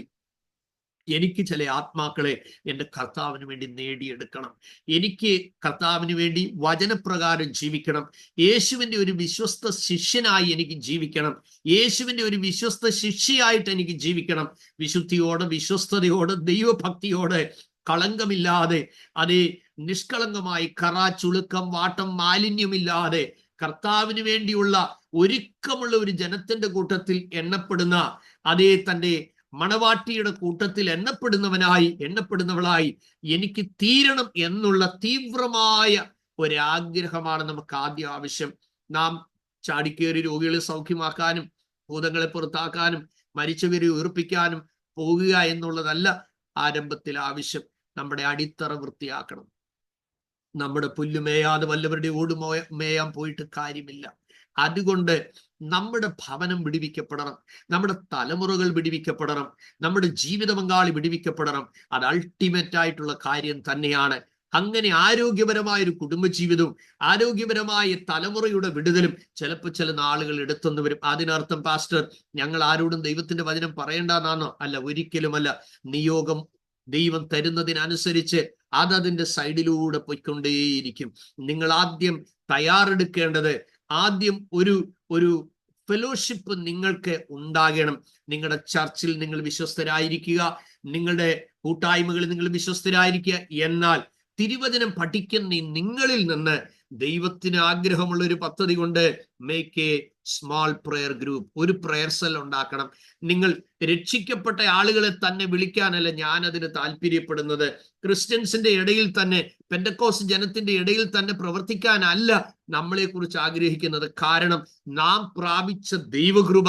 എനിക്ക് ചില ആത്മാക്കളെ എൻ്റെ കർത്താവിന് വേണ്ടി നേടിയെടുക്കണം. എനിക്ക് കർത്താവിന് വേണ്ടി വചനപ്രകാരം ജീവിക്കണം. യേശുവിൻ്റെ ഒരു വിശ്വസ്ത ശിഷ്യനായി എനിക്ക് ജീവിക്കണം. യേശുവിൻ്റെ ഒരു വിശ്വസ്ത ശിഷ്യയായിട്ട് എനിക്ക് ജീവിക്കണം. വിശുദ്ധിയോടെ, വിശ്വസ്തയോടെ, ദൈവഭക്തിയോടെ, കളങ്കമില്ലാതെ, അതേ നിഷ്കളങ്കമായി, കറ, ചുളുക്കം, വാട്ടം, മാലിന്യമില്ലാതെ കർത്താവിന് വേണ്ടിയുള്ള ഒരുക്കമുള്ള ഒരു ജനത്തിന്റെ കൂട്ടത്തിൽ എണ്ണപ്പെടുന്ന, അതേ തൻ്റെ മണവാട്ടിയുടെ കൂട്ടത്തിൽ എണ്ണപ്പെടുന്നവളായി എനിക്ക് തീരണം എന്നുള്ള തീവ്രമായ ഒരാഗ്രഹമാണ് നമുക്ക് ആദ്യം ആവശ്യം. നാം ചാടിക്കേറി രോഗികളെ സൗഖ്യമാക്കാനും ഭൂതങ്ങളെ പുറത്താക്കാനും മരിച്ചവരെ ഉയർപ്പിക്കാനും പോകുക എന്നുള്ളതല്ല ആരംഭത്തിൽ ആവശ്യം. നമ്മുടെ അടിത്തറ വൃത്തിയാക്കണം. നമ്മുടെ പുല്ല് മേയാതെ വല്ലവരുടെ ഓട് മേയാൻ പോയിട്ട് കാര്യമില്ല. അതുകൊണ്ട് നമ്മുടെ ഭവനം വിടുവിക്കപ്പെടണം, നമ്മുടെ തലമുറകൾ വിടുവിക്കപ്പെടണം, നമ്മുടെ ജീവിത പങ്കാളി വിടുവിക്കപ്പെടണം. അത് അൾട്ടിമേറ്റ് ആയിട്ടുള്ള കാര്യം തന്നെയാണ്. അങ്ങനെ ആരോഗ്യപരമായ ഒരു കുടുംബജീവിതവും ആരോഗ്യപരമായ തലമുറയുടെ വിടുതലും ചിലപ്പോൾ ചില നാളുകൾ എടുത്തെന്ന് വരും. അതിനർത്ഥം പാസ്റ്റർ ഞങ്ങൾ ആരോടും ദൈവത്തിന്റെ വചനം പറയണ്ടെന്നാണോ? അല്ല, ഒരിക്കലുമല്ല. നിയോഗം ദൈവം തരുന്നതിനനുസരിച്ച് അതതിൻ്റെ സൈഡിലൂടെ പോയിക്കൊണ്ടേയിരിക്കും. നിങ്ങൾ ആദ്യം തയ്യാറെടുക്കേണ്ടത്, ആദ്യം ഒരു ഫെലോഷിപ്പ് നിങ്ങൾക്ക് ഉണ്ടാകണം. നിങ്ങളുടെ ചർച്ചിൽ നിങ്ങൾ വിശ്വസ്തരായിരിക്കുക, നിങ്ങളുടെ കൂട്ടായ്മകളിൽ നിങ്ങൾ വിശ്വസ്തരായിരിക്കുക. എന്നാൽ തിരുവചനം പഠിക്കുന്ന നിങ്ങളിൽ നിന്ന് ദൈവത്തിന് ആഗ്രഹമുള്ള ഒരു പദ്ധതി കൊണ്ട് make a small prayer group, ഒരു പ്രയർ സെൽ ഉണ്ടാക്കണം. നിങ്ങൾ രക്ഷിക്കപ്പെട്ട ആളുകളെ തന്നെ വിളിക്കാനല്ല ഞാൻ അതിന് താല്പര്യപ്പെടുന്നത്. ക്രിസ്ത്യൻസിന്റെ ഇടയിൽ തന്നെ, പെന്തക്കോസ്റ്റ് ജനത്തിന്റെ ഇടയിൽ തന്നെ പ്രവർത്തിക്കാനല്ല നമ്മളെ കുറിച്ച് ആഗ്രഹിക്കുന്നത്. കാരണം നാം പ്രാപിച്ച ദൈവകൃപ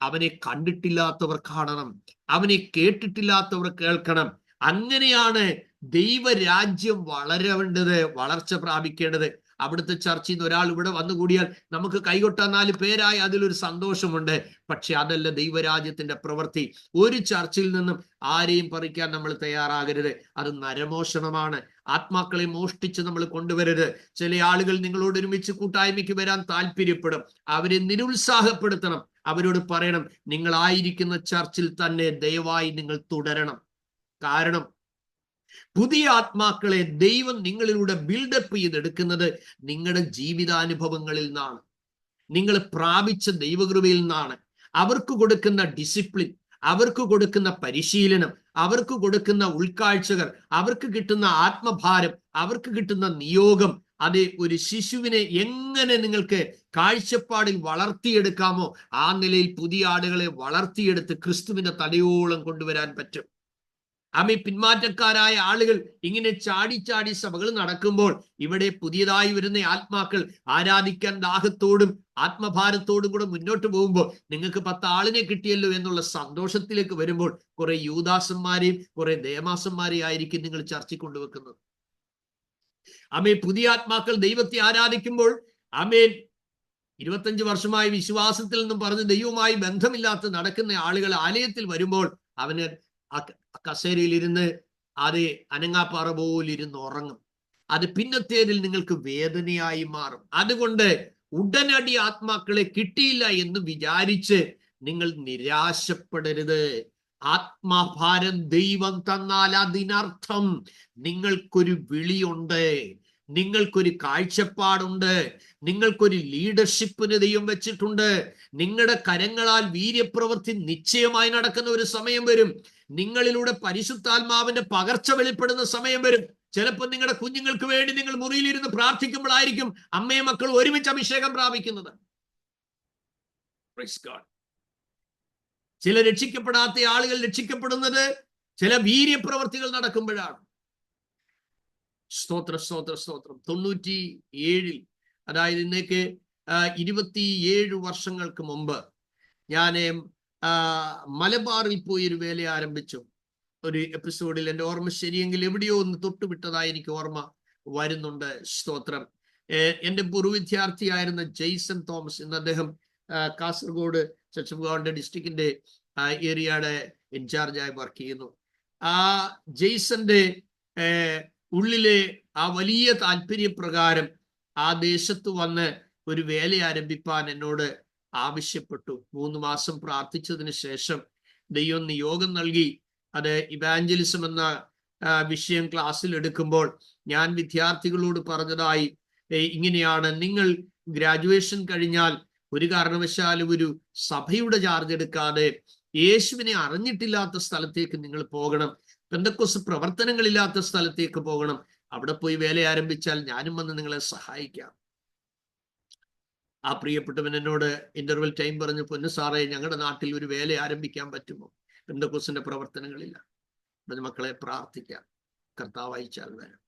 അവനെ കണ്ടിട്ടില്ലാത്തവർ കാണണം, അവനെ കേട്ടിട്ടില്ലാത്തവർ കേൾക്കണം. അങ്ങനെയാണ് ദൈവരാജ്യം വളരേണ്ടത്, വളർച്ച പ്രാപിക്കേണ്ടത്. അവിടുത്തെ ചർച്ചയിൽ നിന്ന് ഒരാൾ ഇവിടെ വന്നുകൂടിയാൽ നമുക്ക് കൈകൊട്ടാൻ 4 പേരായി അതിലൊരു സന്തോഷമുണ്ട്. പക്ഷെ അതല്ല ദൈവരാജ്യത്തിന്റെ പ്രവൃത്തി. ഒരു ചർച്ചിൽ നിന്നും ആരെയും പറിക്കാൻ നമ്മൾ തയ്യാറാകരുത്. അത് നരമോഷണമാണ്. ആത്മാക്കളെ മോഷ്ടിച്ച് നമ്മൾ കൊണ്ടുവരരുത്. ചില ആളുകൾ നിങ്ങളോട് ഒരുമിച്ച് കൂട്ടായ്മയ്ക്ക് വരാൻ താല്പര്യപ്പെടും. അവരെ നിരുത്സാഹപ്പെടുത്തണം. അവരോട് പറയണം, നിങ്ങളായിരിക്കുന്ന ചർച്ചിൽ തന്നെ ദയവായി നിങ്ങൾ തുടരണം. കാരണം പുതിയ ആത്മാക്കളെ ദൈവം നിങ്ങളിലൂടെ ബിൽഡപ്പ് ചെയ്തെടുക്കുന്നത് നിങ്ങളുടെ ജീവിതാനുഭവങ്ങളിൽ നിന്നാണ്, നിങ്ങൾ പ്രാപിച്ച ദൈവകൃപയിൽ നിന്നാണ്. അവർക്ക് കൊടുക്കുന്ന ഡിസിപ്ലിൻ, അവർക്ക് കൊടുക്കുന്ന പരിശീലനം, അവർക്ക് കൊടുക്കുന്ന ഉൾക്കാഴ്ചകൾ, അവർക്ക് കിട്ടുന്ന ആത്മഭാരം, അവർക്ക് കിട്ടുന്ന നിയോഗം, അതേ ഒരു ശിശുവിനെ എങ്ങനെ നിങ്ങൾക്ക് കാഴ്ചപ്പാടിൽ വളർത്തിയെടുക്കാമോ ആ നിലയിൽ പുതിയ ആളുകളെ വളർത്തിയെടുത്ത് ക്രിസ്തുവിന്റെ തലയോളം കൊണ്ടുവരാൻ പറ്റും. പിന്മാറ്റക്കാരായ ആളുകൾ ഇങ്ങനെ ചാടി സഭകൾ നടക്കുമ്പോൾ ഇവിടെ പുതിയതായി വരുന്ന ആത്മാക്കൾ ആരാധിക്കാൻ ദാഹത്തോടും ആത്മഭാരത്തോടും കൂടെ മുന്നോട്ട് പോകുമ്പോൾ നിങ്ങൾക്ക് 10 ആളിനെ കിട്ടിയല്ലോ എന്നുള്ള സന്തോഷത്തിലേക്ക് വരുമ്പോൾ കുറെ യൂദാസന്മാരെയും കുറെ ദേമാസന്മാരെയും ആയിരിക്കും നിങ്ങൾ ചർച്ചയ്ക്ക് കൊണ്ടുവെക്കുന്നത്. പുതിയ ആത്മാക്കൾ ദൈവത്തെ ആരാധിക്കുമ്പോൾ 25 വർഷമായി വിശ്വാസത്തിൽ നിന്നും പറഞ്ഞ് ദൈവവുമായി ബന്ധമില്ലാത്ത നടക്കുന്ന ആളുകൾ ആലയത്തിൽ വരുമ്പോൾ അവന് കസേരയിൽ ഇരുന്ന് അതേ അനങ്ങാപ്പാറ പോലിരുന്ന് ഉറങ്ങും. അത് പിന്നത്തേതിൽ നിങ്ങൾക്ക് വേദനയായി മാറും. അതുകൊണ്ട് ഉടനടി ആത്മാക്കളെ കിട്ടിയില്ല എന്ന് വിചാരിച്ച് നിങ്ങൾ നിരാശപ്പെടരുത്. ആത്മാഭാരം ദൈവം തന്നാൽ അതിനർത്ഥം നിങ്ങൾക്കൊരു വിളിയുണ്ട്, നിങ്ങൾക്കൊരു കാഴ്ചപ്പാടുണ്ട്, നിങ്ങൾക്കൊരു ലീഡർഷിപ്പിന് ദൈവം വെച്ചിട്ടുണ്ട്. നിങ്ങളുടെ കരങ്ങളാൽ വീര്യപ്രവൃത്തി നിശ്ചയമായി നടക്കുന്ന ഒരു സമയം വരും. നിങ്ങളിലൂടെ പരിശുദ്ധാത്മാവിന്റെ പകർച്ച വെളിപ്പെടുന്ന സമയം വരും. ചിലപ്പോൾ നിങ്ങളുടെ കുഞ്ഞുങ്ങൾക്ക് വേണ്ടി നിങ്ങൾ മുറിയിലിരുന്ന് പ്രാർത്ഥിക്കുമ്പോഴായിരിക്കും അമ്മയും മക്കളും ഒരുമിച്ച് അഭിഷേകം പ്രാപിക്കുന്നത്. ചില രക്ഷിക്കപ്പെടാത്ത ആളുകൾ രക്ഷിക്കപ്പെടുന്നത് ചില വീര്യപ്രവർത്തികൾ നടക്കുമ്പോഴാണ്. സ്തോത്ര സ്തോത്ര സ്തോത്രം. 97, അതായത് ഇന്നേക്ക് 27 വർഷങ്ങൾക്ക് മുമ്പ് ഞാൻ മലബാറിൽ പോയി ഒരു വേല ആരംഭിച്ചു. ഒരു എപ്പിസോഡിൽ എൻ്റെ ഓർമ്മ ശരിയെങ്കിൽ എവിടെയോ ഒന്ന് തൊട്ടുവിട്ടതായി എനിക്ക് ഓർമ്മ വരുന്നുണ്ട്. സ്തോത്രം. എൻ്റെ പൂർവ്വ വിദ്യാർത്ഥിയായിരുന്ന ജെയ്സൺ തോമസ്, ഇന്ന് അദ്ദേഹം കാസർഗോഡ് ചച്ചുഗാവിന്റെ ഡിസ്ട്രിക്റ്റിന്റെ ഏരിയയുടെ ഇൻചാർജായി വർക്ക് ചെയ്യുന്നു. ആ ജെയ്സന്റെ ഉള്ളിലെ ആ വലിയ താല്പര്യപ്രകാരം ആ ദേശത്ത് വന്ന് ഒരു വേല ആരംഭിപ്പാൻ എന്നോട് ആവശ്യപ്പെട്ടു. 3 മാസം പ്രാർത്ഥിച്ചതിന് ശേഷം ദൈവം നിയോഗം നൽകി. അത് ഇവാഞ്ചലിസം എന്ന വിഷയം ക്ലാസ്സിൽ എടുക്കുമ്പോൾ ഞാൻ വിദ്യാർത്ഥികളോട് പറഞ്ഞതായി ഇങ്ങനെയാണ്: നിങ്ങൾ ഗ്രാജുവേഷൻ കഴിഞ്ഞാൽ ഒരു കാരണവശാലും ഒരു സഭയുടെ ചാർജ് എടുക്കാതെ യേശുവിനെ അറിഞ്ഞിട്ടില്ലാത്ത സ്ഥലത്തേക്ക് നിങ്ങൾ പോകണം. പെന്തക്കോസ്ത് പ്രവർത്തനങ്ങളില്ലാത്ത സ്ഥലത്തേക്ക് പോകണം. അവിടെ പോയി വേല ആരംഭിച്ചാൽ ഞാനും വന്ന് നിങ്ങളെ സഹായിക്കാം. ആ പ്രിയപ്പെട്ടവൻ എന്നോട് ഇന്റർവെൽ ടൈം പറഞ്ഞു, പൊന്നു സാറേ, ഞങ്ങളുടെ നാട്ടിൽ ഒരു വേല ആരംഭിക്കാൻ പറ്റുമോ? പെന്തക്കോസ്തിന്റെ പ്രവർത്തനങ്ങളില്ല. മക്കളെ, പ്രാർത്ഥിക്കാം, കർത്താവ് അയച്ചാൽ വരാം.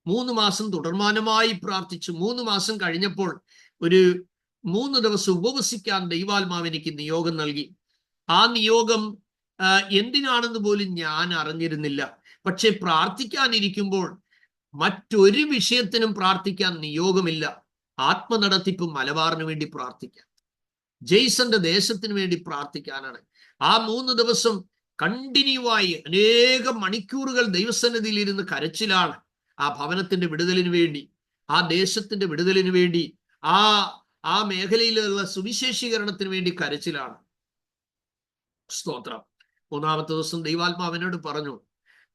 3 മാസം തുടർമാനമായി പ്രാർത്ഥിച്ചു. 3 മാസം കഴിഞ്ഞപ്പോൾ ഒരു 3 ദിവസം ഉപവസിക്കാൻ ദൈവാത്മാവ് എനിക്ക് നിയോഗം നൽകി. ആ നിയോഗം എന്തിനാണെന്ന് പോലും ഞാൻ അറിഞ്ഞിരുന്നില്ല. പക്ഷെ പ്രാർത്ഥിക്കാനിരിക്കുമ്പോൾ മറ്റൊരു വിഷയത്തിനും പ്രാർത്ഥിക്കാൻ നിയോഗമില്ല. ആത്മനടത്തിപ്പ് മലബാറിന് വേണ്ടി പ്രാർത്ഥിക്കാൻ, ജെയ്സന്റെ ദേശത്തിന് വേണ്ടി പ്രാർത്ഥിക്കാനാണ്. ആ 3 ദിവസം കണ്ടിന്യൂവായി അനേകം മണിക്കൂറുകൾ ദൈവസന്നിധിയിൽ ഇരുന്ന് കരച്ചിലാണ്. ആ ഭവനത്തിന്റെ വിടുതലിന് വേണ്ടി, ആ ദേശത്തിന്റെ വിടുതലിന് വേണ്ടി, ആ മേഖലയിലുള്ള സുവിശേഷീകരണത്തിന് വേണ്ടി കരച്ചിലാണ്. സ്തോത്രം. 3-ാമത്തെ ദിവസം ദൈവാത്മാവിനോട് പറഞ്ഞു,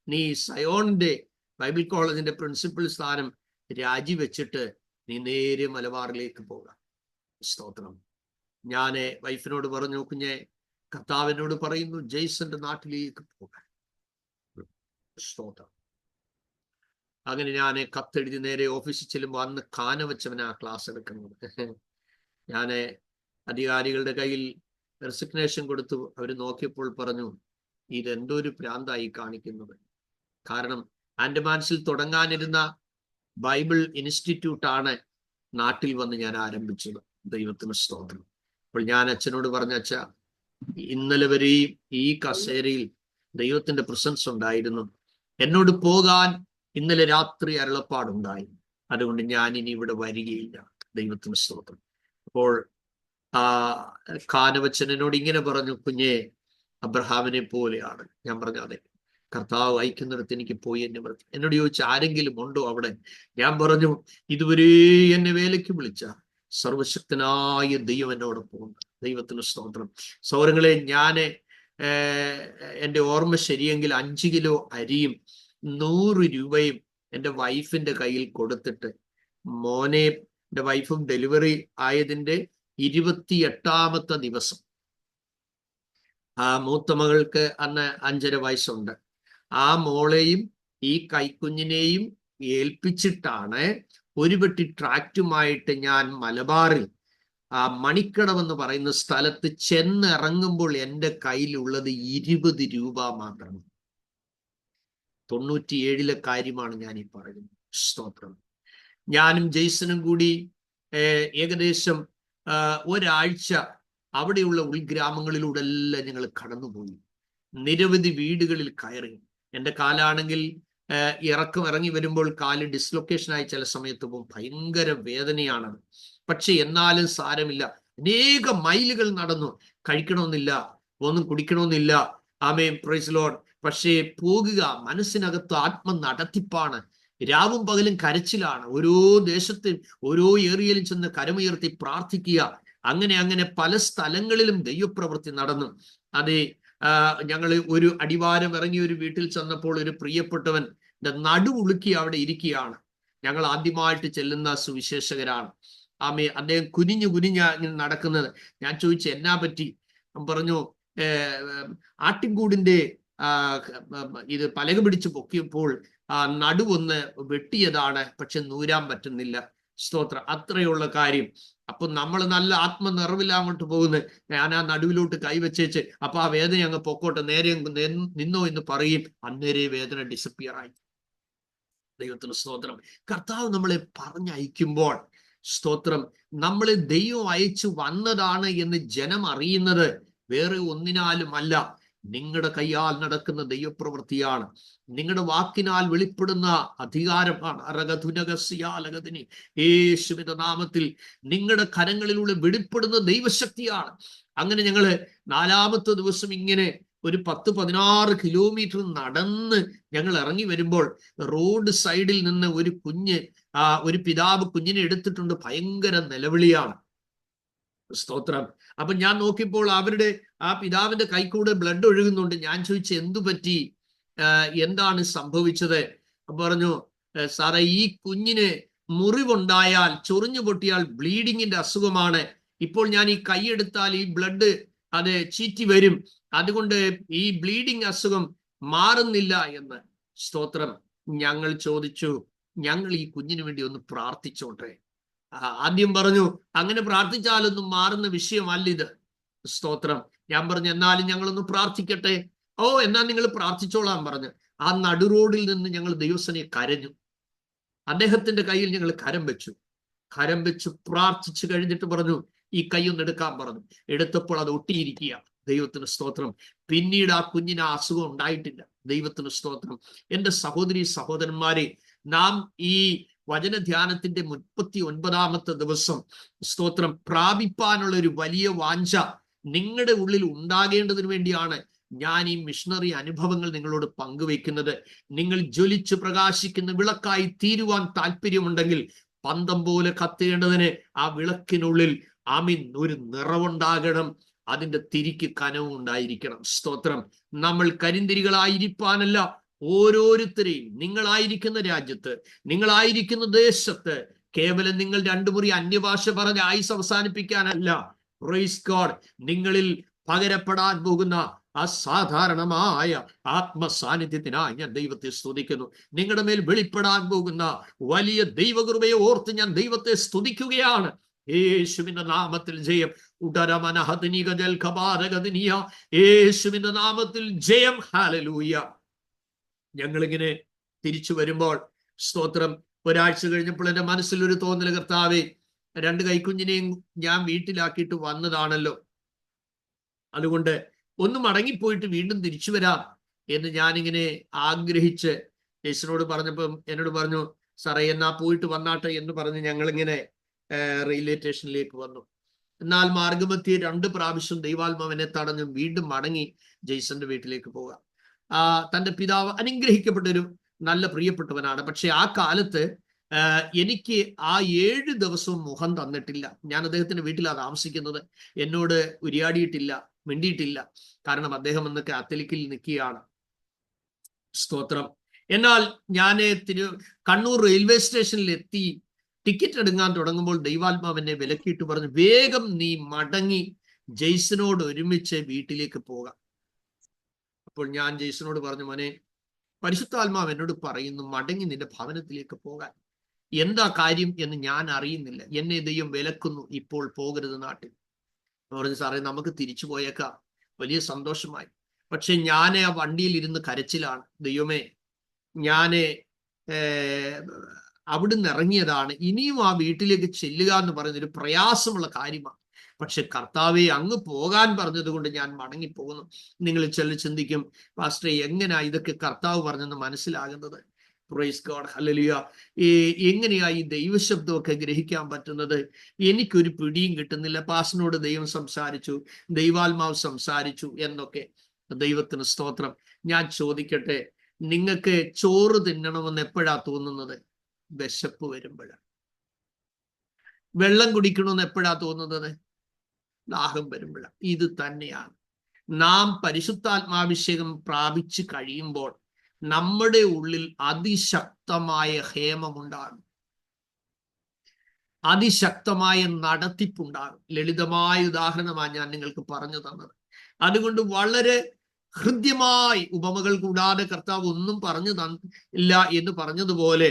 നീ സയോണിന്റെ ബൈബിൾ കോളേജിന്റെ പ്രിൻസിപ്പൽ സ്ഥാനം രാജിവെച്ചിട്ട് നീ നേരെ മലബാറിലേക്ക് പോകാം. സ്തോത്രം. ഞാൻ വൈഫിനോട് പറഞ്ഞു, കുഞ്ഞെ, കർത്താവിനോട് പറയുന്നു ജെയ്സന്റെ നാട്ടിലേക്ക് പോകാൻ. സ്തോത്രം. അങ്ങനെ ഞാൻ കത്തെഴുതി നേരെ ഓഫീസിൽ ചെല്ലുമ്പോൾ അന്ന് കാനവച്ചവനാ ക്ലാസ് എടുക്കുന്നത്. ഞാൻ അധികാരികളുടെ കയ്യിൽ റെസിഗ്നേഷൻ കൊടുത്തു. അവർ നോക്കിയപ്പോൾ പറഞ്ഞു, ഇതെന്തോ ഒരു ഭ്രാന്തായി കാണിക്കുന്നത്. കാരണം ആൻഡമാൻസിൽ തുടങ്ങാനിരുന്ന ബൈബിൾ ഇൻസ്റ്റിറ്റ്യൂട്ടാണ് നാട്ടിൽ വന്ന് ഞാൻ ആരംഭിച്ചത്. ദൈവത്തിന് സ്തോത്രം. അപ്പോൾ ഞാൻ അച്ഛനോട് പറഞ്ഞ, അച്ഛ, ഇന്നലെ വരെയും ഈ കസേരയിൽ ദൈവത്തിന്റെ പ്രസൻസ് ഉണ്ടായിരുന്നു. എന്നോട് പോകാൻ ഇന്നലെ രാത്രി അരുളപ്പാടുണ്ടായി. അതുകൊണ്ട് ഞാൻ ഇനി ഇവിടെ വരികയില്ല. ദൈവത്തിന് സ്തോത്രം. അപ്പോൾ കാനവച്ചൻ എന്നോട് ഇങ്ങനെ പറഞ്ഞു, കുഞ്ഞെ, അബ്രഹാമിനെ പോലെയാണ്. ഞാൻ പറഞ്ഞു, അതെ, കർത്താവ് അയക്കുന്നിടത്ത് എനിക്ക് പോയി എന്നെ പറഞ്ഞു. എന്നോട് ചോദിച്ചു, ആരെങ്കിലും ഉണ്ടോ അവിടെ? ഞാൻ പറഞ്ഞു, ഇതുവരെ എന്നെ വേലയ്ക്ക് വിളിച്ച സർവശക്തനായ ദൈവം എന്നോടൊപ്പം ഉണ്ട്. ദൈവത്തിന് സ്തോത്രം. സൗരങ്ങളെ, ഞാൻ എൻ്റെ ഓർമ്മ ശരിയെങ്കിൽ 5 കിലോ അരിയും 100 രൂപയും എൻ്റെ വൈഫിന്റെ കയ്യിൽ കൊടുത്തിട്ട്, മോനെ, എൻ്റെ വൈഫും ഡെലിവറി ആയതിൻ്റെ 28ാമത്തെ ദിവസം, ആ മൂത്ത മകൾക്ക് അന്ന് 5.5 വയസ്സുണ്ട്, ആ മോളെയും ഈ കൈക്കുഞ്ഞിനെയും ഏൽപ്പിച്ചിട്ടാണ് ഒരു പെട്ടി ട്രാക്റ്റുമായിട്ട് ഞാൻ മലബാറിൽ ആ മണിക്കടവെന്ന് പറയുന്ന സ്ഥലത്ത് ചെന്നിറങ്ങുമ്പോൾ എൻ്റെ കയ്യിലുള്ളത് 20 രൂപ മാത്രം. 97-ലെ കാര്യമാണ് ഞാൻ ഈ പറയുന്നത്. സ്തോത്രം. ഞാനും ജെയ്സനും കൂടി ഏകദേശം ഒരാഴ്ച അവിടെയുള്ള ഉൾഗ്രാമങ്ങളിലൂടെ എല്ലാം ഞങ്ങൾ കടന്നുപോയി. നിരവധി വീടുകളിൽ കയറി. എൻ്റെ കാലാണെങ്കിൽ ഇറങ്ങി വരുമ്പോൾ കാല് ഡിസ്ലൊക്കേഷനായി ചില സമയത്ത് പോകും. ഭയങ്കര വേദനയാണത്. പക്ഷെ എന്നാലും സാരമില്ല. അനേക മൈലുകൾ നടന്നു. കഴിക്കണമെന്നില്ല, ഒന്നും കുടിക്കണമെന്നില്ല. ആമേൻ, പ്രൈസ് ലോർഡ്. പക്ഷേ പോകുക മനസ്സിനകത്ത് ആത്മ നടത്തിപ്പാണ്. രാവും പകലും കരച്ചിലാണ്. ഓരോ ദേശത്തും ഓരോ ഏരിയയിലും ചെന്ന് കരമുയർത്തി പ്രാർത്ഥിക്കുക. അങ്ങനെ പല സ്ഥലങ്ങളിലും ദൈവപ്രവൃത്തി നടന്നു. അതെ, ഞങ്ങൾ ഒരു അടിവാരം ഇറങ്ങി ഒരു വീട്ടിൽ ചെന്നപ്പോൾ ഒരു പ്രിയപ്പെട്ടവൻ നടുവുളുക്കി അവിടെ ഇരിക്കുകയാണ്. ഞങ്ങൾ ആദ്യമായിട്ട് ചെല്ലുന്ന സുവിശേഷകരാണ്. അദ്ദേഹം കുനിഞ്ഞു നടക്കുന്നത്. ഞാൻ ചോദിച്ചു എന്നാ പറ്റി? പറഞ്ഞു ആട്ടിൻകൂടിന്റെ ഇത് പലക പിടിച്ച് പൊക്കിയപ്പോൾ നടുവൊന്ന് വെട്ടിയതാണ്, പക്ഷെ നൂരാൻ പറ്റുന്നില്ല. സ്തോത്രം. അത്രയുള്ള കാര്യം. അപ്പൊ നമ്മൾ നല്ല ആത്മനിറവിൽ അങ്ങോട്ട് പോകുന്നത്. ഞാൻ ആ നടുവിലോട്ട് കൈവച്ചേച്ച് അപ്പൊ ആ വേദന അങ്ങ് പൊക്കോട്ടെ, നേരെ നിന്നോ എന്ന് പറയും. അന്നേരെ വേദന ഡിസപ്പിയർ ആയി. ദൈവത്തിന് സ്തോത്രം. കർത്താവ് നമ്മളെ പറഞ്ഞയക്കുമ്പോൾ സ്തോത്രം, നമ്മളെ ദൈവം അയച്ചു വന്നതാണ് എന്ന് ജനം അറിയുന്നത് വേറെ ഒന്നിനാലും അല്ല, നിങ്ങളുടെ കയ്യാൽ നടക്കുന്ന ദൈവപ്രവൃത്തിയാണ്, നിങ്ങളുടെ വാക്കിനാൽ വെളിപ്പെടുന്ന അധികാരമാണ്. അരഗധുനഗസ്യാലഗതിനി, യേശുവിന്റെ നാമത്തിൽ നിങ്ങളുടെ കരങ്ങളിലൂടെ വെളിപ്പെടുന്ന ദൈവശക്തിയാണ്. അങ്ങനെ ഞങ്ങള് 4-ാമത്തെ ദിവസം ഇങ്ങനെ ഒരു 10-16 കിലോമീറ്റർ നടന്ന് ഞങ്ങൾ ഇറങ്ങി വരുമ്പോൾ റോഡ് സൈഡിൽ നിന്ന് ഒരു പിതാവ് കുഞ്ഞിനെ എടുത്തിട്ടുണ്ട്. ഭയങ്കര നിലവിളിയാണ്. സ്തോത്രം. അപ്പൊ ഞാൻ നോക്കിയപ്പോൾ അവരുടെ ആ പിതാവിന്റെ കൈക്കൂടെ ബ്ലഡ് ഒഴുകുന്നുണ്ട്. ഞാൻ ചോദിച്ചു എന്തു പറ്റി, എന്താണ് സംഭവിച്ചത്? പറഞ്ഞു, സാറേ ഈ കുഞ്ഞിന് മുറിവുണ്ടായാൽ, ചൊറിഞ്ഞു പൊട്ടിയാൽ ബ്ലീഡിങ്ങിന്റെ അസുഖമാണ്. ഇപ്പോൾ ഞാൻ ഈ കൈയെടുത്താൽ ഈ ബ്ലഡ് അത് ചീറ്റി വരും, അതുകൊണ്ട് ഈ ബ്ലീഡിങ് അസുഖം മാറുന്നില്ല എന്ന്. സ്തോത്രം. ഞങ്ങൾ ചോദിച്ചു, ഞങ്ങൾ ഈ കുഞ്ഞിന് വേണ്ടി ഒന്ന് പ്രാർത്ഥിച്ചോട്ടെ? ആദ്യം പറഞ്ഞു അങ്ങനെ പ്രാർത്ഥിച്ചാലൊന്നും മാറുന്ന വിഷയമല്ല ഇത്. സ്തോത്രം. ഞാൻ പറഞ്ഞു എന്നാലും ഞങ്ങളൊന്ന് പ്രാർത്ഥിക്കട്ടെ. എന്നാൽ നിങ്ങൾ പ്രാർത്ഥിച്ചോളാൻ പറഞ്ഞു. ആ നടുറോഡിൽ നിന്ന് ഞങ്ങൾ ദൈവസനെ കരഞ്ഞു. അദ്ദേഹത്തിന്റെ കയ്യിൽ ഞങ്ങൾ കരം വെച്ചു പ്രാർത്ഥിച്ചു കഴിഞ്ഞിട്ട് പറഞ്ഞു ഈ കൈ ഒന്ന് എടുക്കാൻ പറഞ്ഞു. എടുത്തപ്പോൾ അത് ഒട്ടിയിരിക്കുക. ദൈവത്തിന് സ്തോത്രം. പിന്നീട് ആ കുഞ്ഞിന് ആ അസുഖം ഉണ്ടായിട്ടില്ല. ദൈവത്തിന് സ്തോത്രം. എൻ്റെ സഹോദരി സഹോദരന്മാരെ, നാം ഈ വചനധ്യാനത്തിന്റെ 39-ാമത്തെ ദിവസം സ്തോത്രം പ്രാപിപ്പാനുള്ള ഒരു വലിയ വാഞ്ച നിങ്ങളുടെ ഉള്ളിൽ ഉണ്ടാകേണ്ടതിന് വേണ്ടിയാണ് ഞാൻ ഈ മിഷണറി അനുഭവങ്ങൾ നിങ്ങളോട് പങ്കുവെക്കുന്നത്. നിങ്ങൾ ജ്വലിച്ച് പ്രകാശിക്കുന്ന വിളക്കായി തീരുവാൻ താല്പര്യമുണ്ടെങ്കിൽ പന്തം പോലെ കത്തേണ്ടതിന് ആ വിളക്കിനുള്ളിൽ ഒരു നിറവുണ്ടാകണം, അതിന്റെ തിരിക്ക് കനവും ഉണ്ടായിരിക്കണം. സ്തോത്രം. നമ്മൾ കരിന്തിരികളായിരിക്കാനല്ല, ഓരോരുത്തരെയും നിങ്ങളായിരിക്കുന്ന രാജ്യത്ത്, നിങ്ങളായിരിക്കുന്ന ദേശത്ത് കേവലം നിങ്ങൾ 2 മുറി അന്യഭാഷ പറഞ്ഞ് ആയുസ് അവസാനിപ്പിക്കാനല്ല, പ്രൈസ് ഗോഡ്, നിങ്ങളിൽ പകരപ്പെടാൻ പോകുന്ന അസാധാരണമായ ആത്മസാന്നിധ്യത്തിനായി ഞാൻ ദൈവത്തെ സ്തുതിക്കുന്നു. നിങ്ങളുടെ മേൽ വെളിപ്പെടാൻ പോകുന്ന വലിയ ദൈവകൃപയെ ഓർത്ത് ഞാൻ ദൈവത്തെ സ്തുതിക്കുകയാണ്. യേശുവിന്റെ നാമത്തിൽ ജയം. യേശുവിന്റെ നാമത്തിൽ ജയം. ഹല്ലേലൂയ. ഞങ്ങളിങ്ങനെ തിരിച്ചു വരുമ്പോൾ സ്തോത്രം, ഒരാഴ്ച കഴിഞ്ഞപ്പോൾ എൻ്റെ മനസ്സിലൊരു തോന്നൽ, കർത്താവേ 2 കൈക്കുഞ്ഞിനെയും ഞാൻ വീട്ടിലാക്കിയിട്ട് വന്നതാണല്ലോ, അതുകൊണ്ട് ഒന്ന് മടങ്ങിപ്പോയിട്ട് വീണ്ടും തിരിച്ചു വരാം എന്ന് ഞാനിങ്ങനെ ആഗ്രഹിച്ച് യേശുവിനോട് പറഞ്ഞപ്പം എന്നോട് പറഞ്ഞു, സാറേ എന്നാ പോയിട്ട് വന്നാട്ടെ എന്ന് പറഞ്ഞ് ഞങ്ങളിങ്ങനെ റെയിൽവേ സ്റ്റേഷനിലേക്ക് വന്നു. എന്നാൽ മാർഗമധ്യേ 2 പ്രാവശ്യം ദൈവാത്മാവിനെ തടഞ്ഞു വീണ്ടും മടങ്ങി ജെയ്സന്റെ വീട്ടിലേക്ക് പോകാം. തൻ്റെ പിതാവ് അനുഗ്രഹിക്കപ്പെട്ടൊരു നല്ല പ്രിയപ്പെട്ടവനാണ്. പക്ഷെ ആ കാലത്ത് എനിക്ക് ആ 7 ദിവസവും മുഖം തന്നിട്ടില്ല. ഞാൻ അദ്ദേഹത്തിന്റെ വീട്ടിലാണ് താമസിക്കുന്നത്. എന്നോട് ഉരിയാടിയിട്ടില്ല, മിണ്ടിയിട്ടില്ല. കാരണം അദ്ദേഹം ഒന്ന് കാത്തലിക്കിൽ നിൽക്കുകയാണ്. സ്തോത്രം. എന്നാൽ ഞാൻ കണ്ണൂർ റെയിൽവേ സ്റ്റേഷനിൽ എത്തി ടിക്കറ്റ് എടുക്കാൻ തുടങ്ങുമ്പോൾ ദൈവാത്മാവ് എന്നെ വിലക്കിയിട്ട് പറഞ്ഞു, വേഗം നീ മടങ്ങി ജെയ്സനോട് ഒരുമിച്ച് വീട്ടിലേക്ക് പോകാം. അപ്പോൾ ഞാൻ ജെയ്സനോട് പറഞ്ഞു, മോനെ, പരിശുദ്ധാത്മാവ് എന്നോട് പറയുന്നു മടങ്ങി നിന്റെ ഭവനത്തിലേക്ക് പോകാൻ. എന്താ കാര്യം എന്ന് ഞാൻ അറിയുന്നില്ല, എന്നെ ദൈവം വിലക്കുന്നു, ഇപ്പോൾ പോകരുത് നാട്ടിൽ. പറഞ്ഞു, സാറേ നമുക്ക് തിരിച്ചു പോയേക്കാം. വലിയ സന്തോഷമായി. പക്ഷെ ഞാൻ ആ വണ്ടിയിൽ ഇരുന്ന് കരച്ചിലാണ്. ദൈവമേ, ഞാന് അവിടുന്ന് ഇറങ്ങിയതാണ്, ഇനിയും ആ വീട്ടിലേക്ക് ചെല്ലുക എന്ന് പറയുന്നൊരു പ്രയാസമുള്ള കാര്യമാണ്. പക്ഷെ കർത്താവെ അങ്ങ് പോകാൻ പറഞ്ഞത് കൊണ്ട് ഞാൻ മടങ്ങിപ്പോകുന്നു. നിങ്ങൾ ചിന്തിക്കും, പാസ്റ്ററെ എങ്ങനെയാ ഇതൊക്കെ കർത്താവ് പറഞ്ഞെന്ന് മനസ്സിലാകുന്നത്? Price God. ഹല്ലേലൂയ. എങ്ങനെയാ ഈ ദൈവശബ്ദമൊക്കെ ഗ്രഹിക്കാൻ പറ്റുന്നത്? എനിക്കൊരു പിടിയും കിട്ടുന്നില്ല. പാസ്റ്ററിനോട് ദൈവം സംസാരിച്ചു, ദൈവാത്മാവ് സംസാരിച്ചു എന്നൊക്കെ. ദൈവത്തിന് സ്തോത്രം. ഞാൻ ചോദിക്കട്ടെ, നിങ്ങൾക്ക് ചോറ് തിന്നണമെന്ന് എപ്പോഴാ തോന്നുന്നത്? വിശപ്പ് വരുമ്പോഴാണ്. വെള്ളം കുടിക്കണമെന്ന് എപ്പോഴാ തോന്നുന്നത്? ദാഹം വരുമ്പോഴാണ്. ഇത് തന്നെയാണ്. നാം പരിശുദ്ധാത്മാഭിഷേകം പ്രാപിച്ചു കഴിയുമ്പോൾ നമ്മുടെ ഉള്ളിൽ അതിശക്തമായ ഹേമമുണ്ടാകും. അതിശക്തമായ നടത്തിപ്പുണ്ടാകും. ലളിതമായ ഉദാഹരണമാണ് ഞാൻ നിങ്ങൾക്ക് പറഞ്ഞു തന്നത്. അതുകൊണ്ട് വളരെ ഹൃദ്യമായി, ഉപമകൾ കൂടാതെ കർത്താവ് ഒന്നും പറഞ്ഞു ഇല്ല എന്ന് പറഞ്ഞതുപോലെ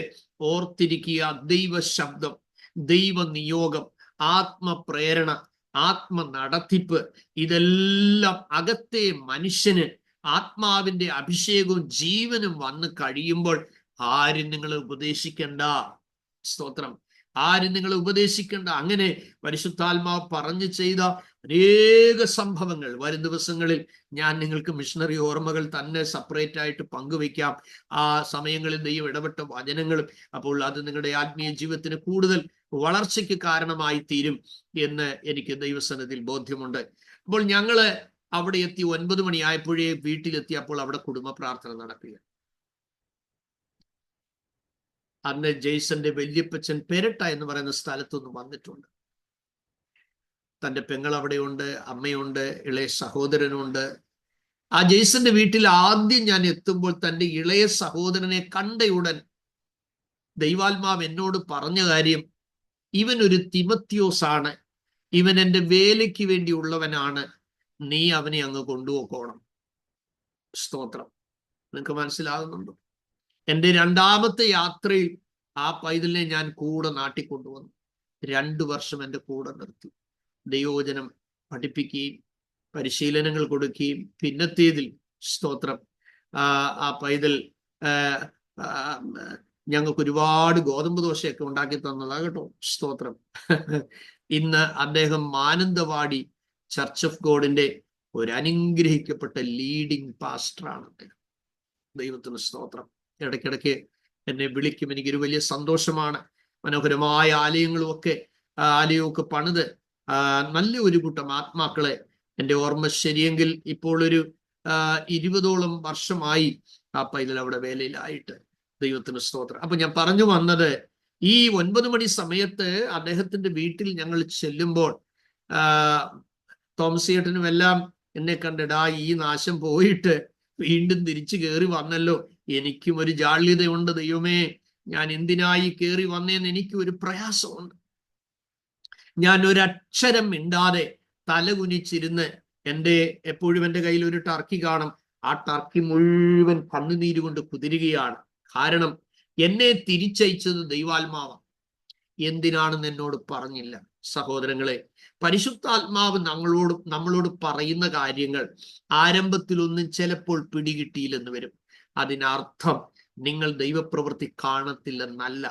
ഓർത്തിരിക്കുക. ദൈവ ശബ്ദം, ദൈവ നിയോഗം, ആത്മപ്രേരണ, ആത്മ നടത്തിപ്പ്, ഇതെല്ലാം അകത്തെ മനുഷ്യന് ആത്മാവിന്റെ അഭിഷേകവും ജീവനും വന്ന് കഴിയുമ്പോൾ ആരും നിങ്ങളെ ഉപദേശിക്കണ്ട. സ്തോത്രം. ആരും നിങ്ങളെ ഉപദേശിക്കണ്ട. അങ്ങനെ പരിശുദ്ധാത്മാവ് പറഞ്ഞു ചെയ്ത അനേക സംഭവങ്ങൾ വരും ദിവസങ്ങളിൽ ഞാൻ നിങ്ങൾക്ക് മിഷണറി ഓർമ്മകൾ തന്നെ സെപ്പറേറ്റ് ആയിട്ട് പങ്കുവെക്കാം. ആ സമയങ്ങളിൽ ദൈവം ഇടപെട്ട വചനങ്ങളും. അപ്പോൾ അത് നിങ്ങളുടെ ആത്മീയ ജീവിതത്തിന് കൂടുതൽ വളർച്ചയ്ക്ക് കാരണമായി തീരും എന്ന് എനിക്ക് ദൈവസന്നിധിയിൽ ബോധ്യമുണ്ട്. അപ്പോൾ ഞങ്ങള് അവിടെ എത്തി 9 മണിയായപ്പോഴേ വീട്ടിലെത്തിയപ്പോൾ അവിടെ കുടുംബ പ്രാർത്ഥന നടക്കുക. അന്ന് ജെയ്സന്റെ വല്യപ്പച്ചൻ പെരട്ട എന്ന് പറയുന്ന സ്ഥലത്തുനിന്ന് വന്നിട്ടുണ്ട്. തന്റെ പെങ്ങൾ അവിടെയുണ്ട്, അമ്മയുണ്ട്, ഇളയ സഹോദരനുണ്ട്. ആ ജെയ്സന്റെ വീട്ടിൽ ആദ്യം ഞാൻ എത്തുമ്പോൾ തന്റെ ഇളയ സഹോദരനെ കണ്ടയുടൻ ദൈവാത്മാവ് എന്നോട് പറഞ്ഞ കാര്യം, ഇവൻ ഒരു തിമത്യോസ് ആണ്, ഇവൻ എൻ്റെ വേലയ്ക്ക് വേണ്ടിയുള്ളവനാണ്, നീ അവനെ അങ്ങ് കൊണ്ടുപോക്കോണം. സ്തോത്രം. നിങ്ങൾക്ക് മനസ്സിലാകുന്നുണ്ടോ? എൻ്റെ രണ്ടാമത്തെ യാത്രയിൽ ആ പൈതലിനെ ഞാൻ കൂടെ നാട്ടിൽ കൊണ്ടുവന്നു. 2 വർഷം എൻ്റെ കൂടെ നിർത്തി. ദൈവവചനം പഠിപ്പിക്കുകയും പരിശീലനങ്ങൾ കൊടുക്കുകയും പിന്നത്തേതിൽ സ്തോത്രം ആ പൈതൽ ഞങ്ങൾക്ക് ഒരുപാട് ഗോതമ്പ് ദോശയൊക്കെ ഉണ്ടാക്കി തന്നതാ കേട്ടോ. സ്തോത്രം. ഇന്ന് അദ്ദേഹം മാനന്തവാടി ചർച്ച് ഓഫ് ഗോഡിന്റെ ഒരു അനുഗ്രഹിക്കപ്പെട്ട ലീഡിംഗ് പാസ്റ്ററാണ് അദ്ദേഹം. ദൈവത്തിന് സ്തോത്രം. ഇടയ്ക്കിടയ്ക്ക് എന്നെ വിളിക്കും. എനിക്കൊരു വലിയ സന്തോഷമാണ്. മനോഹരമായ ആലയമൊക്കെ പണിത് നല്ല ഒരു കൂട്ടം ആത്മാക്കളെ, എൻ്റെ ഓർമ്മ ശരിയെങ്കിൽ ഇപ്പോൾ ഒരു 20ഓളം വർഷമായി ആ പൈതൽ അവിടെ വേലയിലായിട്ട്. ദൈവത്തിന് സ്തോത്രം. അപ്പൊ ഞാൻ പറഞ്ഞു വന്നത്, ഈ 9 മണി സമയത്ത് അദ്ദേഹത്തിന്റെ വീട്ടിൽ ഞങ്ങൾ ചെല്ലുമ്പോൾ തോമസിയേട്ടനും എല്ലാം എന്നെ കണ്ടിടാ, ഈ നാശം പോയിട്ട് വീണ്ടും തിരിച്ചു കയറി വന്നല്ലോ, എനിക്കും ഒരു ജാള്യതയുണ്ട് ദൈവമേ, ഞാൻ എന്തിനായി കയറി വന്നേന്ന് എനിക്കും ഒരു പ്രയാസമുണ്ട്. ഞാൻ ഒരക്ഷരം മിണ്ടാതെ തലകുനിച്ചിരുന്ന് എപ്പോഴും എൻ്റെ കയ്യിൽ ഒരു ടർക്കി കാണും. ആ ടർക്കി മുഴുവൻ കണ്ണുനീര് കൊണ്ട് കുതിരുകയാണ്. കാരണം എന്നെ തിരിച്ചയച്ചത് ദൈവാത്മാവാണ്. എന്തിനാണെന്ന് എന്നോട് പറഞ്ഞില്ല. സഹോദരങ്ങളെ, പരിശുദ്ധാത്മാവ് നമ്മളോട് പറയുന്ന കാര്യങ്ങൾ ആരംഭത്തിലൊന്നും ചിലപ്പോൾ പിടികിട്ടിയില്ലെന്ന് വരും. അതിനർത്ഥം നിങ്ങൾ ദൈവപ്രവൃത്തി കാണത്തില്ലെന്നല്ല.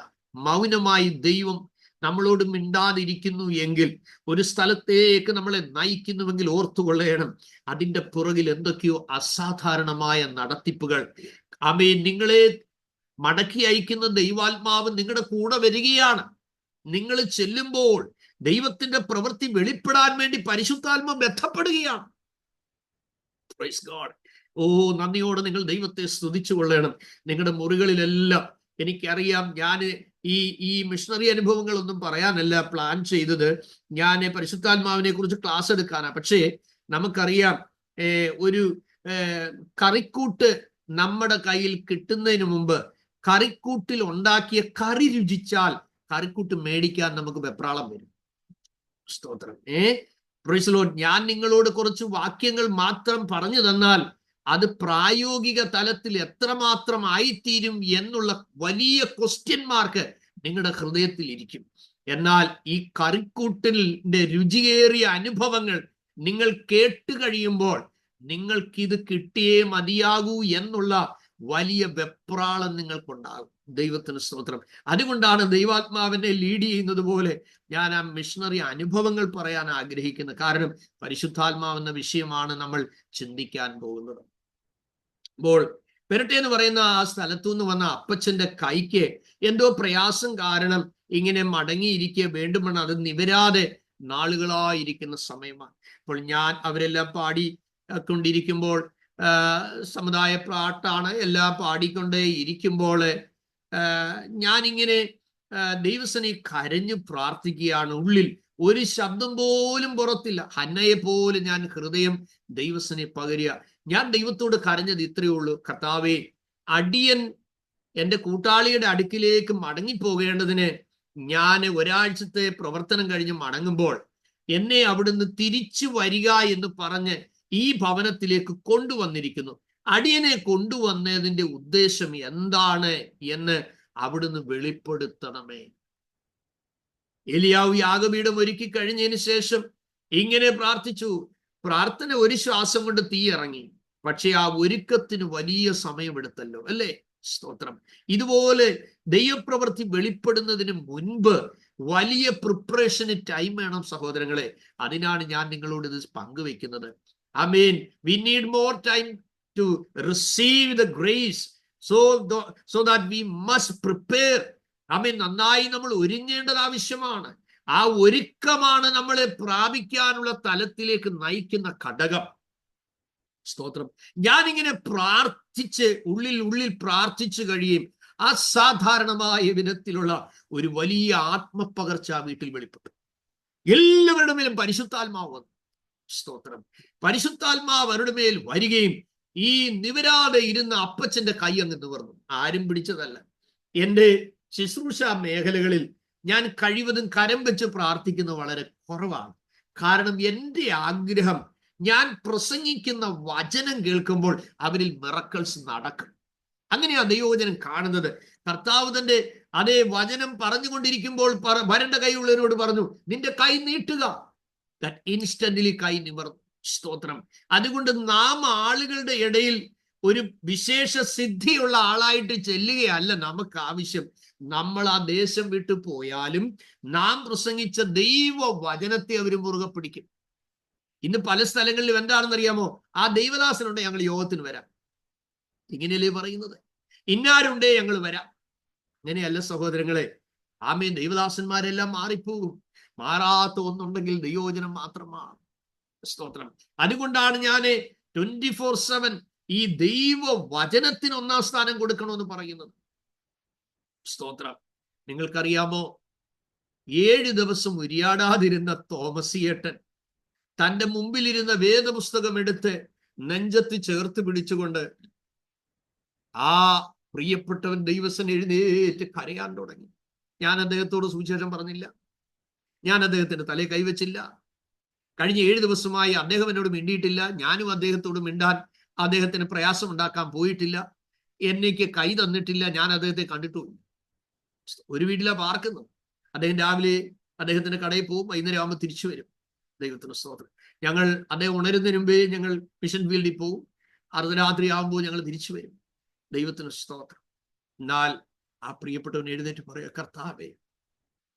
മൗനമായി ദൈവം നമ്മളോട് മിണ്ടാതിരിക്കുന്നു എങ്കിൽ, ഒരു സ്ഥലത്തേക്ക് നമ്മളെ നയിക്കുന്നുവെങ്കിൽ ഓർത്തുകൊള്ളണം, അതിൻ്റെ പുറകിൽ എന്തൊക്കെയോ അസാധാരണമായ നടത്തിപ്പുകൾ. ആമേൻ. നിങ്ങളെ മടക്കി അയക്കുന്ന ദൈവാത്മാവ് നിങ്ങളുടെ കൂടെ വരികയാണ്. നിങ്ങൾ ചെല്ലുമ്പോൾ ദൈവത്തിന്റെ പ്രവൃത്തി വെളിപ്പെടാൻ വേണ്ടി പരിശുദ്ധാത്മാവ് ബന്ധപ്പെടുകയാണ്. Praise God. ഓ, നന്ദിയോടെ നിങ്ങൾ ദൈവത്തെ സ്തുതിച്ചു കൊള്ളണം. നിങ്ങളുടെ മുറികളിലെല്ലാം എനിക്കറിയാം, ഞാൻ ഈ മിഷണറി അനുഭവങ്ങളൊന്നും പറയാനല്ല പ്ലാൻ ചെയ്തത്. ഞാൻ പരിശുദ്ധാത്മാവിനെ കുറിച്ച് ക്ലാസ് എടുക്കാനാണ്. പക്ഷേ നമുക്കറിയാം, ഒരു കറിക്കൂട്ട് നമ്മുടെ കയ്യിൽ കിട്ടുന്നതിന് മുമ്പ് കറിക്കൂട്ടിൽ ഉണ്ടാക്കിയ കറി രുചിച്ചാൽ കറിക്കൂട്ട് മേടിക്കാൻ നമുക്ക് വെപ്രാളം വരും. സ്തോത്രം. Praise the Lord. ഞാൻ നിങ്ങളോട് കുറച്ച് വാക്യങ്ങൾ മാത്രം പറഞ്ഞു തന്നാൽ അത് പ്രായോഗിക തലത്തിൽ എത്രമാത്രം ആയിത്തീരും എന്നുള്ള വലിയ ക്വസ്റ്റ്യൻ മാർക്ക് നിങ്ങളുടെ ഹൃദയത്തിൽ ഇരിക്കും. എന്നാൽ ഈ കറിക്കൂട്ടിന്റെ രുചിയേറിയ അനുഭവങ്ങൾ നിങ്ങൾ കേട്ട് കഴിയുമ്പോൾ നിങ്ങൾക്കിത് കിട്ടിയേ മതിയാകൂ എന്നുള്ള വലിയ വെപ്രാളം നിങ്ങൾക്കുണ്ടാകും. ദൈവത്തിന് സ്തോത്രം. അതുകൊണ്ടാണ് ദൈവാത്മാവിനെ ലീഡ് ചെയ്യുന്നത് പോലെ ഞാൻ ആ മിഷണറി അനുഭവങ്ങൾ പറയാൻ ആഗ്രഹിക്കുന്നത്. കാരണം പരിശുദ്ധാത്മാവെന്ന വിഷയമാണ് നമ്മൾ ചിന്തിക്കാൻ പോകുന്നത്. അപ്പോൾ പെരട്ടെ എന്ന് പറയുന്ന ആ സ്ഥലത്തു നിന്ന് വന്ന അപ്പച്ചന്റെ കൈക്ക് എന്തോ പ്രയാസം കാരണം ഇങ്ങനെ മടങ്ങിയിരിക്കുക വേണ്ടുമെന്ന് അത് നിവരാതെ നാളുകളായിരിക്കുന്ന സമയമാണ്. അപ്പോൾ ഞാൻ അവരെല്ലാം പാടി കൊണ്ടിരിക്കുമ്പോൾ, സമുദായ പാട്ടാണ്, എല്ലാം പാടിക്കൊണ്ടേ ഇരിക്കുമ്പോൾ ഞാനിങ്ങനെ ദൈവസനെ കരഞ്ഞു പ്രാർത്ഥിക്കുകയാണ്. ഉള്ളിൽ ഒരു ശബ്ദം പോലും പുറത്തില്ല. ഹന്നയെ പോലെ ഞാൻ ഹൃദയം ദൈവസനെ പകരുക. ഞാൻ ദൈവത്തോട് കരഞ്ഞത് ഇത്രയേ ഉള്ളൂ: കർത്താവേ, അടിയൻ എൻ്റെ കൂട്ടാളിയുടെ അടുക്കിലേക്ക് മടങ്ങിപ്പോകേണ്ടതിന് ഞാൻ ഒരാഴ്ചത്തെ പ്രവർത്തനം കഴിഞ്ഞ് മടങ്ങുമ്പോൾ എന്നെ അവിടുന്ന് തിരിച്ചു വരിക എന്ന് പറഞ്ഞ് ഈ ഭവനത്തിലേക്ക് കൊണ്ടുവന്നിരിക്കുന്നു. അടിയനെ കൊണ്ടുവന്നതിന്റെ ഉദ്ദേശം എന്താണ് എന്ന് അവിടുന്ന് വെളിപ്പെടുത്തണമേ. ഏലിയാവ് യാഗപീഠം ഒരുക്കി കഴിഞ്ഞതിന് ശേഷം ഇങ്ങനെ പ്രാർത്ഥിച്ചു. പ്രാർത്ഥന ഒരു ശ്വാസം കൊണ്ട് തീ ഇറങ്ങി. പക്ഷെ ആ ഒരുക്കത്തിന് വലിയ സമയമെടുത്തല്ലോ, അല്ലേ? സ്തോത്രം. ഇതുപോലെ ദൈവപ്രവൃത്തി വെളിപ്പെടുന്നതിന് മുൻപ് വലിയ പ്രിപ്പറേഷന് ടൈം വേണം സഹോദരങ്ങളെ. അതിനാണ് ഞാൻ നിങ്ങളോട് ഇത് പങ്കുവെക്കുന്നത്. ആമേൻ. We need more time to receive the grace, so that we must prepare. ആമേൻ. നന്നായി നമ്മൾ ഒരുങ്ങേണ്ടത് ആവശ്യമാണ്. ആ ഒരുക്കമാണ് നമ്മളെ പ്രാപിക്കാനുള്ള തലത്തിലേക്ക് നയിക്കുന്ന ഘടകം. സ്തോത്രം. ഞാനിങ്ങനെ പ്രാർത്ഥിച്ച് ഉള്ളിൽ പ്രാർത്ഥിച്ചു കഴിയും. അസാധാരണമായ വിധത്തിലുള്ള ഒരു വലിയ ആത്മപകർച്ച വീട്ടിൽ വെളിപ്പെട്ടു. എല്ലാവരുടെ മേലും പരിശുദ്ധാത്മാവ് വന്നു. സ്തോത്രം. പരിശുദ്ധാത്മാവ് അവരുടെ മേൽ വരികയും ഈ നിവരാതെ ഇരുന്ന അപ്പച്ചന്റെ കൈ അങ്ങ് നിവർന്നു. ആരും പിടിച്ചതല്ല. എൻ്റെ ശുശ്രൂഷ മേഖലകളിൽ ഞാൻ കഴിവതും കരം വെച്ച് പ്രാർത്ഥിക്കുന്നത് വളരെ കുറവാണ്. കാരണം എൻ്റെ ആഗ്രഹം ഞാൻ പ്രസംഗിക്കുന്ന വചനം കേൾക്കുമ്പോൾ അവരിൽ മിറക്കിൾസ് നടക്കും. അങ്ങനെയാ ദൈവവചനം കാണുന്നത്. കർത്താവ് തന്റെ അതേ വചനം പറഞ്ഞുകൊണ്ടിരിക്കുമ്പോൾ വരണ്ട കൈയുള്ളവരോട് പറഞ്ഞു, നിന്റെ കൈ നീട്ടുക. ഇൻസ്റ്റന്റ്ലി കൈ നിവർന്നു. സ്തോത്രം. അതുകൊണ്ട് നാം ആളുകളുടെ ഇടയിൽ ഒരു വിശേഷ സിദ്ധിയുള്ള ആളായിട്ട് ചെല്ലുകയല്ല നമുക്ക് ആവശ്യം. നമ്മൾ ആ ദേശം വിട്ടു പോയാലും നാം പ്രസംഗിച്ച ദൈവ വചനത്തെ അവർ മുറുകെ പിടിക്കും. ഇന്ന് പല സ്ഥലങ്ങളിലും എന്താണെന്നറിയാമോ? ആ ദൈവദാസനുണ്ട്, ഞങ്ങൾ യോഗത്തിന് വരാം. ഇങ്ങനെയല്ലേ പറയുന്നത്? ഇന്നാരുണ്ടേ ഞങ്ങൾ വരാം. അങ്ങനെയല്ല സഹോദരങ്ങളെ. ആമേൻ. ദൈവദാസന്മാരെല്ലാം മാറിപ്പോകും. മാറാത്ത ഒന്നുണ്ടെങ്കിൽ ദൈവവചനം മാത്രമാണ്. സ്തോത്രം. അതുകൊണ്ടാണ് ഞാൻ 24/7 ഈ ദൈവ വചനത്തിന് 1-ാം സ്ഥാനം കൊടുക്കണമെന്ന് പറയുന്നത്. സ്തോത്രം. നിങ്ങൾക്കറിയാമോ, 7 ദിവസം ഉരിയാടാതിരുന്ന തോമസിയേട്ടൻ തന്റെ മുമ്പിലിരുന്ന വേദപുസ്തകം എടുത്ത് നെഞ്ചത്ത് ചേർത്ത് പിടിച്ചുകൊണ്ട് ആ പ്രിയപ്പെട്ടവൻ ദൈവസൻ എഴുന്നേറ്റ് കരയാൻ തുടങ്ങി. ഞാൻ അദ്ദേഹത്തോട് സുവിശേഷം പറഞ്ഞില്ല. ഞാൻ അദ്ദേഹത്തിന്റെ തലയിൽ കൈവച്ചില്ല. കഴിഞ്ഞ 7 ദിവസമായി അദ്ദേഹം എന്നോട് മിണ്ടിയിട്ടില്ല. ഞാനും അദ്ദേഹത്തോട് മിണ്ടാൻ അദ്ദേഹത്തിന് പ്രയാസം ഉണ്ടാക്കാൻ പോയിട്ടില്ല. എനിക്ക് കൈ തന്നിട്ടില്ല. ഞാൻ അദ്ദേഹത്തെ കണ്ടിട്ടുമില്ല. ഒരു വീട്ടിലാണ് പാർക്കുന്നത്. അദ്ദേഹം രാവിലെ അദ്ദേഹത്തിന്റെ കടയിൽ പോകും, വൈകുന്നേരം ആകുമ്പോൾ തിരിച്ചു വരും. ദൈവത്തിന് സ്തോത്രം. ഞങ്ങൾ അദ്ദേഹം ഉണരുന്നതിന് മുമ്പേ ഞങ്ങൾ മിഷൻ ഫീൽഡിൽ പോകും. അർദ്ധരാത്രി ആകുമ്പോൾ ഞങ്ങൾ തിരിച്ചു വരും. ദൈവത്തിന് സ്തോത്രം. എന്നാൽ ആ പ്രിയപ്പെട്ടവൻ എഴുന്നേറ്റ് പറയുക, കർത്താവേ,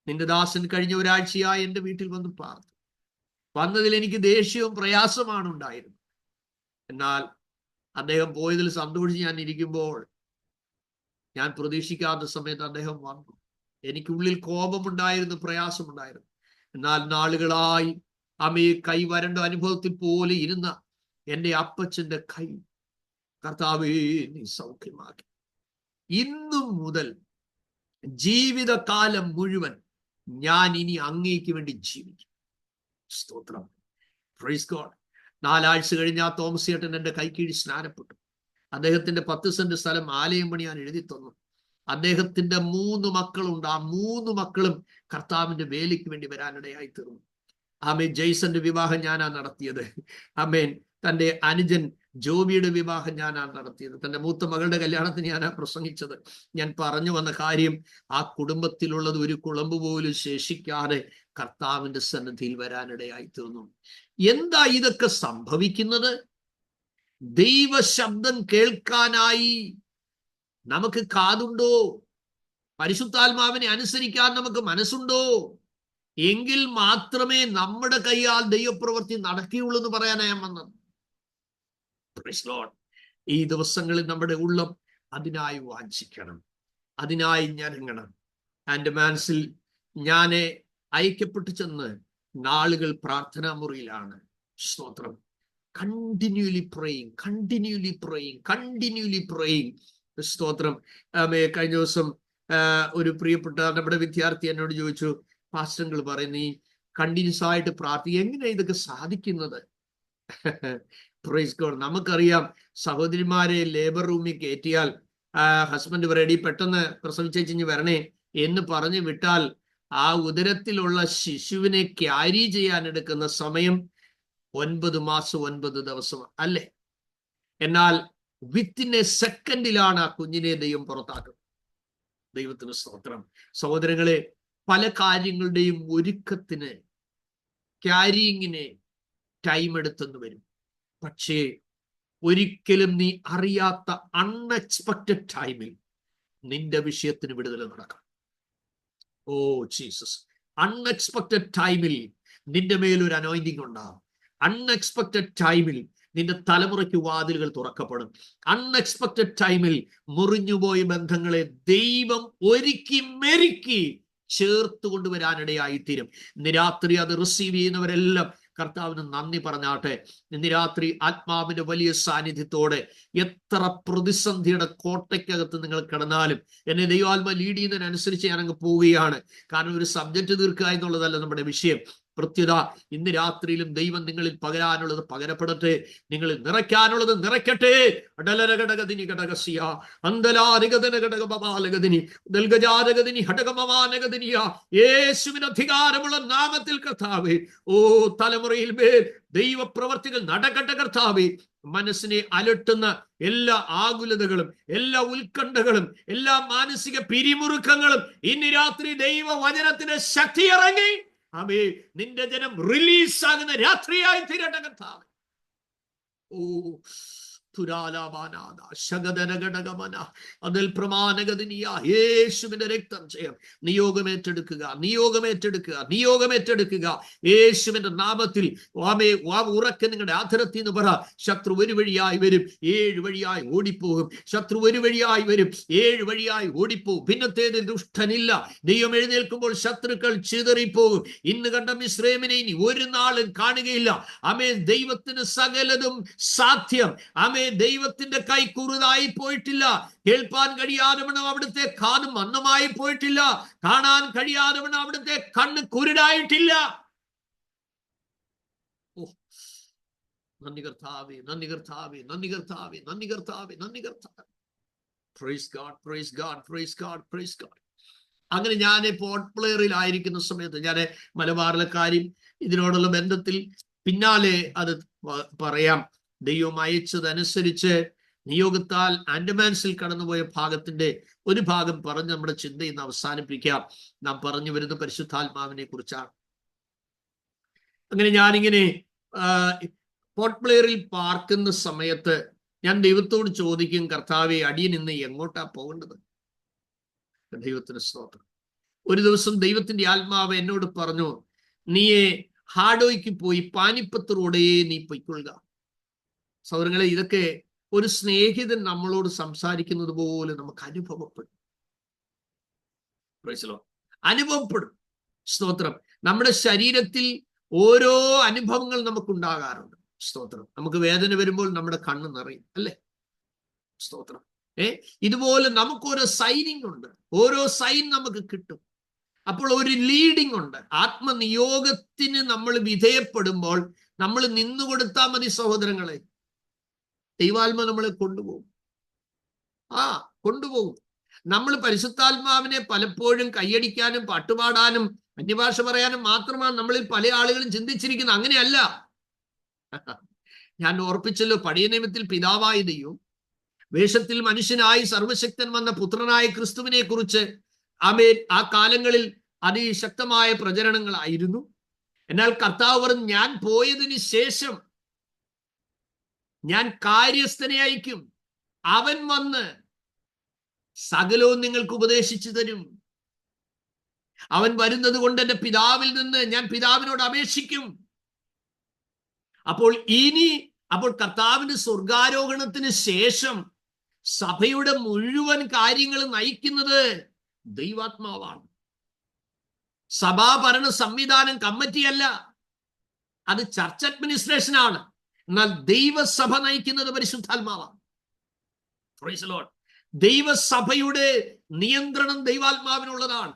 നിന്റെ ദാസൻ കഴിഞ്ഞ ഒരാഴ്ചയായി എൻ്റെ വീട്ടിൽ വന്ന് പാർത്തു. വന്നതിൽ എനിക്ക് ദേഷ്യവും പ്രയാസമാണ് ഉണ്ടായിരുന്നത്. എന്നാൽ അദ്ദേഹം പോയതിൽ സന്തോഷിച്ച് ഞാൻ ഇരിക്കുമ്പോൾ ഞാൻ പ്രതീക്ഷിക്കാത്ത സമയത്ത് അദ്ദേഹം വന്നു. എനിക്കുള്ളിൽ കോപമുണ്ടായിരുന്നു, പ്രയാസമുണ്ടായിരുന്നു. എന്നാൽ നാളുകളായി അമ്മയെ കൈ വരണ്ട അനുഭവത്തിൽ പോലെ ഇരുന്ന എൻ്റെ അപ്പച്ചന്റെ കൈ കർത്താവേ നീ സൗഖ്യമാക്കി. ഇന്നു മുതൽ ജീവിതകാലം മുഴുവൻ ഞാൻ ഇനി അങ്ങേക്ക് വേണ്ടി ജീവിക്കും. സ്തോത്രം. Praise God. 4 ആഴ്ച കഴിഞ്ഞ് ആ തോമസ് ചേട്ടൻ എൻ്റെ കൈക്കീഴി സ്നാനപ്പെട്ടു. അദ്ദേഹത്തിന്റെ 10 സെന്റ് സ്ഥലം ആലയം പണിയാൻ എഴുതി തന്നു. അദ്ദേഹത്തിന്റെ 3 മക്കളുണ്ട്. ആ 3 മക്കളും കർത്താവിന്റെ വേലയ്ക്ക് വേണ്ടി വരാനിടയായി തീർന്നു. ആമേൻ. ജെയ്സന്റെ വിവാഹം ഞാനാ നടത്തിയത്. ആമേൻ. തന്റെ അനുജൻ ജോബിയുടെ വിവാഹം ഞാനാ നടത്തിയത്. തന്റെ മൂത്ത മകളുടെ കല്യാണത്തിന് ഞാനാ പ്രസംഗിച്ചത്. ഞാൻ പറഞ്ഞു വന്ന കാര്യം, ആ കുടുംബത്തിലുള്ളത് ഒരു കുളമ്പ് പോലും ശേഷിക്കാതെ കർത്താവിന്റെ സന്നിധിയിൽ വരാനിടയായി തീർന്നു. എന്താ ഇതൊക്കെ സംഭവിക്കുന്നത്? ദൈവ ശബ്ദം കേൾക്കാനായി നമുക്ക് കാതുണ്ടോ? പരിശുദ്ധാത്മാവിനെ അനുസരിക്കാൻ നമുക്ക് മനസ്സുണ്ടോ? എങ്കിൽ മാത്രമേ നമ്മുടെ കൈയാൽ ദൈവപ്രവൃത്തി നടക്കുകയുള്ളൂ എന്ന് പറയാനാണ് ഞാൻ വന്നത്. ഈ ദിവസങ്ങളിൽ നമ്മുടെ ഉള്ളം അതിനായി വാഞ്ചിക്കണം, അതിനായി ഞരങ്ങണം. ആൻഡമാൻസിൽ ഞാൻ അയക്കപ്പെട്ടു ചെന്ന് നാളുകൾ പ്രാർത്ഥനാ മുറിയിലാണ്. സ്തോത്രം. Continually praying. സ്തോത്രം. കഴിഞ്ഞ ദിവസം ഒരു പ്രിയപ്പെട്ട നമ്മുടെ വിദ്യാർത്ഥി എന്നോട് ചോദിച്ചു, പാസ്റ്ററുകൾ പറയുന്ന ഈ കണ്ടിന്യൂസ് ആയിട്ട് പ്രാർത്ഥിക്കുക, എങ്ങനെയാ ഇതൊക്കെ സാധിക്കുന്നത്? Praise God. നമുക്കറിയാം, സഹോദരിമാരെ ലേബർ റൂമിൽ കയറ്റിയാൽ ഹസ്ബൻഡ് റെഡി, പെട്ടെന്ന് പ്രസവിച്ചേച്ചിഞ്ഞ് വരണേ എന്ന് പറഞ്ഞു വിട്ടാൽ ആ ഉദരത്തിലുള്ള ശിശുവിനെ ക്യാരി ചെയ്യാൻ എടുക്കുന്ന സമയം 9 മാസം 9 ദിവസം അല്ലേ? എന്നാൽ വിത്തിൻ എ സെക്കൻഡിലാണ് ആ കുഞ്ഞിനെ ദൈവം പുറത്താക്കുന്നത്. ദൈവത്തിന് സ്തോത്രം. സഹോദരങ്ങളെ, പല കാര്യങ്ങളുടെയും ഒരുക്കത്തിന്, ക്യാരിയിങ്ങിന് ടൈം എടുത്തെന്ന് വരും. പക്ഷേ ഒരിക്കലും നീ അറിയാത്ത അൺഎക്സ്പെക്റ്റഡ് ടൈമിൽ നിന്റെ വിഷയത്തിന് വിടുതൽ നടക്കാം. Oh Jesus. അൺഎക്സ്പെക്റ്റഡ് ടൈമിൽ നിന്റെ മേലൊരു അനോയിന്റിങ് ഉണ്ടാകും. അൺഎക്സ്പെക്റ്റഡ് ടൈമിൽ നിന്റെ തലമുറയ്ക്ക് വാതിലുകൾ തുറക്കപ്പെടും. അൺഎക്സ്പെക്റ്റഡ് ടൈമിൽ മുറിഞ്ഞുപോയ ബന്ധങ്ങളെ ദൈവം ഒരുക്കി മെരുക്കി ചേർത്ത് കൊണ്ടുവരാനിടയായിത്തീരും. ഇന്ന് രാത്രി അത് റിസീവ് ചെയ്യുന്നവരെല്ലാം കർത്താവിന് നന്ദി പറഞ്ഞാട്ടെ. ഇന്ന് രാത്രി ആത്മാവിന്റെ വലിയ സാന്നിധ്യത്തോടെ എത്ര പ്രതിസന്ധിയുടെ കോട്ടയ്ക്കകത്ത് നിങ്ങൾ കിടന്നാലും എന്നെ ദൈവാത്മ ലീഡ് ചെയ്യുന്നതിനനുസരിച്ച് ഞാൻ അങ്ങ് പോവുകയാണ്. കാരണം ഒരു സബ്ജക്റ്റ് തീർക്കുക എന്നുള്ളതല്ല നമ്മുടെ വിഷയം. പ്രത്യുത ഇന്ന് രാത്രിയിലും ദൈവം നിങ്ങളിൽ പകരാനുള്ളത് പകരപ്പെടട്ടെ, നിങ്ങളിൽ നിറയ്ക്കാനുള്ളത് നിറയ്ക്കട്ടെ. അടലരഘടകദിനി ഘടകസിയ അന്തലാരഗതന ഘടകബാലഗദിനി ദൽഗജാരഗദിനി ഹടകമവാനഗദിനിയ. യേശുവിന് അധികാരമുള്ള നാമത്തിൽ കർത്താവേ, ഓ തലമുറയിൽ മേൽ ദൈവപ്രവർത്തികൾ നടക്കട്ടെ കർത്താവേ. മനസ്സിനെ അലട്ടുന്ന എല്ലാ ആകുലതകളും, എല്ലാ ഉത്കണ്ഠകളും, എല്ലാ മാനസിക പിരിമുറുക്കങ്ങളും ഇന്ന് രാത്രി ദൈവവചനത്തിന്റെ ശക്തി ഇറങ്ങി ആമേ നിന്റെ ജനം റിലീസ് ആകുന്ന രാത്രിയായി തീരട്ടെ കർത്താവേ. ഓ യേശുവിന്റെ രക്തം ചെയ്യാം. നിയോഗമേറ്റെടുക്കുക. യേശുവിന്റെ നാമത്തിൽ ഉറക്കെ നിങ്ങളുടെ ആധരത്തിൽ നിന്ന് പറ. ശത്രു ഒരു വഴിയായി വരും, 7 വഴിയായി ഓടിപ്പോകും. ശത്രു ഒരു വഴിയായി വരും, 7 വഴിയായി ഓടിപ്പോകും. ഭിന്നത്തേതിൽ ദുഷ്ടനില്ല. ദൈവം എഴുന്നേൽക്കുമ്പോൾ ശത്രുക്കൾ ചിതറിപ്പോകും. ഇന്ന് കണ്ട മിസ്രൈമിനെ ഇനി ഒരു നാളും കാണുകയില്ല. ആമേൻ. ദൈവത്തിന് സകലതും സാധ്യം. ആമേൻ. ദൈവത്തിന്റെ കൈ കുറുതായി പോയിട്ടില്ല. കേൾപ്പാൻ കഴിയാതെ വണ്ണം അവിടുത്തെ കാതും മന്ദമായി പോയിട്ടില്ല. കാണാൻ കഴിയാതെ വണ്ണം അവിടുത്തെ കണ്ണ് കുരുടായിട്ടില്ല. ഓ നന്ദി കർത്താവേ, നന്ദി കർത്താവേ, നന്ദി കർത്താവേ, നന്ദി കർത്താവേ, നന്ദി കർത്താവേ. Praise God, praise God, praise God, praise God. അങ്ങനെ ഞാൻ പോർട്ട് പ്ലെയറിലായിരിക്കുന്ന സമയത്ത് ഞാൻ മലബാറിലെ കാര്യം ഇതിനോടുള്ള ബന്ധത്തിൽ പിന്നാലെ അത് പറയാം. ദൈവം അയച്ചതനുസരിച്ച് നിയോഗത്താൽ ആൻഡമാൻസിൽ കടന്നുപോയ ഭാഗത്തിന്റെ ഒരു ഭാഗം പറഞ്ഞ് നമ്മുടെ ചിന്ത ഇന്ന് അവസാനിപ്പിക്കാം. നാം പറഞ്ഞു വരുന്ന പരിശുദ്ധാത്മാവിനെ കുറിച്ചാണ്. അങ്ങനെ ഞാനിങ്ങനെ പോർട്ട് പ്ലെയറിൽ പാർക്കുന്ന സമയത്ത് ഞാൻ ദൈവത്തോട് ചോദിക്കും, കർത്താവേ, അടിയൻ ഇന്ന് എങ്ങോട്ടാ പോകേണ്ടത്? ദൈവത്തിന് സ്തോത്രം. ഒരു ദിവസം ദൈവത്തിന്റെ ആത്മാവ് എന്നോട് പറഞ്ഞു, നീയെ ഹാഡോയ്ക്ക് പോയി പാനിപ്പത്ത് റോഡേ നീ പൊയ്ക്കൊള്ളുക. സഹോദരങ്ങളെ, ഇതൊക്കെ ഒരു സ്നേഹിതൻ നമ്മളോട് സംസാരിക്കുന്നത് പോലെ നമുക്ക് അനുഭവപ്പെടും. അനുഭവപ്പെടും. സ്തോത്രം. നമ്മുടെ ശരീരത്തിൽ ഓരോ അനുഭവങ്ങൾ നമുക്കുണ്ടാകാറുണ്ട്. സ്തോത്രം. നമുക്ക് വേദന വരുമ്പോൾ നമ്മുടെ കണ്ണ് നിറയും, അല്ലേ? സ്തോത്രം. ഇതുപോലെ നമുക്കൊരു സൈനിങ് ഉണ്ട്. ഓരോ സൈൻ നമുക്ക് കിട്ടും. അപ്പോൾ ഒരു ലീഡിങ് ഉണ്ട്. ആത്മനിയോഗത്തിന് നമ്മൾ വിധേയപ്പെടുമ്പോൾ നമ്മൾ നിന്നുകൊടുത്താൽ മതി സഹോദരങ്ങളെ. ദൈവാത്മ നമ്മളെ കൊണ്ടുപോകും. കൊണ്ടുപോകും. നമ്മൾ പരിശുദ്ധാത്മാവിനെ പലപ്പോഴും കൈയടിക്കാനും പാട്ടുപാടാനും അന്യഭാഷ പറയാനും മാത്രമാണ് നമ്മളിൽ പല ആളുകളും ചിന്തിച്ചിരിക്കുന്നത്. അങ്ങനെയല്ല. ഞാൻ ഓർപ്പിച്ചല്ലോ, പഴയ നിയമത്തിൽ പിതാവായ ദൈവം വേഷത്തിൽ മനുഷ്യനായി സർവശക്തൻ വന്ന പുത്രനായ ക്രിസ്തുവിനെ കുറിച്ച് ആ കാലങ്ങളിൽ അതിശക്തമായ പ്രചരണങ്ങളായിരുന്നു. എന്നാൽ കർത്താവ് പറഞ്ഞു, ഞാൻ പോയതിന് ശേഷം ഞാൻ കാര്യസ്ഥനെ അയക്കും. അവൻ വന്ന് സകലവും നിങ്ങൾക്ക് ഉപദേശിച്ചു തരും. അവൻ വരുന്നത് കൊണ്ട് എന്റെ പിതാവിൽ നിന്ന് ഞാൻ പിതാവിനോട് അപേക്ഷിക്കും. അപ്പോൾ കർത്താവിന്റെ സ്വർഗാരോഹണത്തിന് ശേഷം സഭയുടെ മുഴുവൻ കാര്യങ്ങൾ നയിക്കുന്നത് ദൈവാത്മാവാണ്. സഭാഭരണ സംവിധാനം കമ്മിറ്റിയല്ല, അത് ചർച്ച് അഡ്മിനിസ്ട്രേഷനാണ്. എന്നാൽ ദൈവസഭ നയിക്കുന്നത് പരിശുദ്ധാത്മാവാണ്. Praise the lord. ദൈവസഭയുടെ നിയന്ത്രണം ദൈവാത്മാവിനുള്ളതാണ്.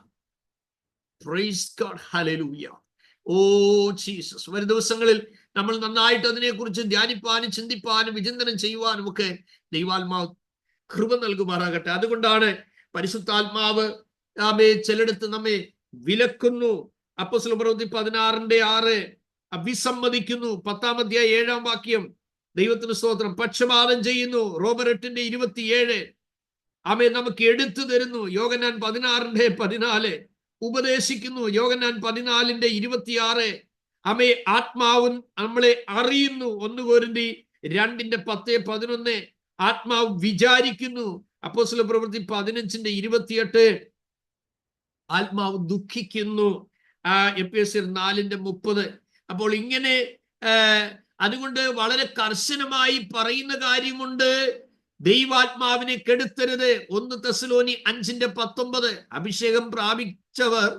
Praise God. ഹല്ലേലൂയ. Oh Jesus. വരും ദിവസങ്ങളിൽ നമ്മൾ നന്നായിട്ട് അതിനെക്കുറിച്ച് ധ്യാനിപ്പാനും ചിന്തിപ്പാനും വിചിന്തനം ചെയ്യുവാനും ഒക്കെ ദൈവാത്മാവ് കൃപ നൽകുമാറാകട്ടെ. അതുകൊണ്ടാണ് പരിശുദ്ധാത്മാവ് ചിലയിടത്ത് നമ്മെ വിലക്കുന്നു. അപ്പോസ്തല പ്രവൃത്തി 16:6 അഭിസമ്മതിക്കുന്നു. 10-ാം അധ്യായം 7-ാം വാക്യം. ദൈവത്തിന് സ്തോത്രം. പക്ഷപാതം ചെയ്യുന്നു. റോമർ 8:27 ആമേൻ നമുക്ക് എടുത്തു തരുന്നു. യോഹന്നാൻ 16:14 ഉപദേശിക്കുന്നു. യോഹന്നാൻ 14:26 ആമേ ആത്മാവും നമ്മളെ അറിയുന്നു. 1 കൊരിന്ത്യർ 2:10-11 ആത്മാവ് വിചാരിക്കുന്നു. അപ്പോസ്തല പ്രവൃത്തി 15:28 ആത്മാവ് ദുഃഖിക്കുന്നു. എഫെസ്യർ 4:30. അപ്പോൾ ഇങ്ങനെ അതുകൊണ്ട് വളരെ കർശനമായി പറയുന്ന കാര്യമുണ്ട്, ദൈവാത്മാവിനെ കെടുത്തരുത്. 1 തെസ്സലോനി 5:19 അഭിഷേകം പ്രാപിച്ചവർ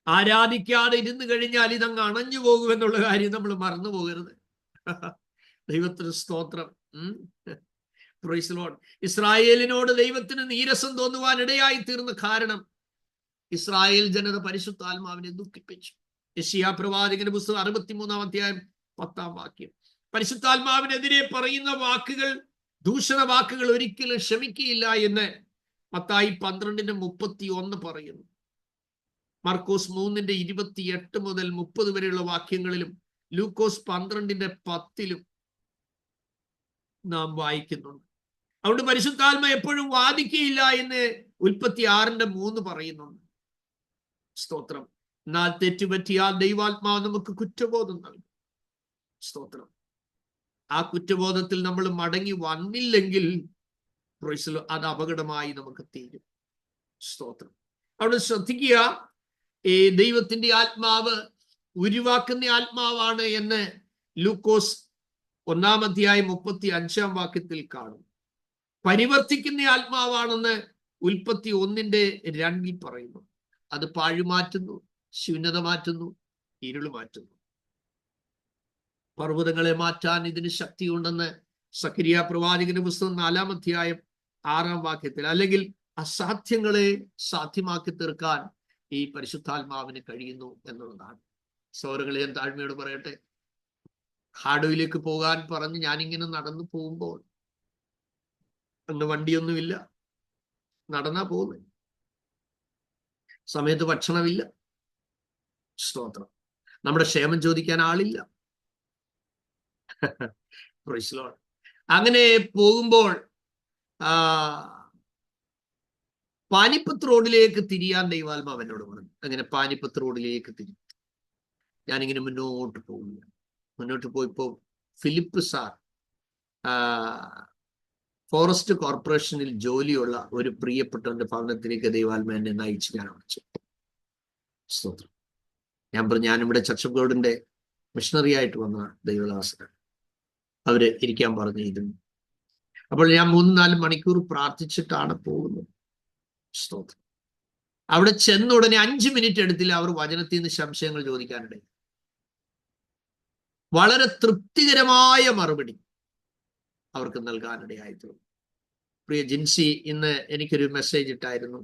ആരാധിക്കാതെ ഇരുന്ന് കഴിഞ്ഞാൽ ഇതങ്ങ് അണഞ്ഞു പോകുമെന്നുള്ള കാര്യം നമ്മൾ മറന്നു പോകരുത്. ദൈവത്തിന് സ്തോത്രം. Praise the lord. ഇസ്രായേലിനോട് ദൈവത്തിന് നീരസം തോന്നുവാൻ ഇടയായി തീർന്ന കാരണം ഇസ്രായേൽ ജനത പരിശുദ്ധാത്മാവിനെ ദുഃഖിപ്പിച്ചു. യെശയ്യാ പ്രവാചകന്റെ പുസ്തകം 63-ാം അധ്യായം 10-ാം വാക്യം. പരിശുദ്ധാത്മാവിനെതിരെ പറയുന്ന വാക്കുകൾ, ദൂഷണ വാക്കുകൾ ഒരിക്കലും ക്ഷമിക്കുകയില്ല എന്ന് മത്തായി 12:31 പറയുന്നു. മർക്കോസ് 3:28 മുതൽ 30 വരെയുള്ള വാക്യങ്ങളിലും ലൂക്കോസ് 12:10 നാം വായിക്കുന്നുണ്ട്. അതുകൊണ്ട് പരിശുദ്ധാത്മ എപ്പോഴും വാദിക്കുകയില്ല എന്ന് ഉൽപ്പത്തി 6:3 പറയുന്നുണ്ട്. സ്തോത്രം. എന്നാൽ തെറ്റുപറ്റിയാൽ ദൈവാത്മാവ് നമുക്ക് കുറ്റബോധം നൽകും. സ്തോത്രം. ആ കുറ്റബോധത്തിൽ നമ്മൾ മടങ്ങി വന്നില്ലെങ്കിൽ അത് അപകടമായി നമുക്ക് തീരും. സ്തോത്രം. അവിടെ ശ്രദ്ധിക്കുക, ഈ ദൈവത്തിന്റെ ആത്മാവ് ഉരുവാക്കുന്ന ആത്മാവാണ് എന്ന് ലൂക്കോസ് 1-ാം അധ്യായം 35-ാം വാക്യത്തിൽ കാണും. പരിവർത്തിക്കുന്ന ആത്മാവാണെന്ന് ഉൽപ്പത്തി 1:2 പറയുന്നു. അത് പാഴുമാറ്റുന്നു, ശൂന്യത മാറ്റുന്നു, ഇരുൾ മാറ്റുന്നു. പർവ്വതങ്ങളെ മാറ്റാൻ ഇതിന് ശക്തിയുണ്ടെന്ന് സഖരിയ പ്രവാചകന്റെ പുസ്തകം 4-ാം അധ്യായം 6-ാം വാക്യത്തിൽ, അല്ലെങ്കിൽ അസാധ്യങ്ങളെ സാധ്യമാക്കി തീർക്കാൻ ഈ പരിശുദ്ധാത്മാവിന് കഴിയുന്നു എന്നുള്ളതാണ്. സൗരങ്ങളെ ഞാൻ താഴ്മയോട് പറയട്ടെ, ഹാഡോയിലേക്ക് പോകാൻ പറഞ്ഞ് ഞാനിങ്ങനെ നടന്നു പോകുമ്പോൾ, അന്ന് വണ്ടിയൊന്നുമില്ല, നടന്നാ പോകുന്നത്, സമയത്ത് ഭക്ഷണമില്ല, സ്തോത്രം, നമ്മുടെ ക്ഷേമം ചോദിക്കാൻ ആളില്ല. അങ്ങനെ പോകുമ്പോൾ പാനിപ്പത്ത് റോഡിലേക്ക് തിരിയാൻ ദൈവാത്മാവ് എന്നോട് പറഞ്ഞു. അങ്ങനെ പാനിപ്പത്ത് റോഡിലേക്ക് തിരി. ഞാനിങ്ങനെ മുന്നോട്ട് പോകുന്നു. മുന്നോട്ട് പോയപ്പോൾ ഫിലിപ്പ് സാർ ഫോറസ്റ്റ് കോർപ്പറേഷനിൽ ജോലിയുള്ള ഒരു പ്രിയപ്പെട്ടവന്റെ ഭവനത്തിലേക്ക് ദൈവാത്മാവ് എന്നെ നയിച്ച് ഞാൻ അടച്ചു. സ്തോത്രം. ഞാൻ പറഞ്ഞു, ഞാനിവിടെ ചർച്ച് ഓഫ് ഗോഡിന്റെ മിഷണറി ആയിട്ട് വന്ന ദൈവദാസനാണ്. അവര് ഇരിക്കാൻ പറഞ്ഞിരുന്നു. അപ്പോൾ ഞാൻ 3-4 മണിക്കൂർ പ്രാർത്ഥിച്ചിട്ടാണ് പോകുന്നത്. സ്തോത്രം. അവിടെ ചെന്ന ഉടനെ 5 മിനിറ്റ് എടുത്തില്ല അവർ വചനത്തിൽ നിന്ന് സംശയങ്ങൾ ചോദിക്കാനിടയിൽ. വളരെ തൃപ്തികരമായ മറുപടി അവർക്ക് നൽകാനിടയായി തീർന്നു. പ്രിയ ജിൻസി ഇന്ന് എനിക്കൊരു മെസ്സേജ് ഇട്ടായിരുന്നു.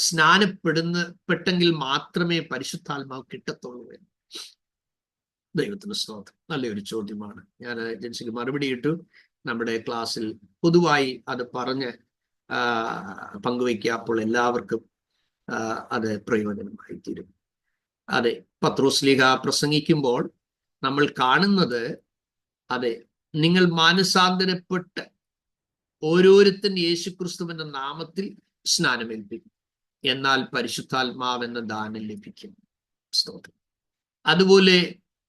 സ്നാനപ്പെടുന്നെങ്കിൽ മാത്രമേ പരിശുദ്ധാത്മാവ് കിട്ടത്തുള്ളൂ എന്ന്. ദൈവത്തിന് സ്തോത്രം. നല്ലൊരു ചോദ്യമാണ്. ഞാൻ ജിൻസിക്ക് മറുപടി ഇട്ടു. നമ്മുടെ ക്ലാസ്സിൽ പൊതുവായി അത് പറഞ്ഞ് പങ്കുവയ്ക്കുക. അപ്പോൾ എല്ലാവർക്കും അത് പ്രയോജനമായി തീരും. അതെ, പത്രോസ് ശ്ലീഹ പ്രസംഗിക്കുമ്പോൾ നമ്മൾ കാണുന്നത്, അതെ, നിങ്ങൾ മാനസാന്തരപ്പെട്ട് ഓരോരുത്തൻ യേശുക്രിസ്തുവിന്റെ നാമത്തിൽ സ്നാനമേൽപ്പിക്കും, എന്നാൽ പരിശുദ്ധാത്മാവെന്ന ദാനം ലഭിക്കും. സ്തോത്രം. അതുപോലെ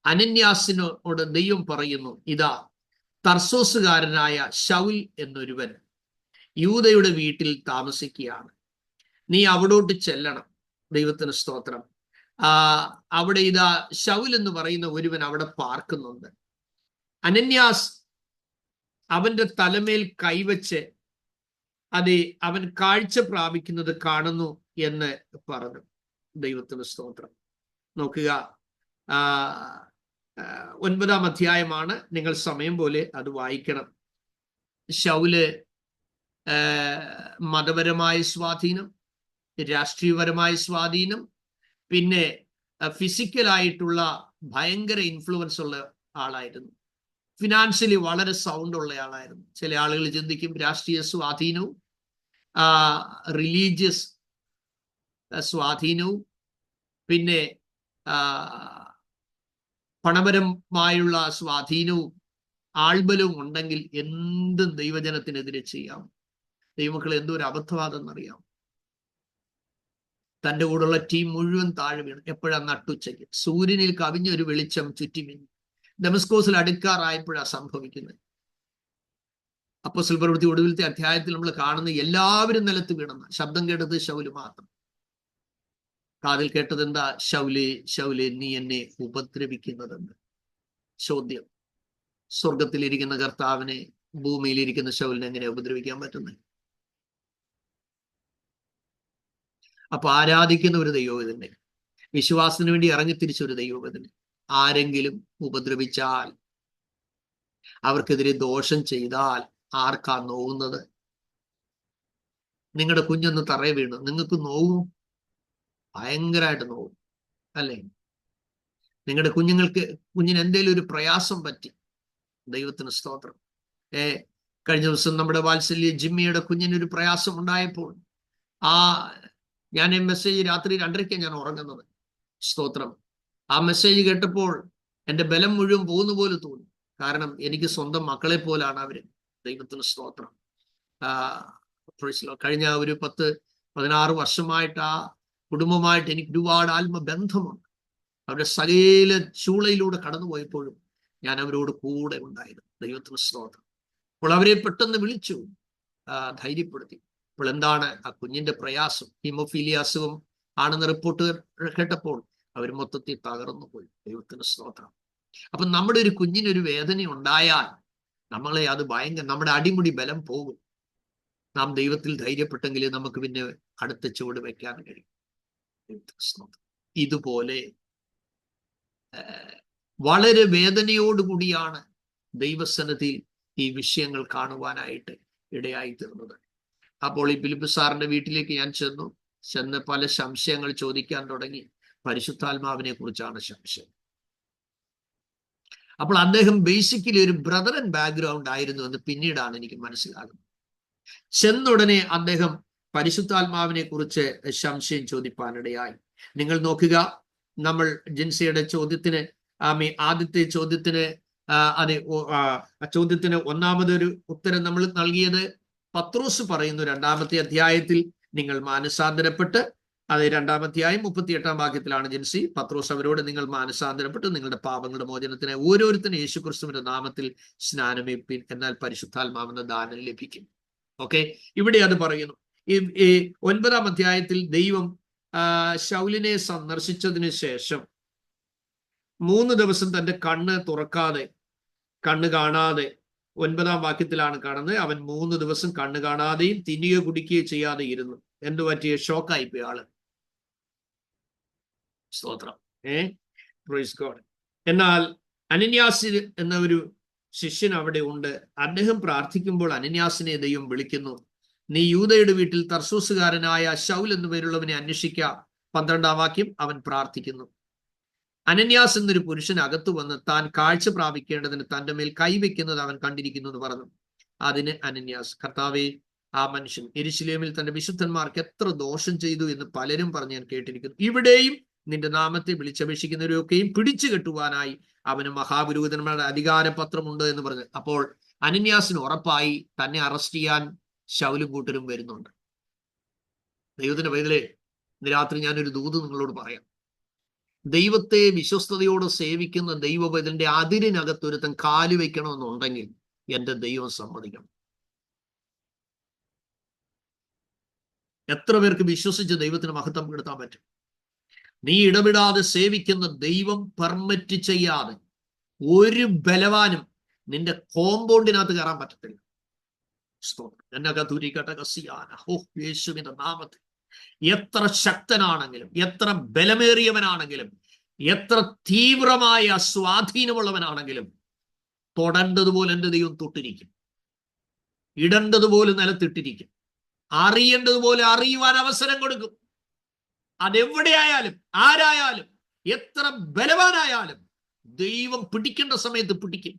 അനന്യാസിനോട് ദൈവം പറയുന്നു, ഇതാ തർസോസുകാരനായ ശൗൽ എന്നൊരുവൻ യൂദയുടെ വീട്ടിൽ താമസിക്കുകയാണ്, നീ അവിടോട്ട് ചെല്ലണം. ദൈവത്തിന് സ്തോത്രം. അവിടെ ഇതാ ശൗൽ എന്ന് പറയുന്ന ഒരുവൻ അവിടെ പാർക്കുന്നുണ്ട്. അനന്യാസ് അവന്റെ തലമേൽ കൈവച്ച് അതെ അവൻ കാഴ്ച പ്രാപിക്കുന്നത് കാണുന്നു എന്ന് പറഞ്ഞു. ദൈവത്തിന് സ്തോത്രം. നോക്കുക, 9-ാം അധ്യായമാണ്. നിങ്ങൾ സമയം പോലെ അത് വായിക്കണം. ശൗല് മതപരമായ സ്വാധീനം, രാഷ്ട്രീയപരമായ സ്വാധീനം, പിന്നെ ഫിസിക്കലായിട്ടുള്ള ഭയങ്കര ഇൻഫ്ലുവൻസ് ഉള്ള ആളായിരുന്നു. ഫിനാൻഷ്യലി വളരെ സൗണ്ട് ഉള്ള ആളായിരുന്നു. ചില ആളുകൾ ചിന്തിക്കും രാഷ്ട്രീയ സ്വാധീനവും റിലീജിയസ് സ്വാധീനവും പിന്നെ പണപരമായുള്ള സ്വാധീനവും ആൾബലവും ഉണ്ടെങ്കിൽ എന്തും ദൈവജനത്തിനെതിരെ ചെയ്യാം. ദൈവമക്കൾ എന്തൊരു അബദ്ധവാദമെന്നറിയാം. തൻ്റെ കൂടെയുള്ള ടീം മുഴുവൻ താഴെ വീണു. എപ്പോഴാ? നട്ടുച്ചയ്ക്ക്. സൂര്യനിൽ കവിഞ്ഞൊരു വെളിച്ചം ചുറ്റിമിന്നി. ദമസ്കോസിൽ അടുക്കാറായപ്പോഴാണ് സംഭവിക്കുന്നത്. അപ്പോസ്തല പ്രവൃത്തി ഒടുവിലത്തെ അധ്യായത്തിൽ നമ്മൾ കാണുന്ന എല്ലാവരും നിലത്ത് വീണെന്ന്. ശബ്ദം കേട്ടത് ശൗല് മാത്രം. കാതിൽ കേട്ടത് എന്താ? ശൗലേ ശൗലേ, നീ എന്നെ ഉപദ്രവിക്കുന്നതെന്ന്. ചോദ്യം: സ്വർഗത്തിലിരിക്കുന്ന കർത്താവിനെ ഭൂമിയിലിരിക്കുന്ന ശൗലിനെ എങ്ങനെ ഉപദ്രവിക്കാൻ പറ്റുന്നത്? അപ്പൊ ആരാധിക്കുന്ന ഒരു ദൈവവേദന, വിശ്വാസത്തിന് വേണ്ടി ഇറങ്ങിത്തിരിച്ച ഒരു ദൈവവേദന ആരെങ്കിലും ഉപദ്രവിച്ചാൽ, അവർക്കെതിരെ ദോഷം ചെയ്താൽ ആർക്കാ നോവുന്നത്? നിങ്ങളുടെ കുഞ്ഞൊന്ന് തറയെ വീണു, നിങ്ങൾക്ക് നോവും? ഭയങ്കരമായിട്ട് നോവും അല്ലേ? നിങ്ങളുടെ കുഞ്ഞിന് എന്തെങ്കിലും ഒരു പ്രയാസം പറ്റി, ദൈവത്തിന് സ്തോത്രം. കഴിഞ്ഞ ദിവസം നമ്മുടെ വാത്സല്യ ജിമ്മിയുടെ കുഞ്ഞിനൊരു പ്രയാസം ഉണ്ടായപ്പോൾ ഞാൻ മെസ്സേജ് രാത്രി 2:30 ഞാൻ ഉറങ്ങുന്നത്. സ്തോത്രം. ആ മെസ്സേജ് കേട്ടപ്പോൾ എൻ്റെ ബലം മുഴുവൻ പോകുന്ന പോലെ തോന്നി. കാരണം എനിക്ക് സ്വന്തം മക്കളെ പോലാണ് അവര്. ദൈവത്തിന് സ്തോത്രം. കഴിഞ്ഞ ഒരു 10-16 വർഷമായിട്ട് ആ കുടുംബമായിട്ട് എനിക്ക് ഒരുപാട് ആത്മബന്ധമുണ്ട്. അവരുടെ സകല ചൂളയിലൂടെ കടന്നുപോയപ്പോഴും ഞാൻ അവരോട് കൂടെ ഉണ്ടായിരുന്നു. ദൈവത്തിന് സ്തോത്രം. അപ്പോൾ അവരെ പെട്ടെന്ന് വിളിച്ചു, ധൈര്യപ്പെടുത്തി. അപ്പോൾ എന്താണ് ആ കുഞ്ഞിന്റെ പ്രയാസം? ഹീമോഫീലിയ അസുഖം ആണെന്ന് റിപ്പോർട്ട് കേട്ടപ്പോൾ അവർ മൊത്തത്തിൽ തകർന്നു പോയി. ദൈവത്തിന് സ്തോത്രം. അപ്പൊ നമ്മുടെ ഒരു കുഞ്ഞിനൊരു വേദന ഉണ്ടായാൽ നമ്മളെ അത് നമ്മുടെ അടിമുടി ബലം പോകും. നാം ദൈവത്തിൽ ധൈര്യപ്പെട്ടെങ്കിൽ നമുക്ക് പിന്നെ അടുത്ത ചുവട് വെക്കാൻ കഴിയും. ഇതുപോലെ വളരെ വേദനയോടുകൂടിയാണ് ദൈവസന്നിധിയിൽ ഈ വിഷയങ്ങൾ കാണുവാനായിട്ട് ഇടയായി തീർന്നത്. അപ്പോൾ ഈ ഫിലിപ്പ് സാറിന്റെ വീട്ടിലേക്ക് ഞാൻ ചെന്ന് പല സംശയങ്ങൾ ചോദിക്കാൻ തുടങ്ങി. പരിശുദ്ധാത്മാവിനെ കുറിച്ചാണ് സംശയം. അപ്പോൾ അദ്ദേഹം ബേസിക്കലി ഒരു ബ്രദറൻ ബാക്ക്ഗ്രൗണ്ട് ആയിരുന്നു എന്ന് പിന്നീടാണ് എനിക്ക് മനസ്സിലാകുന്നത്. ചെന്നുടനെ അദ്ദേഹം പരിശുദ്ധാത്മാവിനെ കുറിച്ച് സംശയം ചോദിപ്പാനിടയായി. നിങ്ങൾ നോക്കുക, നമ്മൾ ജിൻസിയുടെ ചോദ്യത്തിന് ആദ്യത്തെ ചോദ്യത്തിന് ചോദ്യത്തിന് ഒന്നാമതൊരു ഉത്തരം നമ്മൾ നൽകിയത് പത്രോസ് പറയുന്നു 2-ാമത്തെ അധ്യായത്തിൽ, നിങ്ങൾ മാനസാന്തരപ്പെട്ട്, അത് 2-ാം അധ്യായം 38-ാം വാക്യത്തിലാണ് ജിൻസി. പത്രോസ് അവരോട്, നിങ്ങൾ മാനസാന്തരപ്പെട്ട് നിങ്ങളുടെ പാപങ്ങളുടെ മോചനത്തിന് ഓരോരുത്തരും യേശുക്രിസ്തുവിന്റെ നാമത്തിൽ സ്നാനമേൽപ്പിൻ, എന്നാൽ പരിശുദ്ധാത്മാവെന്ന ദാനം ലഭിക്കും. ഓക്കെ, ഇവിടെ അത് പറയുന്നു. ഈ 9-ാം അധ്യായത്തിൽ ദൈവം ശൗലിനെ സന്ദർശിച്ചതിന് ശേഷം 3 ദിവസം തന്റെ കണ്ണ് കാണാതെ 9-ാം വാക്യത്തിലാണ് കാണുന്നത്. അവൻ 3 ദിവസം കണ്ണ് കാണാതെയും തിന്നുകയോ കുടിക്കുകയോ ചെയ്യാതെ ഇരുന്നു. എന്തു പറ്റിയ? ഷോക്കായിപ്പോയി ആള്. സ്തോത്രം. Praise God. എന്നാൽ അനന്യാസ് എന്ന ഒരു ശിഷ്യൻ അവിടെ ഉണ്ട്. അദ്ദേഹം പ്രാർത്ഥിക്കുമ്പോൾ അനന്യാസിനെ ദൈവം വിളിക്കുന്നു. നീ യൂദയുടെ വീട്ടിൽ തർസൂസുകാരനായ ശൗൽ എന്നു പേരുള്ളവനെ അന്വേഷിക്കാം. 12-ാം വാക്യം. അവൻ പ്രാർത്ഥിക്കുന്നു. അനന്യാസ് എന്നൊരു പുരുഷൻ അകത്തു വന്ന് താൻ കാഴ്ച പ്രാപിക്കേണ്ടതിന് തന്റെ മേൽ കൈവയ്ക്കുന്നത് അവൻ കണ്ടിരിക്കുന്നു എന്ന് പറഞ്ഞു. അതിന് അനന്യാസ്, കർത്താവേ, ആ മനുഷ്യൻ യെരൂശലേമിൽ തന്റെ വിശുദ്ധന്മാർക്ക് എത്ര ദോഷം ചെയ്തു എന്ന് പലരും പറഞ്ഞ് ഞാൻ കേട്ടിരിക്കുന്നു. ഇവിടെയും നിന്റെ നാമത്തെ വിളിച്ചപേക്ഷിക്കുന്നവരെയൊക്കെയും പിടിച്ചു കെട്ടുവാനായി അവന് മഹാപുരോഹിതന്മാരുടെ അധികാരപത്രമുണ്ട് എന്ന് പറഞ്ഞു. അപ്പോൾ അനന്യാസിന് ഉറപ്പായി തന്നെ അറസ്റ്റ് ചെയ്യാൻ ശൗലും കൂട്ടരും വരുന്നുണ്ട്. ദൈവത്തിന്റെ പൈതലേ, ഇന്ന് രാത്രി ഞാനൊരു ദൂത് നിങ്ങളോട് പറയാം. ദൈവത്തെ വിശ്വസ്തയോടെ സേവിക്കുന്ന ദൈവപൈതലിന്റെ അതിരിനകത്ത് ഒരുത്തൻ കാല് വയ്ക്കണമെന്നുണ്ടെങ്കിൽ എന്റെ ദൈവം സമ്മതിക്കണം. എത്ര പേർക്ക് വിശ്വസിച്ച് ദൈവത്തിന് മഹത്വം കെടുത്താൻ പറ്റും? നീ ഇടപെടാതെ സേവിക്കുന്ന ദൈവം പെർമിറ്റ് ചെയ്യാതെ ഒരു ബലവാനും നിന്റെ കോമ്പൗണ്ടിനകത്ത് കയറാൻ പറ്റത്തില്ല. യേശുവിന്റെ നാമത്തിൽ എത്ര ശക്തനാണെങ്കിലും, എത്ര ബലമേറിയവനാണെങ്കിലും, എത്ര തീവ്രമായ സ്വാധീനമുള്ളവനാണെങ്കിലും തൊടേണ്ടതുപോലെ എൻ്റെ ദൈവം തൊട്ടിരിക്കും. ഇടേണ്ടതുപോലെ നിലത്തിട്ടിരിക്കും. അറിയേണ്ടതുപോലെ അറിയുവാൻ അവസരം കൊടുക്കും. അതെവിടെയായാലും, ആരായാലും, എത്ര ബലവാനായാലും ദൈവം പിടിക്കേണ്ട സമയത്ത് പിടിക്കും.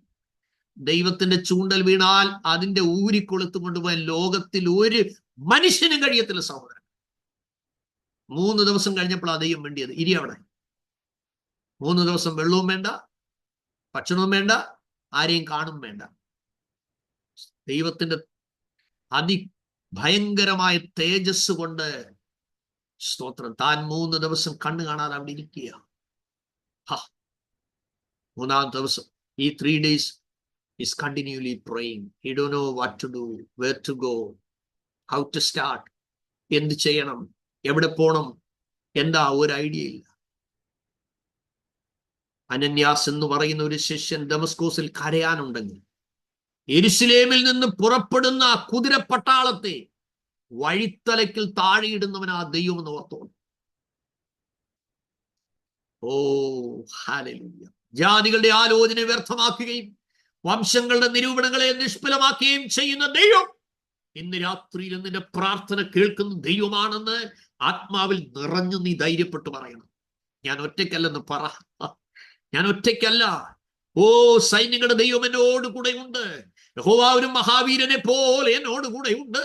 ദൈവത്തിന്റെ ചൂണ്ടൽ വീണാൽ അതിന്റെ ഊരിക്കൊളുത്തു കൊണ്ടുപോകാൻ ലോകത്തിൽ ഒരു മനുഷ്യനും കഴിയത്തില്ല സഹോദരൻ. 3 ദിവസം കഴിഞ്ഞപ്പോൾ ആ ദൈവം വേണ്ടിയത് ഇരി അവിടെ. 3 ദിവസം വെള്ളവും വേണ്ട, ഭക്ഷണവും വേണ്ട, ആരെയും കാണും വേണ്ട. ദൈവത്തിന്റെ അതിഭയങ്കരമായ തേജസ് കൊണ്ട് സ്തോത്രം താൻ 3 ദിവസം കണ്ണു കാണാതെ അവിടെ ഇരിക്കുക. 3-ാം ദിവസം ഈ 3 days is continually praying. He don't know what to do, where to go, how to start. എന്ത് ചെയ്യണം, എവിടെ പോണം, എന്താ ഒരു ഐഡിയ ഇല്ല. അനന്യാസ് എന്ന് പറയുന്ന ഒരു ശിഷ്യൻ ദമസ്കോസിൽ കരയാനുണ്ടെങ്കിൽ യെരൂശലേമിൽ നിന്ന് പുറപ്പെടുന്ന കുതിരപ്പട്ടാളത്തെ വഴിത്തലയ്ക്കൽ താഴെയിടുന്നവൻ ആ ദൈവം എന്ന് ഓർത്തോണം. ഓ ഹല്ലേലൂയ. ജാതികളുടെ ആലോചന വ്യർത്ഥമാക്കുകയും വംശങ്ങളുടെ നിരൂപണങ്ങളെ നിഷ്ഫലമാക്കുകയും ചെയ്യുന്ന ദൈവം ഇന്ന് രാത്രിയിൽ നിന്റെ പ്രാർത്ഥന കേൾക്കുന്ന ദൈവമാണെന്ന് ആത്മാവിൽ നിറഞ്ഞു നീ ധൈര്യപ്പെട്ട് പറയണം. ഞാൻ ഒറ്റയ്ക്കല്ലെന്ന് പറ. ഞാൻ ഒറ്റയ്ക്കല്ല. ഓ സൈന്യങ്ങളുടെ ദൈവം എന്നോട് കൂടെ ഉണ്ട്. യഹോവ ഒരു മഹാവീരനെ പോലെ എന്നോട് കൂടെ ഉണ്ട്.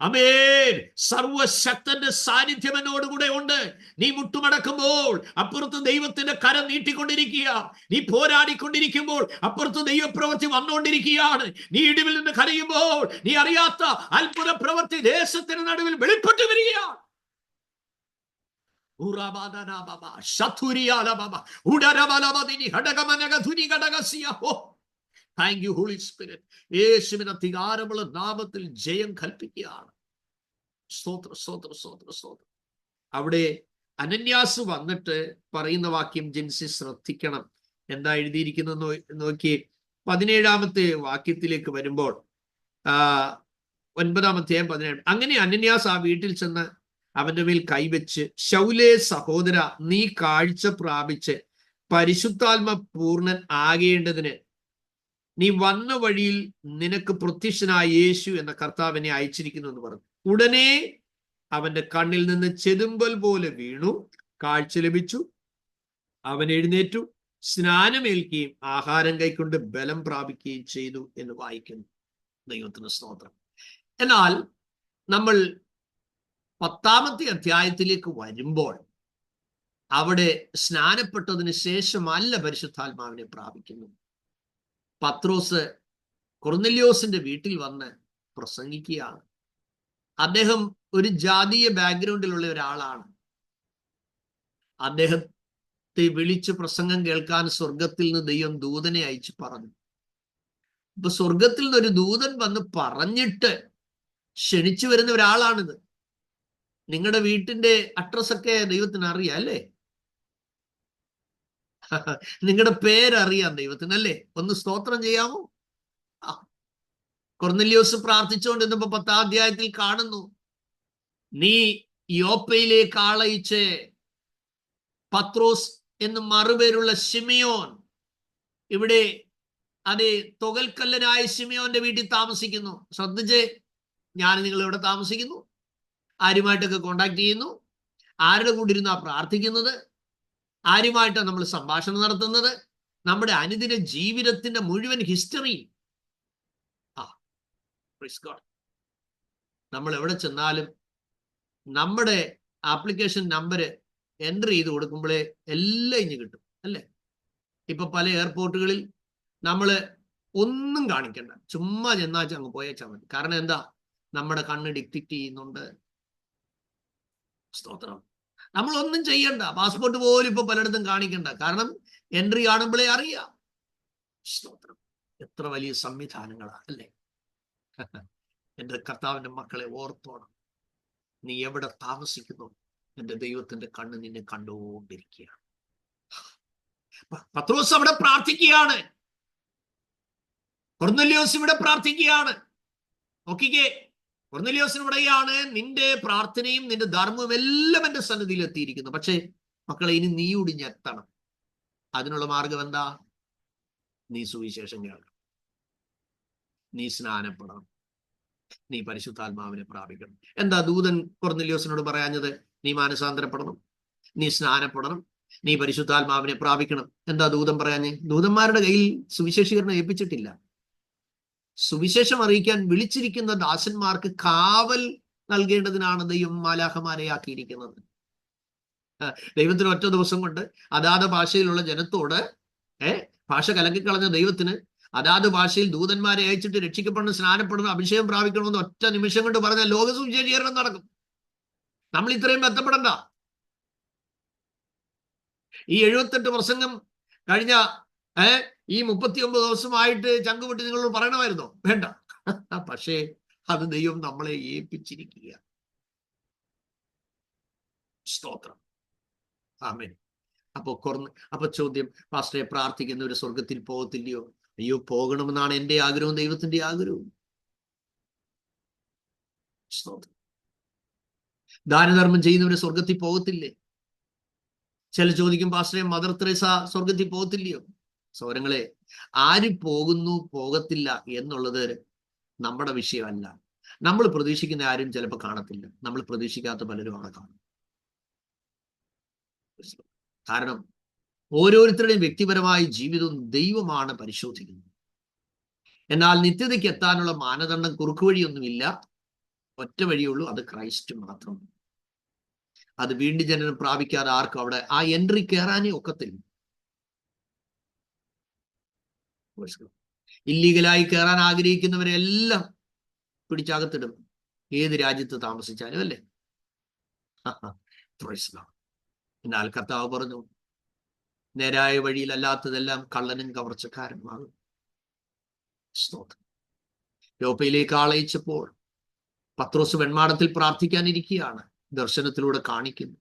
ആമേൻ. സർവശക്തന്റെ സാന്നിധ്യം എന്നോട് കൂടെ ഉണ്ട്. നീ മുട്ടുമടക്കുമ്പോൾ അപ്പുറത്ത് ദൈവത്തിന്റെ കരം നീട്ടിക്കൊണ്ടിരിക്കുക. നീ പോരാടിക്കൊണ്ടിരിക്കുമ്പോൾ അപ്പുറത്ത് ദൈവപ്രവൃത്തി വന്നുകൊണ്ടിരിക്കുകയാണ്. നീ ഇടിവിൽ നിന്ന് കരയുമ്പോൾ നീ അറിയാത്ത അത്ഭുത പ്രവൃത്തി ദേശത്തിന് നടുവിൽ വെളിപ്പെട്ടു വരികയാണ്. Thank you Holy Spirit. യേശുവിന്റെ അധികാരമുള്ള നാമത്തിൽ ജയം കൽപ്പിക്കുകയാണ്. സ്തോത്ര സ്തോത്ര സ്തോത്ര സ്തോത്രം. അവിടെ അനന്യാസ് വന്നിട്ട് പറയുന്ന വാക്യം ജിൻസി ശ്രദ്ധിക്കണം. എന്താ എഴുതിയിരിക്കുന്നത് നോക്കി. 17-ാമത്തെ വാക്യത്തിലേക്ക് വരുമ്പോൾ 9-ാമത്തെ 17. അങ്ങനെ അനന്യാസ് ആ വീട്ടിൽ ചെന്ന് അവന്റെ മേൽ കൈവച്ച്, ശൗലേ സഹോദര, നീ കാഴ്ച പ്രാപിച്ച് പരിശുദ്ധാത്മ പൂർണ്ണൻ ആകേണ്ടതിന് നീ വന്ന വഴിയിൽ നിനക്ക് പ്രത്യക്ഷനായ യേശു എന്ന കർത്താവിനെ അയച്ചിരിക്കുന്നു എന്ന് പറഞ്ഞു. ഉടനെ അവന്റെ കണ്ണിൽ നിന്ന് ചെതുമ്പൽ പോലെ വീണു, കാഴ്ച ലഭിച്ചു. അവൻ എഴുന്നേറ്റു, സ്നാനമേൽക്കുകയും ആഹാരം കൈക്കൊണ്ട് ബലം പ്രാപിക്കുകയും ചെയ്തു എന്ന് വായിക്കുന്നു. ദൈവത്തിന് സ്തോത്രം. എന്നാൽ നമ്മൾ 10-ാമത്തെ അധ്യായത്തിലേക്ക് വരുമ്പോൾ അവിടെ സ്നാനപ്പെട്ടതിന് ശേഷമല്ല പരിശുദ്ധാത്മാവിനെ പ്രാപിക്കുന്നു. പത്രോസ് കൊർന്നല്യോസിന്റെ വീട്ടിൽ വന്ന് പ്രസംഗിക്കുകയാണ്. അദ്ദേഹം ഒരു ജാതീയ ബാക്ക്ഗ്രൗണ്ടിലുള്ള ഒരാളാണ്. അദ്ദേഹത്തെ വിളിച്ച് പ്രസംഗം കേൾക്കാൻ സ്വർഗത്തിൽ നിന്ന് ദൈവം ദൂതനെ അയച്ചു പറഞ്ഞു. ഇപ്പൊ സ്വർഗത്തിൽ നിന്ന് ഒരു ദൂതൻ വന്ന് പറഞ്ഞിട്ട് ക്ഷണിച്ചു വരുന്ന ഒരാളാണിത്. നിങ്ങളുടെ വീട്ടിന്റെ അഡ്രസ്സൊക്കെ ദൈവത്തിന് അറിയാം അല്ലേ? നിങ്ങളുടെ പേരറിയാം ദൈവത്തിനല്ലേ? ഒന്ന് സ്തോത്രം ചെയ്യാമോ? കൊർന്നല്യോസ് പ്രാർത്ഥിച്ചുകൊണ്ടിരുന്നപ്പോ 10-ാം അധ്യായത്തിൽ കാണുന്നു, നീ യോപ്പയിലേക്ക് ആളയിച്ച് പത്രോസ് എന്ന് മറുപേരുള്ള ശിമയോൻ, ഇവിടെ അതെ തൊകൽക്കല്ലനായ ശിമയോന്റെ വീട്ടിൽ താമസിക്കുന്നു. ശ്രദ്ധിച്ചേ, ഞാൻ നിങ്ങൾ ഇവിടെ താമസിക്കുന്നു, ആരുമായിട്ടൊക്കെ കോണ്ടാക്ട് ചെയ്യുന്നു, ആരുടെ കൂടെ ഇരുന്നാ പ്രാർത്ഥിക്കുന്നത്, ആരുമായിട്ടാണ് നമ്മൾ സംഭാഷണം നടത്തുന്നത്, നമ്മുടെ അനുദിന ജീവിതത്തിന്റെ മുഴുവൻ ഹിസ്റ്ററി. നമ്മൾ എവിടെ ചെന്നാലും നമ്മുടെ ആപ്ലിക്കേഷൻ നമ്പർ എൻ്റർ ചെയ്ത് കൊടുക്കുമ്പോഴേ എല്ലാം ഇഞ്ഞ് കിട്ടും അല്ലേ? ഇപ്പൊ പല എയർപോർട്ടുകളിൽ നമ്മൾ ഒന്നും കാണിക്കണ്ട, ചുമ്മാ ചെന്നാച്ച് അങ്ങ് പോയേച്ചാൽ മതി. കാരണം എന്താ? നമ്മുടെ കണ്ണ് ഡിക്റ്റേറ്റ് ചെയ്യുന്നുണ്ട്. സ്തോത്രം. നമ്മളൊന്നും ചെയ്യണ്ട, പാസ്പോർട്ട് പോലും ഇപ്പൊ പലയിടത്തും കാണിക്കണ്ട. കാരണം എൻട്രി കാണുമ്പോഴേ അറിയാം. സ്തോത്രം. എത്ര വലിയ സംവിധാനങ്ങളാ അല്ലേ? എൻ്റെ കർത്താവിന്റെ മക്കളെ ഓർത്തോണം, നീ എവിടെ താമസിക്കുന്നു, എൻ്റെ ദൈവത്തിന്റെ കണ്ണ് നിന്നെ കണ്ടുകൊണ്ടിരിക്കുകയാണ്. പത്രോസ് അവിടെ പ്രാർത്ഥിക്കുകയാണ്, കൊർന്നല്യോസ് ഇവിടെ പ്രാർത്ഥിക്കുകയാണ്. നോക്കിക്കേ, കൊർന്നല്യോസിന് പറയുകയാണ്, നിന്റെ പ്രാർത്ഥനയും നിന്റെ ധർമ്മവും എല്ലാം എൻ്റെ സന്നിധിയിൽ എത്തിയിരിക്കുന്നു. പക്ഷേ മക്കളെ, ഇനി നീ ഒടിഞ്ഞെത്തണം. അതിനുള്ള മാർഗം എന്താ? നീ സുവിശേഷം കേൾക്കണം, നീ സ്നാനപ്പെടണം, നീ പരിശുദ്ധാത്മാവിനെ പ്രാപിക്കണം. എന്താ ദൂതൻ കൊർന്നല്യോസിനോട് പറയാഞ്ഞത്? നീ മാനസാന്തരപ്പെടണം, നീ സ്നാനപ്പെടണം, നീ പരിശുദ്ധാത്മാവിനെ പ്രാപിക്കണം. എന്താ ദൂതൻ പറയാഞ്ഞേ? ദൂതന്മാരുടെ കയ്യിൽ സുവിശേഷീകരണം ഏൽപ്പിച്ചിട്ടില്ല. സുവിശേഷം അറിയിക്കാൻ വിളിച്ചിരിക്കുന്ന ദാസന്മാർക്ക് കാവൽ നൽകേണ്ടതിനാണ് ദൈവം മാലാഖമാരെ ആക്കിയിരിക്കുന്നത്. ദൈവത്തിന് ഒറ്റ ദിവസം കൊണ്ട് അതാത് ഭാഷയിലുള്ള ജനത്തോട് ഭാഷ കലക്കിക്കളഞ്ഞ ദൈവത്തിന് അതാത് ഭാഷയിൽ ദൂതന്മാരെ അയച്ചിട്ട് രക്ഷിക്കപ്പെടണം, സ്നാനപ്പെടണം, അഭിഷേകം പ്രാപിക്കണമെന്ന് ഒറ്റ നിമിഷം കൊണ്ട് പറഞ്ഞാൽ ലോക സുവിശേഷീകരണം നടക്കും. നമ്മൾ ഇത്രയും ബന്ധപ്പെടണ്ട. ഈ 78 പ്രസംഗം കഴിഞ്ഞ ഈ 39 ദിവസമായിട്ട് ചങ്കുപൊട്ടി നിങ്ങളോട് പറയണമായിരുന്നോ? വേണ്ട. പക്ഷേ അത് ദൈവം നമ്മളെ ഏൽപ്പിച്ചിരിക്കുക. സ്തോത്രം. ആമേൻ. അപ്പൊ ചോദ്യം, പാസ്റ്ററെ പ്രാർത്ഥിക്കുന്നവർ സ്വർഗത്തിൽ പോകത്തില്ലയോ? അയ്യോ, പോകണമെന്നാണ് എൻ്റെ ആഗ്രഹവും ദൈവത്തിന്റെ ആഗ്രഹവും. സ്തോത്രം. ദാനധർമ്മം ചെയ്യുന്നവര് സ്വർഗത്തിൽ പോകത്തില്ലേ? ചില ചോദിക്കും, പാസ്റ്ററെ മദർ തെരേസ സ്വർഗത്തിൽ പോകത്തില്ലയോ? സൗരങ്ങളെ, ആര് പോകുന്നു പോകത്തില്ല എന്നുള്ളത് നമ്മുടെ വിഷയമല്ല. നമ്മൾ പ്രതീക്ഷിക്കുന്ന ആരും ചിലപ്പോൾ കാണത്തില്ല. നമ്മൾ പ്രതീക്ഷിക്കാത്ത പലരും അവിടെ കാണും. കാരണം ഓരോരുത്തരുടെയും വ്യക്തിപരമായ ജീവിതവും ദൈവമാണ് പരിശോധിക്കുന്നത്. എന്നാൽ നിത്യതയ്ക്ക് എത്താനുള്ള മാനദണ്ഡം കുറുക്കു വഴിയൊന്നുമില്ല. ഒറ്റ വഴിയുള്ളൂ, അത് ക്രൈസ്റ്റ് മാത്രം. അത് വീണ്ടും ജനനം പ്രാപിക്കാതെ ആർക്കും അവിടെ ആ എൻട്രി കയറാനേ ഒക്കത്തില്ല. ഇല്ലീഗലായി കയറാൻ ആഗ്രഹിക്കുന്നവരെല്ലാം പിടിച്ചകത്തിടും, ഏത് രാജ്യത്ത് താമസിച്ചാലും, അല്ലേ? എന്നാൽ കർത്താവ് പറഞ്ഞു, നേരായ വഴിയിലല്ലാത്തതെല്ലാം കള്ളനും കവർച്ചക്കാരനുമാകും. യോപ്പയിലേക്ക് ആളയച്ചപ്പോൾ പത്രോസ് വെൺമാടത്തിൽ പ്രാർത്ഥിക്കാനിരിക്കുകയാണ്. ദർശനത്തിലൂടെ കാണിക്കുന്നു,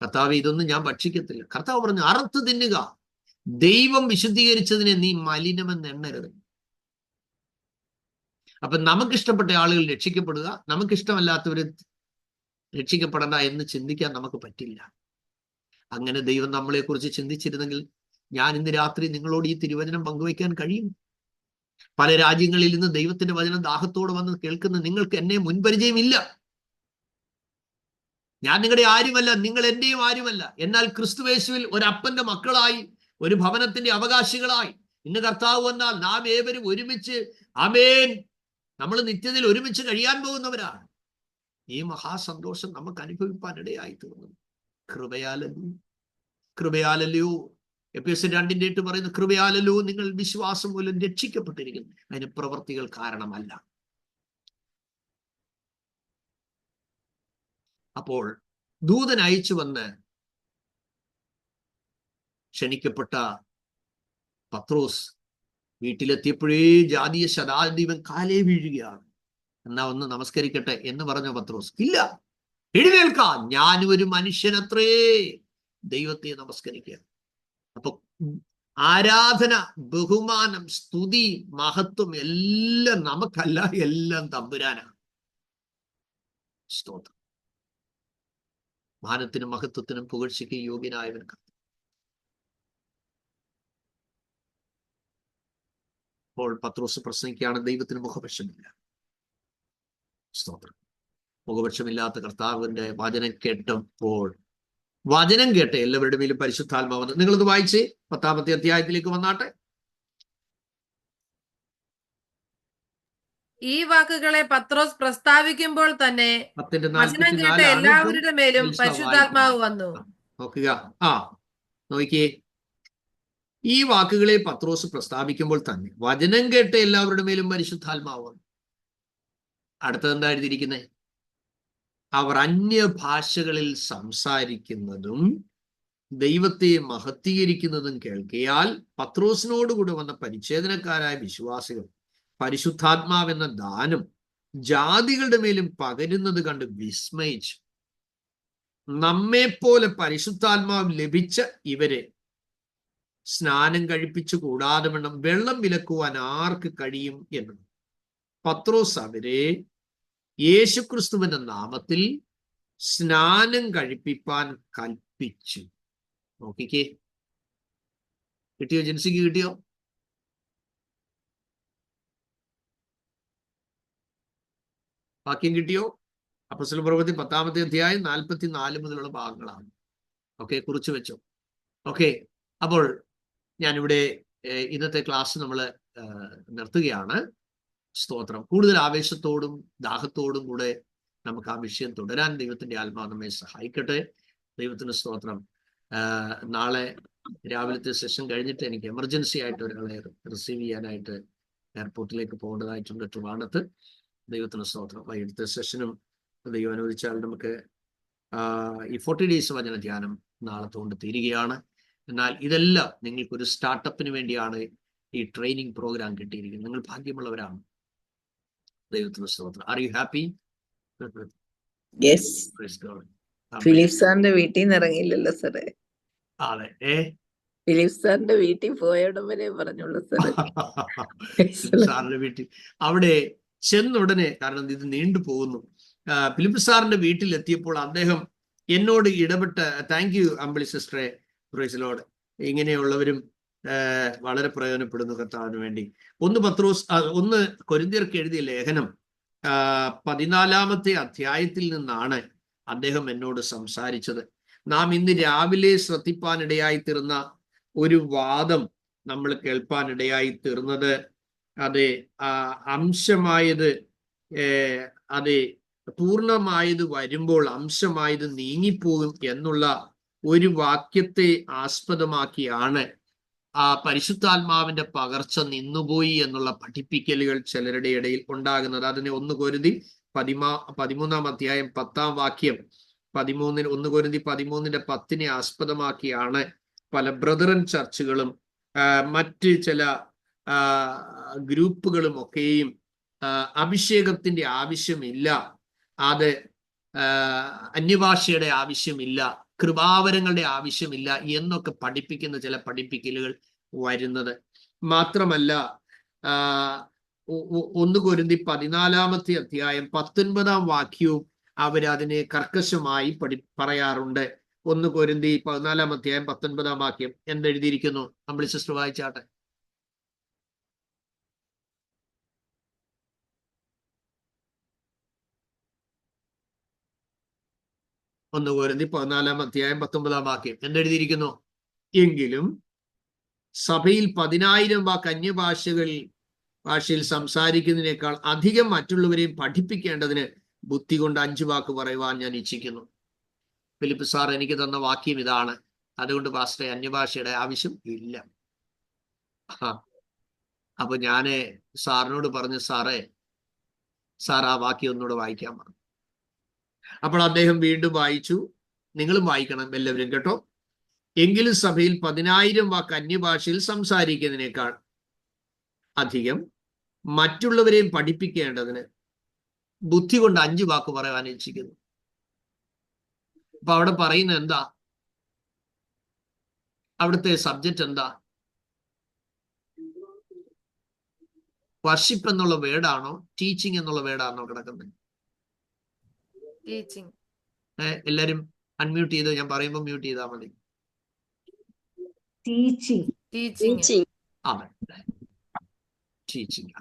കർത്താവ് ഇതൊന്നും ഞാൻ ഭക്ഷിക്കത്തില്ല. കർത്താവ് പറഞ്ഞു, അറുത്ത് തിന്നുക, ദൈവം വിശുദ്ധീകരിച്ചതിനെ നീ മലിനമെന്ന് എണ്ണരുത്. അപ്പൊ നമുക്കിഷ്ടപ്പെട്ട ആളുകൾ രക്ഷിക്കപ്പെടുക, നമുക്കിഷ്ടമല്ലാത്തവര് രക്ഷിക്കപ്പെടണ്ട എന്ന് ചിന്തിക്കാൻ നമുക്ക് പറ്റില്ല. അങ്ങനെ ദൈവം നമ്മളെക്കുറിച്ച് ചിന്തിച്ചിരുന്നെങ്കിൽ ഞാൻ ഇന്ന് രാത്രി നിങ്ങളോട് ഈ തിരുവചനം പങ്കുവയ്ക്കാൻ കഴിയും. പല രാജ്യങ്ങളിൽ നിന്ന് ദൈവത്തിന്റെ വചനം ദാഹത്തോട് വന്ന് കേൾക്കുന്ന നിങ്ങൾക്ക് എന്നെ മുൻപരിചയമില്ല. ഞാൻ നിങ്ങളുടെ ആരുമല്ല, നിങ്ങൾ എന്റെയും ആരുമല്ല. എന്നാൽ ക്രിസ്തുയേശുവിൽ ഒരപ്പന്റെ മക്കളായി, ഒരു ഭവനത്തിന്റെ അവകാശികളായി ഇന്ന് കർത്താവ് വന്നാൽ നാം ഏവരും ഒരുമിച്ച്, ആമേൻ, നമ്മൾ നിത്യതയിൽ ഒരുമിച്ച് കഴിയാൻ പോകുന്നവരാണ്. ഈ മഹാസന്തോഷം നമുക്ക് അനുഭവിപ്പാൻ ഇടയായി തീർന്നു. കൃപയാലല്ലോ. എഫെസ്യർ 2:8 പറയുന്നു, കൃപയാലല്ലോ നിങ്ങൾ വിശ്വാസം മൂലം രക്ഷിക്കപ്പെട്ടിരിക്കുന്നു, അതിന് പ്രവൃത്തികൾ കാരണമല്ല. അപ്പോൾ ദൂതൻ അയച്ചു വന്ന് ക്ഷണിക്കപ്പെട്ട പത്രോസ് വീട്ടിലെത്തിയപ്പോഴേ ജാതീയ ശതാധിപൻ കാലേ വീഴുകയാണ്. എന്നാ ഒന്ന് നമസ്കരിക്കട്ടെ എന്ന് പറഞ്ഞ പത്രോസ്, ഇല്ല, എഴുന്നേൽക്കാം, ഞാനും ഒരു മനുഷ്യനത്രേ, ദൈവത്തെ നമസ്കരിക്കുക. അപ്പൊ ആരാധന, ബഹുമാനം, സ്തുതി, മഹത്വം എല്ലാം നമുക്കല്ല, എല്ലാം തമ്പുരാനാണ്. സ്തോത്രം. മാനത്തിനും മഹത്വത്തിനും പുകഴ്ചയ്ക്ക് യോഗ്യനായവൻ. അപ്പോൾ പത്രോസ് പ്രസംഗിക്കുകയാണ്, ദൈവത്തിന് മുഖപക്ഷമില്ല. സ്തോത്രം. മുഖപക്ഷമില്ലാത്ത കർത്താവിന്റെ വചനം കേട്ടപ്പോൾ, വചനം കേട്ട എല്ലാവരുടെ മേലും പരിശുദ്ധാത്മാവെന്ന്. നിങ്ങളിത് വായിച്ച് 10-ാമത്തെ അധ്യായത്തിലേക്ക് വന്നാട്ടെ. ഈ വാക്കുകളെ പത്രോസ് പ്രസ്താവിക്കുമ്പോൾ തന്നെ വചനം കേട്ട എല്ലാവരുടെ മേലും പരിശുദ്ധാത്മാവ് വന്നു. നോക്കുക, നോക്കിയേ, ഈ വാക്കുകളെ പത്രോസ് പ്രസ്താവിക്കുമ്പോൾ തന്നെ വചനം കേട്ട എല്ലാവരുടെ മേലും പരിശുദ്ധാത്മാവ് വന്നു. അടുത്തത് എന്താ എഴുതിയിരിക്കുന്നത്? അവർ അന്യഭാഷകളിൽ സംസാരിക്കുന്നതും ദൈവത്തെ മഹത്വീകരിക്കുന്നതും കേൾക്കിയാൽ പത്രോസിനോടുകൂടെ വന്ന പരിച്ഛേദനക്കാരായ വിശ്വാസികൾ പരിശുദ്ധാത്മാവെന്ന ദാനം ജാതികളുടെ മേലും പകരുന്നത് കണ്ട് വിസ്മയിച്ചു. നമ്മെപ്പോലെ പരിശുദ്ധാത്മാവ് ലഭിച്ച ഇവരെ സ്നാനം കഴിപ്പിച്ചു കൂടാതെ വേണം വെള്ളം വിലക്കുവാൻ ആർക്ക് കഴിയും എന്ന് പത്രോസ് അവരെ യേശുക്രിസ്തുവിന്റെ നാമത്തിൽ സ്നാനം കഴിപ്പിപ്പാൻ കൽപ്പിച്ചു. നോക്കിക്കേ, കിട്ടിയോ? ജെൻസിക്ക് കിട്ടിയോ? വാക്യം കിട്ടിയോ? അപ്പോസ്തലപ്രവൃത്തി 10-ാമത്തെ അധ്യായം 44 മുതലുള്ള ഭാഗങ്ങളാണ്. ഓക്കെ, കുറിച്ച് വെച്ചോ. ഓക്കെ, അപ്പോൾ ഞാനിവിടെ ഇന്നത്തെ ക്ലാസ് നമ്മൾ നിർത്തുകയാണ്. സ്തോത്രം. കൂടുതൽ ആവേശത്തോടും ദാഹത്തോടും കൂടെ നമുക്ക് ആ വിഷയം തുടരാൻ ദൈവത്തിന്റെ ആത്മാവ് നമ്മെ സഹായിക്കട്ടെ. ദൈവത്തിന് സ്തോത്രം. നാളെ രാവിലത്തെ സെഷൻ കഴിഞ്ഞിട്ട് എനിക്ക് എമർജൻസി ആയിട്ട് ഒരാളെ റിസീവ് ചെയ്യാനായിട്ട് എയർപോർട്ടിലേക്ക് പോകേണ്ടതായിട്ടുണ്ട് ട്രിവാൻഡ്രത്ത്. ദൈവത്തിന് സ്തോത്രം. വൈകിട്ടത്തെ സെഷനും ദൈവം അനുവദിച്ചാൽ നമുക്ക് ഈ 40 ഡേയ്സ് വചന ധ്യാനം നാളത്തെ കൊണ്ട് തീരുകയാണ്. എന്നാൽ ഇതെല്ലാം നിങ്ങൾക്കൊരു സ്റ്റാർട്ടപ്പിന് വേണ്ടിയാണ് ഈ ട്രെയിനിങ് പ്രോഗ്രാം കിട്ടിയിരിക്കുന്നത്. നിങ്ങൾ ഭാഗ്യമുള്ളവരാണ്. ദൈവത്തിന് സ്തോത്രം. Are you happy? Yes. Philip സാറിന്റെ വീട്ടിൽ നിന്ന് ഇറങ്ങിയില്ലല്ലോ സാറേ. അതെ, ഫിലിപ്പ് സാറിന്റെ വീട്ടിൽ പോയടം വരെ പറഞ്ഞുള്ളൂ സാറേ. സാറിന്റെ വീട്ടിൽ അവിടെ ചെന്നുടനെ, കാരണം ഇത് നീണ്ടു പോകുന്നു, ഫിലിപ്പ് സാറിന്റെ വീട്ടിൽ എത്തിയപ്പോൾ അദ്ദേഹം എന്നോട് ഇടപെട്ട്, താങ്ക് യു അമ്പിളി സിസ്റ്ററെ, പ്രൈസ് ദി ലോർഡ്, ഇങ്ങനെയുള്ളവരും വളരെ പ്രയോജനപ്പെടുന്നു കർത്താവിന് വേണ്ടി. 1 കൊരിന്ത്യർക്ക് എഴുതിയ ലേഖനം 14-ാമത്തെ അധ്യായത്തിൽ നിന്നാണ് അദ്ദേഹം എന്നോട് സംസാരിച്ചത്. നാം ഇന്ന് രാവിലെ ശ്രദ്ധിപ്പാനിടയായി തീർന്ന ഒരു വാദം നമ്മൾ കേൾപ്പാനിടയായി തീർന്നത്, അതെ, അംശമായത് അതെ പൂർണ്ണമായത് വരുമ്പോൾ അംശമായത് നീങ്ങിപ്പോകും എന്നുള്ള ഒരു വാക്യത്തെ ആസ്പദമാക്കിയാണ് ആ പരിശുദ്ധാത്മാവിന്റെ പകർച്ച നിന്നുപോയി എന്നുള്ള പഠിപ്പിക്കലുകൾ ചിലരുടെ ഇടയിൽ ഉണ്ടാകുന്നത്. അതിനെ 1 കൊരിന്തി 13-ാം അധ്യായം 10-ാം വാക്യം 1 കൊരിന്തി 13-10 ആസ്പദമാക്കിയാണ് പല ബ്രദറൻ ചർച്ചുകളും മറ്റ് ചില ഗ്രൂപ്പുകളും ഒക്കെയും അഭിഷേകത്തിന്റെ ആവശ്യമില്ല, അത് അന്യഭാഷയുടെ ആവശ്യമില്ല, കൃപാവരങ്ങളുടെ ആവശ്യമില്ല എന്നൊക്കെ പഠിപ്പിക്കുന്ന ചില പഠിപ്പിക്കലുകൾ വരുന്നത്. മാത്രമല്ല 1 കൊരിന്തി 14-ാമത്തെ അധ്യായം 19-ാം വാക്യവും അവരതിനെ കർക്കശമായി പറയാറുണ്ട്. 1 കൊരിന്തി 14-ാം അധ്യായം 19-ാം വാക്യം എന്തെഴുതിയിരിക്കുന്നു? അമ്പിളി സിസ്റ്റർ വായിച്ചാട്ടെ. 1 കൊരിന്തി 14-ാം അധ്യായം 19-ാം വാക്യം എന്തെഴുതിയിരിക്കുന്നു? എങ്കിലും സഭയിൽ 10,000 വാക്ക് ഭാഷയിൽ സംസാരിക്കുന്നതിനേക്കാൾ അധികം മറ്റുള്ളവരെയും പഠിപ്പിക്കേണ്ടതിന് ബുദ്ധി കൊണ്ട് 5 വാക്ക് പറയുവാൻ ഞാൻ ഇച്ഛിക്കുന്നു. ഫിലിപ്പ് സാർ എനിക്ക് തന്ന വാക്യം ഇതാണ്. അതുകൊണ്ട് പാസ്റ്ററെ അന്യഭാഷയുടെ ആവശ്യം ഇല്ല. അപ്പൊ ഞാന് സാറിനോട് പറഞ്ഞു, സാർ ആ വാക്യം ഒന്നുകൂടെ വായിക്കാൻ പറഞ്ഞു. അപ്പോൾ അദ്ദേഹം വീണ്ടും വായിച്ചു. നിങ്ങളും വായിക്കണം എല്ലാവരും, കേട്ടോ. എങ്കിലും സഭയിൽ 10,000 വാക്ക് അന്യഭാഷയിൽ സംസാരിക്കുന്നതിനേക്കാൾ അധികം മറ്റുള്ളവരെയും പഠിപ്പിക്കേണ്ടതിന് ബുദ്ധി കൊണ്ട് 5 വാക്ക് പറയാൻ ഇച്ഛിക്കുന്നു. അപ്പൊ അവിടെ പറയുന്നത് എന്താ? അവിടുത്തെ സബ്ജക്റ്റ് എന്താ? വർഷിപ്പ് എന്നുള്ള വേർഡാണോ ടീച്ചിങ് എന്നുള്ള വേർഡാണോ കിടക്കുന്നത്? എല്ലാരും അൺമ്യൂട്ട് ചെയ്ത്, ഞാൻ പറയുമ്പോൾ മ്യൂട്ട് ചെയ്താൽ മതി. ടീച്ചിങ്.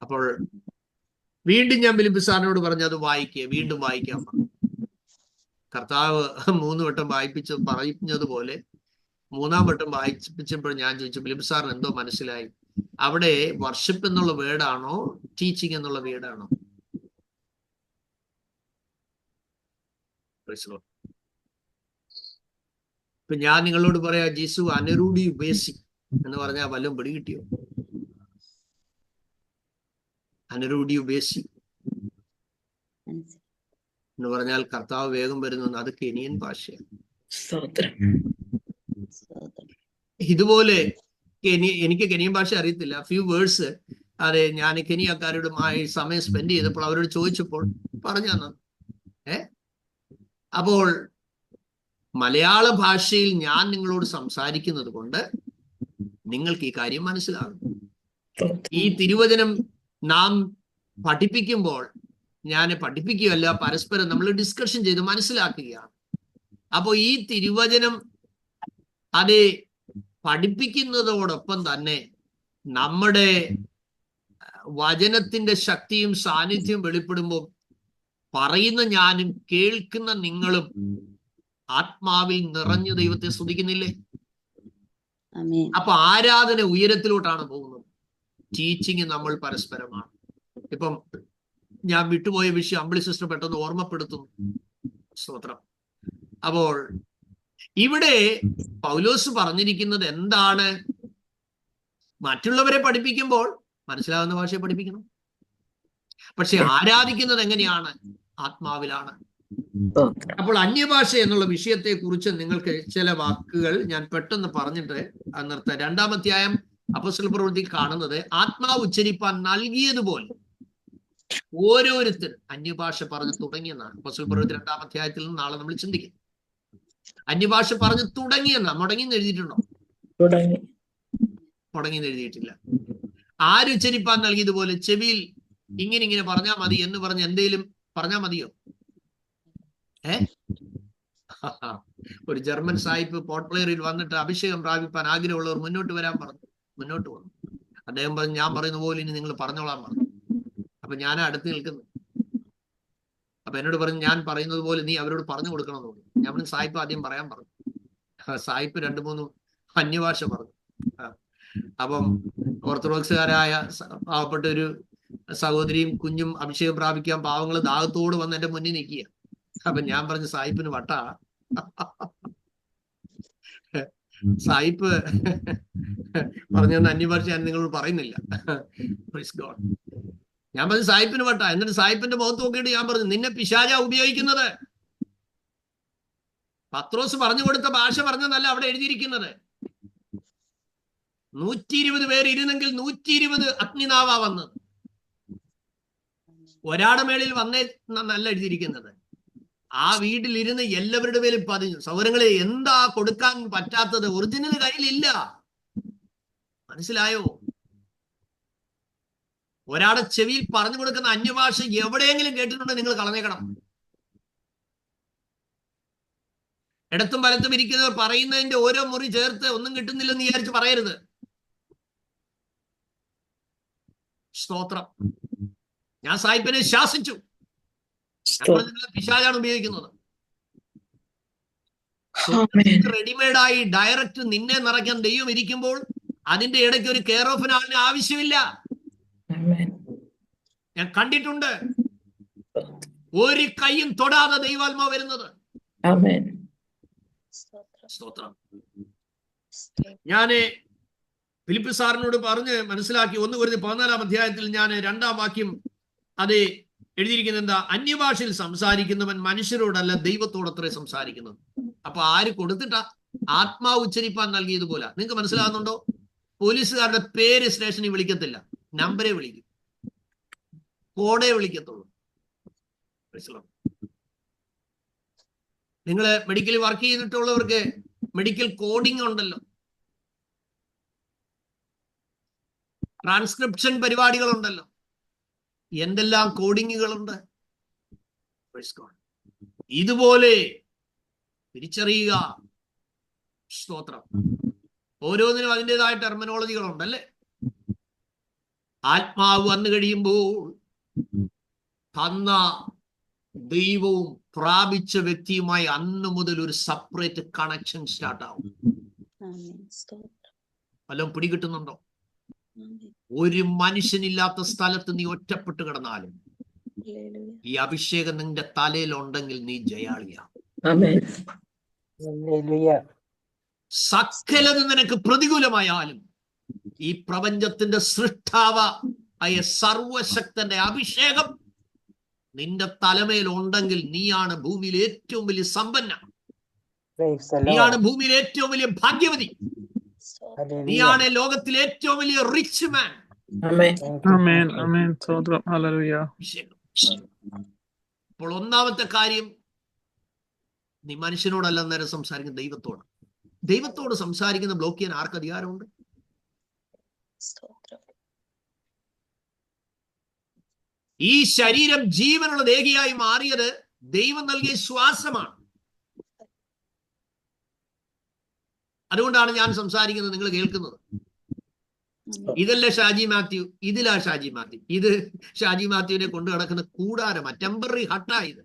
അപ്പോൾ വീണ്ടും ഞാൻ ഫിലിപ്പ് സാറിനോട് പറഞ്ഞു അത് വായിക്കുക, വീണ്ടും വായിക്കാൻ പറഞ്ഞു. കർത്താവ് 3 വട്ടം പറഞ്ഞതുപോലെ 3-ാം വട്ടം വായിപ്പിച്ചപ്പോൾ ഞാൻ ചോദിച്ചു, ഫിലിപ്പ് സാറിന് എന്തോ മനസ്സിലായി? അവിടെ വർഷിപ്പ് എന്നുള്ള വേർഡാണോ ടീച്ചിങ് എന്നുള്ള വേർഡാണോ? ഇപ്പൊ ഞാൻ നിങ്ങളോട് പറയാ, ജീസു അനരൂഢി ഉപേസി എന്ന് പറഞ്ഞാൽ വല്ലതും പിടി കിട്ടിയോ? അനരൂഢി ഉപേസി എന്ന് പറഞ്ഞാൽ കർത്താവ് വേഗം വരുന്നു, അത് കെനിയൻ ഭാഷയാണ്. ഇതുപോലെ എനിക്ക് കെനിയൻ ഭാഷ അറിയത്തില്ല, ഫ്യൂ വേർഡ്സ് അതെ ഞാൻ കെനിയക്കാരോടുമായി സമയം സ്പെൻഡ് ചെയ്തപ്പോൾ അവരോട് ചോദിച്ചപ്പോൾ പറഞ്ഞു തന്നു. അപ്പോൾ മലയാള ഭാഷയിൽ ഞാൻ നിങ്ങളോട് സംസാരിക്കുന്നത് കൊണ്ട് നിങ്ങൾക്ക് ഈ കാര്യം മനസ്സിലാകും. ഈ തിരുവചനം നാം പഠിപ്പിക്കുമ്പോൾ ഞാൻ പഠിപ്പിക്കുകയല്ല, പരസ്പരം നമ്മൾ ഡിസ്കഷൻ ചെയ്ത് മനസ്സിലാക്കുകയാണ്. അപ്പോൾ ഈ തിരുവചനം അത് പഠിപ്പിക്കുന്നതോടൊപ്പം തന്നെ നമ്മുടെ വചനത്തിന്റെ ശക്തിയും സാന്നിധ്യവും വെളിപ്പെടുമ്പോൾ പറയുന്ന ഞാനും കേൾക്കുന്ന നിങ്ങളും ആത്മാവിൽ നിറഞ്ഞു ദൈവത്തെ സ്തുതിക്കുന്നില്ലേ? അപ്പൊ ആരാധന ഉയരത്തിലോട്ടാണ് പോകുന്നത്. ടീച്ചിങ് നമ്മൾ പരസ്പരമാണ്. ഇപ്പം ഞാൻ വിട്ടുപോയ വിഷയം അമ്പിളി സിസ്റ്റർ പെട്ടെന്ന് ഓർമ്മപ്പെടുത്തുന്നു. സ്തോത്രം. അപ്പോൾ ഇവിടെ പൗലോസ് പറഞ്ഞിരിക്കുന്നത് എന്താണ്? മറ്റുള്ളവരെ പഠിപ്പിക്കുമ്പോൾ മനസ്സിലാകുന്ന ഭാഷയെ പഠിപ്പിക്കണം. പക്ഷെ ആരാധിക്കുന്നത് എങ്ങനെയാണ്? ആത്മാവിലാണ്. അപ്പോൾ അന്യഭാഷ എന്നുള്ള വിഷയത്തെ കുറിച്ച് നിങ്ങൾക്ക് ചില വാക്കുകൾ ഞാൻ പെട്ടെന്ന് പറഞ്ഞിട്ട് നിർത്താം. 2-ാം അധ്യായം അപ്പോസ്തല പ്രവൃത്തി കാണുന്നത് ആത്മാവ് ഉച്ചരിപ്പാൻ നൽകിയതുപോലെ ഓരോരുത്തരും അന്യഭാഷ പറഞ്ഞു തുടങ്ങിയെന്നാണ്. അപ്പോസ്തല പ്രവൃത്തി 2-ാം അധ്യായത്തിൽ നിന്ന് നാളെ നമ്മൾ ചിന്തിക്കും. അന്യഭാഷ പറഞ്ഞു തുടങ്ങിയെന്നാണ്. മുടങ്ങിന്ന് എഴുതിയിട്ടുണ്ടോ? മുടങ്ങിന്ന് എഴുതിയിട്ടില്ല. ആരുച്ചരിപ്പാൻ നൽകിയതുപോലെ ചെവിയിൽ ഇങ്ങനെ പറഞ്ഞാൽ മതി എന്ന് പറഞ്ഞ് എന്തേലും പറഞ്ഞാൽ മതിയോ? ഒരു ജർമ്മൻ സാഹിബ് പോർട്ട് ബ്ലെയറിൽ വന്നിട്ട് അഭിഷേകം പ്രാപിപ്പാൻ ആഗ്രഹമുള്ളവർ മുന്നോട്ട് വരാൻ പറഞ്ഞു. മുന്നോട്ട് വന്നു. അദ്ദേഹം പറഞ്ഞു, ഞാൻ പറയുന്ന പോലെ ഇനി നിങ്ങൾ പറഞ്ഞോളാൻ പറഞ്ഞു. അപ്പൊ ഞാൻ അടുത്ത് നിൽക്കുന്നു. അപ്പൊ എന്നോട് പറഞ്ഞു, ഞാൻ പറയുന്നത് പോലെ നീ അവരോട് പറഞ്ഞു കൊടുക്കണമെന്ന് പറഞ്ഞു. ഞാൻ പറഞ്ഞു, സാഹിബ് ആദ്യം പറയാൻ പറഞ്ഞു. സാഹിബ് 2-3 അന്യഭാഷ പറഞ്ഞു. അപ്പം ഓർത്തഡോക്സുകാരായ പാവപ്പെട്ട ഒരു സഹോദരിയും കുഞ്ഞും അഭിഷേകം പ്രാപിക്കാൻ പാവങ്ങൾ ദാഹത്തോട് വന്ന് എന്റെ മുന്നിൽ നിൽക്കുക. അപ്പൊ ഞാൻ പറഞ്ഞു, സാഹിബിന് വട്ടാ. സാഹിബ് പറഞ്ഞു, അന്യഭാഷ ഞാൻ നിങ്ങളോട് പറയുന്നില്ല. ഞാൻ പറഞ്ഞു, സാഹിബിന് വട്ടാ. എന്നിട്ട് സാഹിബിന്റെ മുഖത്ത് നോക്കിയിട്ട് ഞാൻ പറഞ്ഞു, നിന്നെ പിശാചാ ഉപയോഗിക്കുന്നത്. പത്രോസ് പറഞ്ഞു കൊടുത്ത ഭാഷ പറഞ്ഞതല്ല അവിടെ എഴുതിയിരിക്കുന്നത്. 120 പേര് ഇരുന്നെങ്കിൽ 120 അഗ്നിനാവാ വന്നത്. ഒരാടെ മേളിൽ വന്നേ നല്ല എഴുതിയിരിക്കുന്നത്. ആ വീട്ടിലിരുന്ന് എല്ലാവരുടെ മേലും പതിഞ്ഞു. സൗരങ്ങളെ എന്താ കൊടുക്കാൻ പറ്റാത്തത്? ഒറിജിനൽ കയ്യിലില്ല. മനസ്സിലായോ? ഒരാടെ ചെവിയിൽ പറഞ്ഞു കൊടുക്കുന്ന അന്യഭാഷ എവിടെയെങ്കിലും കേട്ടിട്ടുണ്ടെങ്കിൽ നിങ്ങൾ കളഞ്ഞേക്കണം. ഇടത്തും വലത്തും ഇരിക്കുന്നവർ പറയുന്നതിന്റെ ഓരോ മുറി ചേർത്ത് ഒന്നും കിട്ടുന്നില്ലെന്ന് വിചാരിച്ച് പറയരുത്. സ്തോത്രം. ഞാൻ സാഹിബിനെ ശാസിച്ചു. പിശാചാണ് ഉപയോഗിക്കുന്നത്. റെഡിമെയ്ഡായി ഡയറക്റ്റ് നിന്നെ നിറയ്ക്കാൻ ദൈവം ഇരിക്കുമ്പോൾ അതിന്റെ ഇടയ്ക്ക് ഒരു കെയർ ഓഫ് ആളിന് ആവശ്യമില്ല. ഞാൻ കണ്ടിട്ടുണ്ട് ഒരു കൈയും തൊടാതെ ദൈവാത്മാവ് വരുന്നത്. സ്തോത്രം. ഞാന് ഫിലിപ്പ് സാറിനോട് പറഞ്ഞ് മനസ്സിലാക്കി. 1 കൊരിന്ത്യർ 14-ാം അധ്യായത്തിൽ ഞാൻ 2-ാം വാക്യം അത് എഴുതിയിരിക്കുന്നത് എന്താ? അന്യഭാഷയിൽ സംസാരിക്കുന്നവൻ മനുഷ്യരോടല്ല ദൈവത്തോടത്രേ സംസാരിക്കുന്നത്. അപ്പൊ ആര് കൊടുത്തിട്ടാ? ആത്മാവ് ഉച്ചരിപ്പാൻ നൽകിയതുപോലെ. നിങ്ങൾക്ക് മനസ്സിലാകുന്നുണ്ടോ? പോലീസുകാരുടെ പേര് സ്റ്റേഷനിൽ വിളിക്കത്തില്ല, നമ്പരെ വിളിക്കും, കോഡേ വിളിക്കത്തുള്ളൂ. നിങ്ങള് മെഡിക്കൽ വർക്ക് ചെയ്തിട്ടുള്ളവർക്ക് മെഡിക്കൽ കോഡിംഗ് ഉണ്ടല്ലോ, ട്രാൻസ്ക്രിപ്ഷൻ പരിപാടികളുണ്ടല്ലോ, എന്തെല്ലാം കോഡിങ്ങുകളുണ്ട്. ഇതുപോലെ തിരിച്ചറിയുക. സ്തോത്രം. ഓരോന്നിനും അതിൻ്റെതായ ടെർമിനോളജികളുണ്ടല്ലേ. ആത്മാവ് വന്നു കഴിയുമ്പോൾ തന്ന ദൈവവും പ്രാപിച്ച വ്യക്തിയുമായി അന്ന് മുതൽ ഒരു സെപ്പറേറ്റ് കണക്ഷൻ സ്റ്റാർട്ട് ആവും. വല്ലതും പിടികിട്ടുന്നുണ്ടോ? ഒരു മനുഷ്യനില്ലാത്ത സ്ഥലത്ത് നീ ഒറ്റപ്പെട്ട് കിടന്നാലും ഈ അഭിഷേകം നിന്റെ തലയിലുണ്ടെങ്കിൽ നീ ജയാളിയാണ്. സകലത് നിനക്ക് പ്രതികൂലമായാലും ഈ പ്രപഞ്ചത്തിന്റെ സൃഷ്ടാവായ സർവശക്തന്റെ അഭിഷേകം നിന്റെ തലമേൽ ഉണ്ടെങ്കിൽ നീയാണ് ഭൂമിയിലെ ഏറ്റവും വലിയ സമ്പന്ന, നീയാണ് ഭൂമിയിലെ ഏറ്റവും വലിയ ഭാഗ്യവതി, നീയാണ് ലോകത്തിലെ ഏറ്റവും വലിയ റിച്ച് മാൻ. അപ്പോൾ ഒന്നാമത്തെ കാര്യം, നീ മനുഷ്യനോടല്ല നേരം സംസാരിക്കുന്ന ദൈവത്തോട്. ദൈവത്തോട് സംസാരിക്കുന്ന ബ്ലോക്ക് ചെയ്യാൻ ആർക്ക് അധികാരമുണ്ട്? ഈ ശരീരം ജീവനുള്ള ദേഹിയായി മാറിയത് ദൈവം നൽകിയ ശ്വാസമാണ്. അതുകൊണ്ടാണ് ഞാൻ സംസാരിക്കുന്നത്, നിങ്ങൾ കേൾക്കുന്നത്. ഇതല്ല ഷാജി മാത്യു, ഇതിലാ ഷാജി മാത്യു. ഇത് ഷാജി മാത്യുവിനെ കൊണ്ടു നടക്കുന്ന കൂടാരമാ, ടെമ്പററി ഹട്ടായത്.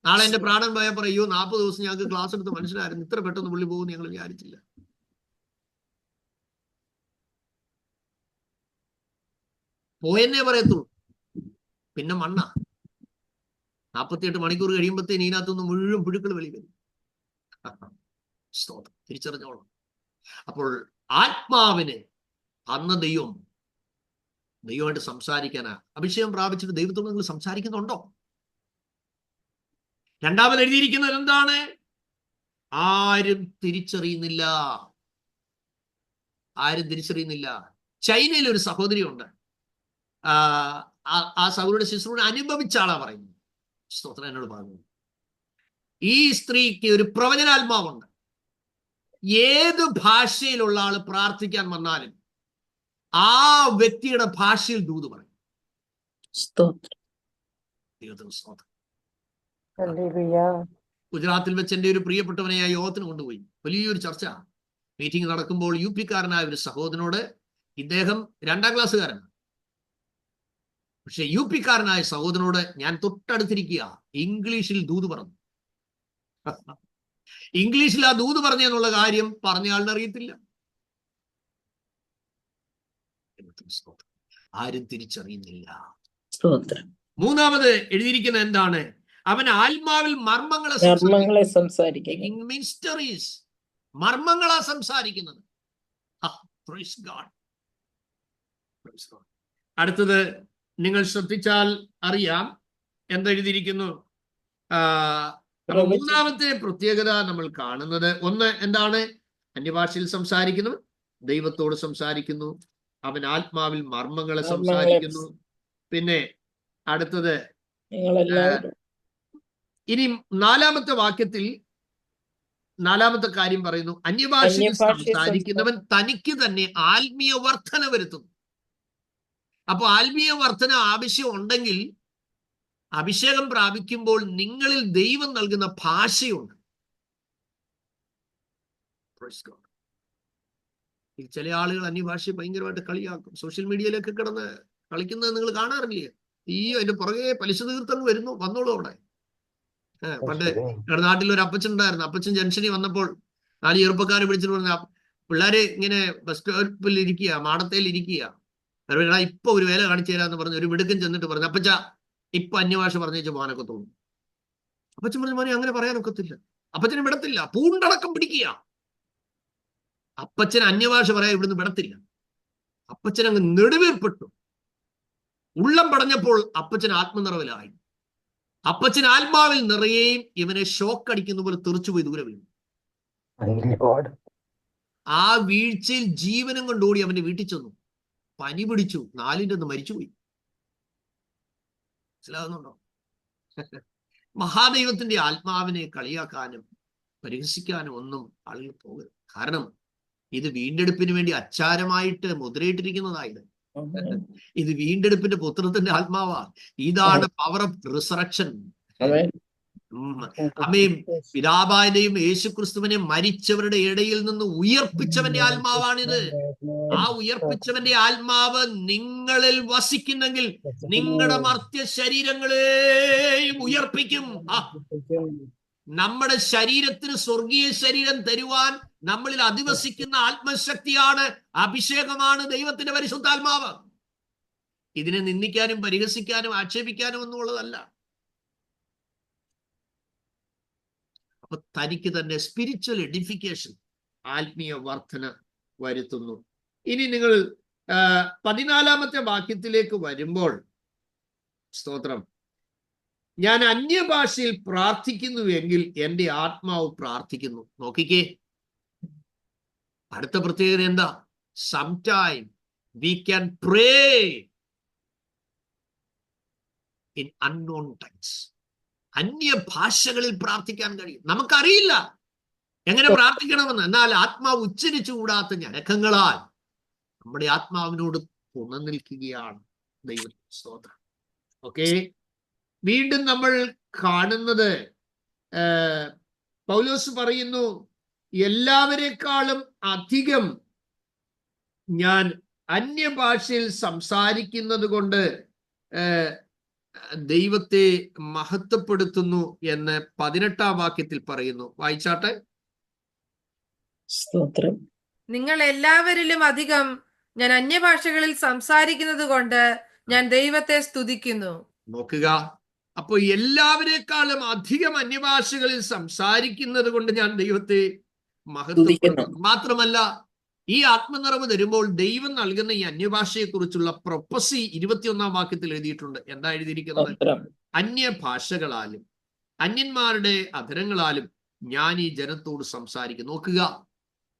നാളെ എന്റെ പ്രാണൻ പോയാൽ പറയോ 40 ദിവസം ഞങ്ങൾക്ക് ക്ലാസ് എടുത്ത് മനസ്സിലായിരുന്നു, ഇത്ര പെട്ടെന്ന് പുള്ളി പോകുമെന്ന് ഞങ്ങൾ വിചാരിച്ചില്ല. പോയെന്നേ പറയത്തുള്ളൂ. പിന്നെ മണ്ണ 48 മണിക്കൂർ കഴിയുമ്പോഴത്തേന് ഇതിനകത്തുനിന്ന് മുഴുവൻ പുഴുക്കൾ വെളി വരും. സ്തോത്രം. തിരിച്ചറിഞ്ഞോളൂ. അപ്പോൾ ആത്മാവിന് അന്ന് ദൈവമായിട്ട് സംസാരിക്കാനാ. അഭിഷേകം പ്രാപിച്ചിട്ട് ദൈവത്തോട് നിങ്ങൾ സംസാരിക്കുന്നുണ്ടോ? രണ്ടാമത് എഴുതിയിരിക്കുന്നത് എന്താണ്? ആരും തിരിച്ചറിയുന്നില്ല. ചൈനയിൽ ഒരു സഹോദരിയുണ്ട്. ആ സഹോദരിയുടെ ശുശ്രൂഷ അനുഭവിച്ച ആളാ പറയുന്നത്. സ്തോത്രം. എന്നോട് പറഞ്ഞു, ഈ സ്ത്രീക്ക് ഒരു പ്രവചനാത്മാവുണ്ട്. ഏത് ഭാഷയിലുള്ള ആള് പ്രാർത്ഥിക്കാൻ വന്നാലും ആ വ്യക്തിയുടെ ഭാഷയിൽ ദൂത് പറയും. ദൈവത്തിന് സ്തോത്രം. ഗുജറാത്തിൽ വെച്ച് എൻ്റെ ഒരു പ്രിയപ്പെട്ടവനെ ആ യോഗത്തിന് കൊണ്ടുപോയി. വലിയൊരു ചർച്ച. മീറ്റിംഗ് നടക്കുമ്പോൾ UP-കാരനായ ഒരു സഹോദരനോട്, ഇദ്ദേഹം 2ാം ക്ലാസ്സുകാരനാണ്, പക്ഷെ UP-കാരനായ സഹോദരനോട് ഞാൻ തൊട്ടടുത്തിരിക്കുക, ഇംഗ്ലീഷിൽ ദൂത് പറഞ്ഞു. ഇംഗ്ലീഷിൽ ആ ദൂത് പറഞ്ഞെന്നുള്ള കാര്യം പറഞ്ഞയാളിന് അറിയത്തില്ല. ആരും തിരിച്ചറിയുന്നില്ല. മൂന്നാമത് എഴുതിയിരിക്കുന്നത് എന്താണ്? അവൻ ആത്മാവിൽ മർമ്മങ്ങളെ സംസാരിക്കുന്നത്. മിസ്റ്ററീസ്, മർമ്മങ്ങളാ സംസാരിക്കുന്നത്. അടുത്തത് നിങ്ങൾ ശ്രദ്ധിച്ചാൽ അറിയാം എന്തെഴുതിയിരിക്കുന്നു. അപ്പൊ മൂന്നാമത്തെ പ്രത്യേകത നമ്മൾ കാണുന്നത്, ഒന്ന് എന്താണ്? അന്യഭാഷയിൽ സംസാരിക്കുന്നു, ദൈവത്തോട് സംസാരിക്കുന്നു, അവൻ ആത്മാവിൽ മർമ്മങ്ങളെ സംസാരിക്കുന്നു. പിന്നെ അടുത്തത്, ഇനി 4ാമത്തെ വാക്യത്തിൽ 4ാമത്തെ കാര്യം പറയുന്നു, അന്യഭാഷയിൽ സംസാരിക്കുന്നവൻ തനിക്ക് തന്നെ ആത്മീയ വർധന വരുത്തുന്നു. അപ്പൊ ആത്മീയ വർധന ആവശ്യം ഉണ്ടെങ്കിൽ അഭിഷേകം പ്രാപിക്കുമ്പോൾ നിങ്ങളിൽ ദൈവം നൽകുന്ന ഭാഷയുണ്ട്. ചില ആളുകൾ അന്യഭാഷയെ ഭയങ്കരമായിട്ട് കളിയാക്കും. സോഷ്യൽ മീഡിയയിലൊക്കെ കിടന്ന് കളിക്കുന്നത് നിങ്ങൾ കാണാറില്ലേ? അതിന്റെ പുറകെ പലിശ തീർത്ഥം വന്നോളൂ അവിടെ. പണ്ട് ഞങ്ങളുടെ നാട്ടിൽ ഒരു അപ്പച്ചൻ ഉണ്ടായിരുന്നു. അപ്പച്ചൻ ജംഗ്ഷനിൽ വന്നപ്പോൾ 4 ചെറുപ്പക്കാരെ വിളിച്ചിട്ട് പറഞ്ഞ, പിള്ളേര് ഇങ്ങനെ ബസ് സ്റ്റോപ്പിൽ ഇരിക്കുക, മാടത്തേൽ ഇരിക്കുക, ഇപ്പൊ ഒരു വേല കാണിച്ചു തരാന്ന് പറഞ്ഞ് ഒരു മിടുക്കൻ ചെന്നിട്ട് പറഞ്ഞു, അപ്പച്ച ഇപ്പൊ അന്യഭാഷ പറഞ്ഞേച്ച് പോകാനൊക്കെ തോന്നും. അപ്പച്ചൻ പറഞ്ഞു, മോനെ അങ്ങനെ പറയാനൊക്കത്തില്ല. അപ്പച്ചനെ വിടത്തില്ല, പൂണ്ടടക്കം പിടിക്കുക. അപ്പച്ചൻ അന്യഭാഷ പറയാൻ ഇവിടുന്ന് വിടത്തില്ല. അപ്പച്ചൻ അങ്ങ് നെടുവേർപ്പെട്ടു. ഉള്ളം പടഞ്ഞപ്പോൾ അപ്പച്ചൻ ആത്മനിറവിലായി. അപ്പച്ചൻ ആത്മാവിൽ നിറയെയും ഇവനെ ഷോക്ക് അടിക്കുന്ന പോലെ തെറിച്ചുപോയി ദൂരെ വീണു. ആ വീഴ്ചയിൽ ജീവനും കൊണ്ടോടി അവന്റെ വീട്ടിൽ ചെന്നു. പനി പിടിച്ചു, 4ന്റെ ഒന്ന് മരിച്ചുപോയി. മനസ്സിലാകുന്നുണ്ടോ? മഹാദൈവത്തിന്റെ ആത്മാവിനെ കളിയാക്കാനും പരിഹസിക്കാനും ഒന്നും ആളുകൾ പോകരുത്. കാരണം ഇത് വീണ്ടെടുപ്പിന് വേണ്ടി അച്ചാരമായിട്ട് മുദ്രയിട്ടിരിക്കുന്നതായത്. ഇത് വീണ്ടെടുപ്പിന്റെ പുത്രത്തിന്റെ ആത്മാവാ. ഇതാണ് പവർ ഓഫ് റിസറക്ഷൻ. അമേൻ. പിതാവായ യേശുക്രിസ്തുവിനെ മരിച്ചവരുടെ ഇടയിൽ നിന്ന് ഉയർപ്പിച്ചവന്റെ ആത്മാവാണിത്. ആ ഉയർപ്പിച്ചവന്റെ ആത്മാവ് നിങ്ങളിൽ വസിക്കുന്നെങ്കിൽ നിങ്ങളുടെ മർത്യ ശരീരങ്ങളെയും ഉയർപ്പിക്കും. നമ്മുടെ ശരീരത്തിന് സ്വർഗീയ ശരീരം തരുവാൻ നമ്മളിൽ അധിവസിക്കുന്ന ആത്മശക്തിയാണ്, അഭിഷേകമാണ് ദൈവത്തിന്റെ പരിശുദ്ധാത്മാവ്. ഇതിനെ നിന്ദിക്കാനും പരിഹസിക്കാനും ആക്ഷേപിക്കാനും ഒന്നുമുള്ളതല്ല. അപ്പൊ തനിക്ക് തന്നെ സ്പിരിച്വൽ എഡിഫിക്കേഷൻ, ആത്മീയ വർധന വരുത്തുന്നു. ഇനി നിങ്ങൾ 14ാമത്തെ വാക്യത്തിലേക്ക് വരുമ്പോൾ, സ്തോത്രം, ഞാൻ അന്യഭാഷയിൽ പ്രാർത്ഥിക്കുന്നു എങ്കിൽ എൻ്റെ ആത്മാവ് പ്രാർത്ഥിക്കുന്നു. നോക്കിക്കേ, അടുത്ത പ്രത്യേകത എന്താ? Sometime we can pray in unknown times. അന്യഭാഷകളിൽ പ്രാർത്ഥിക്കാൻ കഴിയും. നമുക്കറിയില്ല എങ്ങനെ പ്രാർത്ഥിക്കണമെന്ന്. എന്നാൽ ആത്മാവ് ഉച്ചരിച്ചുകൂടാത്ത ഞരക്കങ്ങളാൽ നമ്മുടെ ആത്മാവിനോട് തുണനിൽക്കുകയാണ് ദൈവത്തിന്റെ സ്തോത്രം. ഓക്കെ, വീണ്ടും നമ്മൾ കാണുന്നത് പൗലോസ് പറയുന്നു, എല്ലാവരെക്കാളും അധികം ഞാൻ അന്യഭാഷയിൽ സംസാരിക്കുന്നത് കൊണ്ട് ദൈവത്തെ മഹത്വപ്പെടുത്തുന്നു എന്ന് 18ാം വാക്യത്തിൽ പറയുന്നു. വായിച്ചാട്ടെ. സ്തോത്രം. നിങ്ങൾ എല്ലാവരിലും അധികം ഞാൻ അന്യഭാഷകളിൽ സംസാരിക്കുന്നത് കൊണ്ട് ഞാൻ ദൈവത്തെ സ്തുതിക്കുന്നു. നോക്കുക, അപ്പൊ എല്ലാവരെക്കാളും അധികം അന്യഭാഷകളിൽ സംസാരിക്കുന്നത് കൊണ്ട് ഞാൻ ദൈവത്തെ മഹത്വപ്പെടുത്തുന്നു. മാത്രമല്ല, ഈ ആത്മനിറവ് തരുമ്പോൾ ദൈവം നൽകുന്ന ഈ അന്യഭാഷയെ കുറിച്ചുള്ള പ്രൊപ്പസി 21-ാം വാക്യത്തിൽ എഴുതിയിട്ടുണ്ട്. എന്താ എഴുതിയിരിക്കുന്നത്? അന്യഭാഷകളാലും അന്യന്മാരുടെ അധരങ്ങളാലും ഞാൻ ഈ ജനത്തോട് സംസാരിക്കും. നോക്കുക,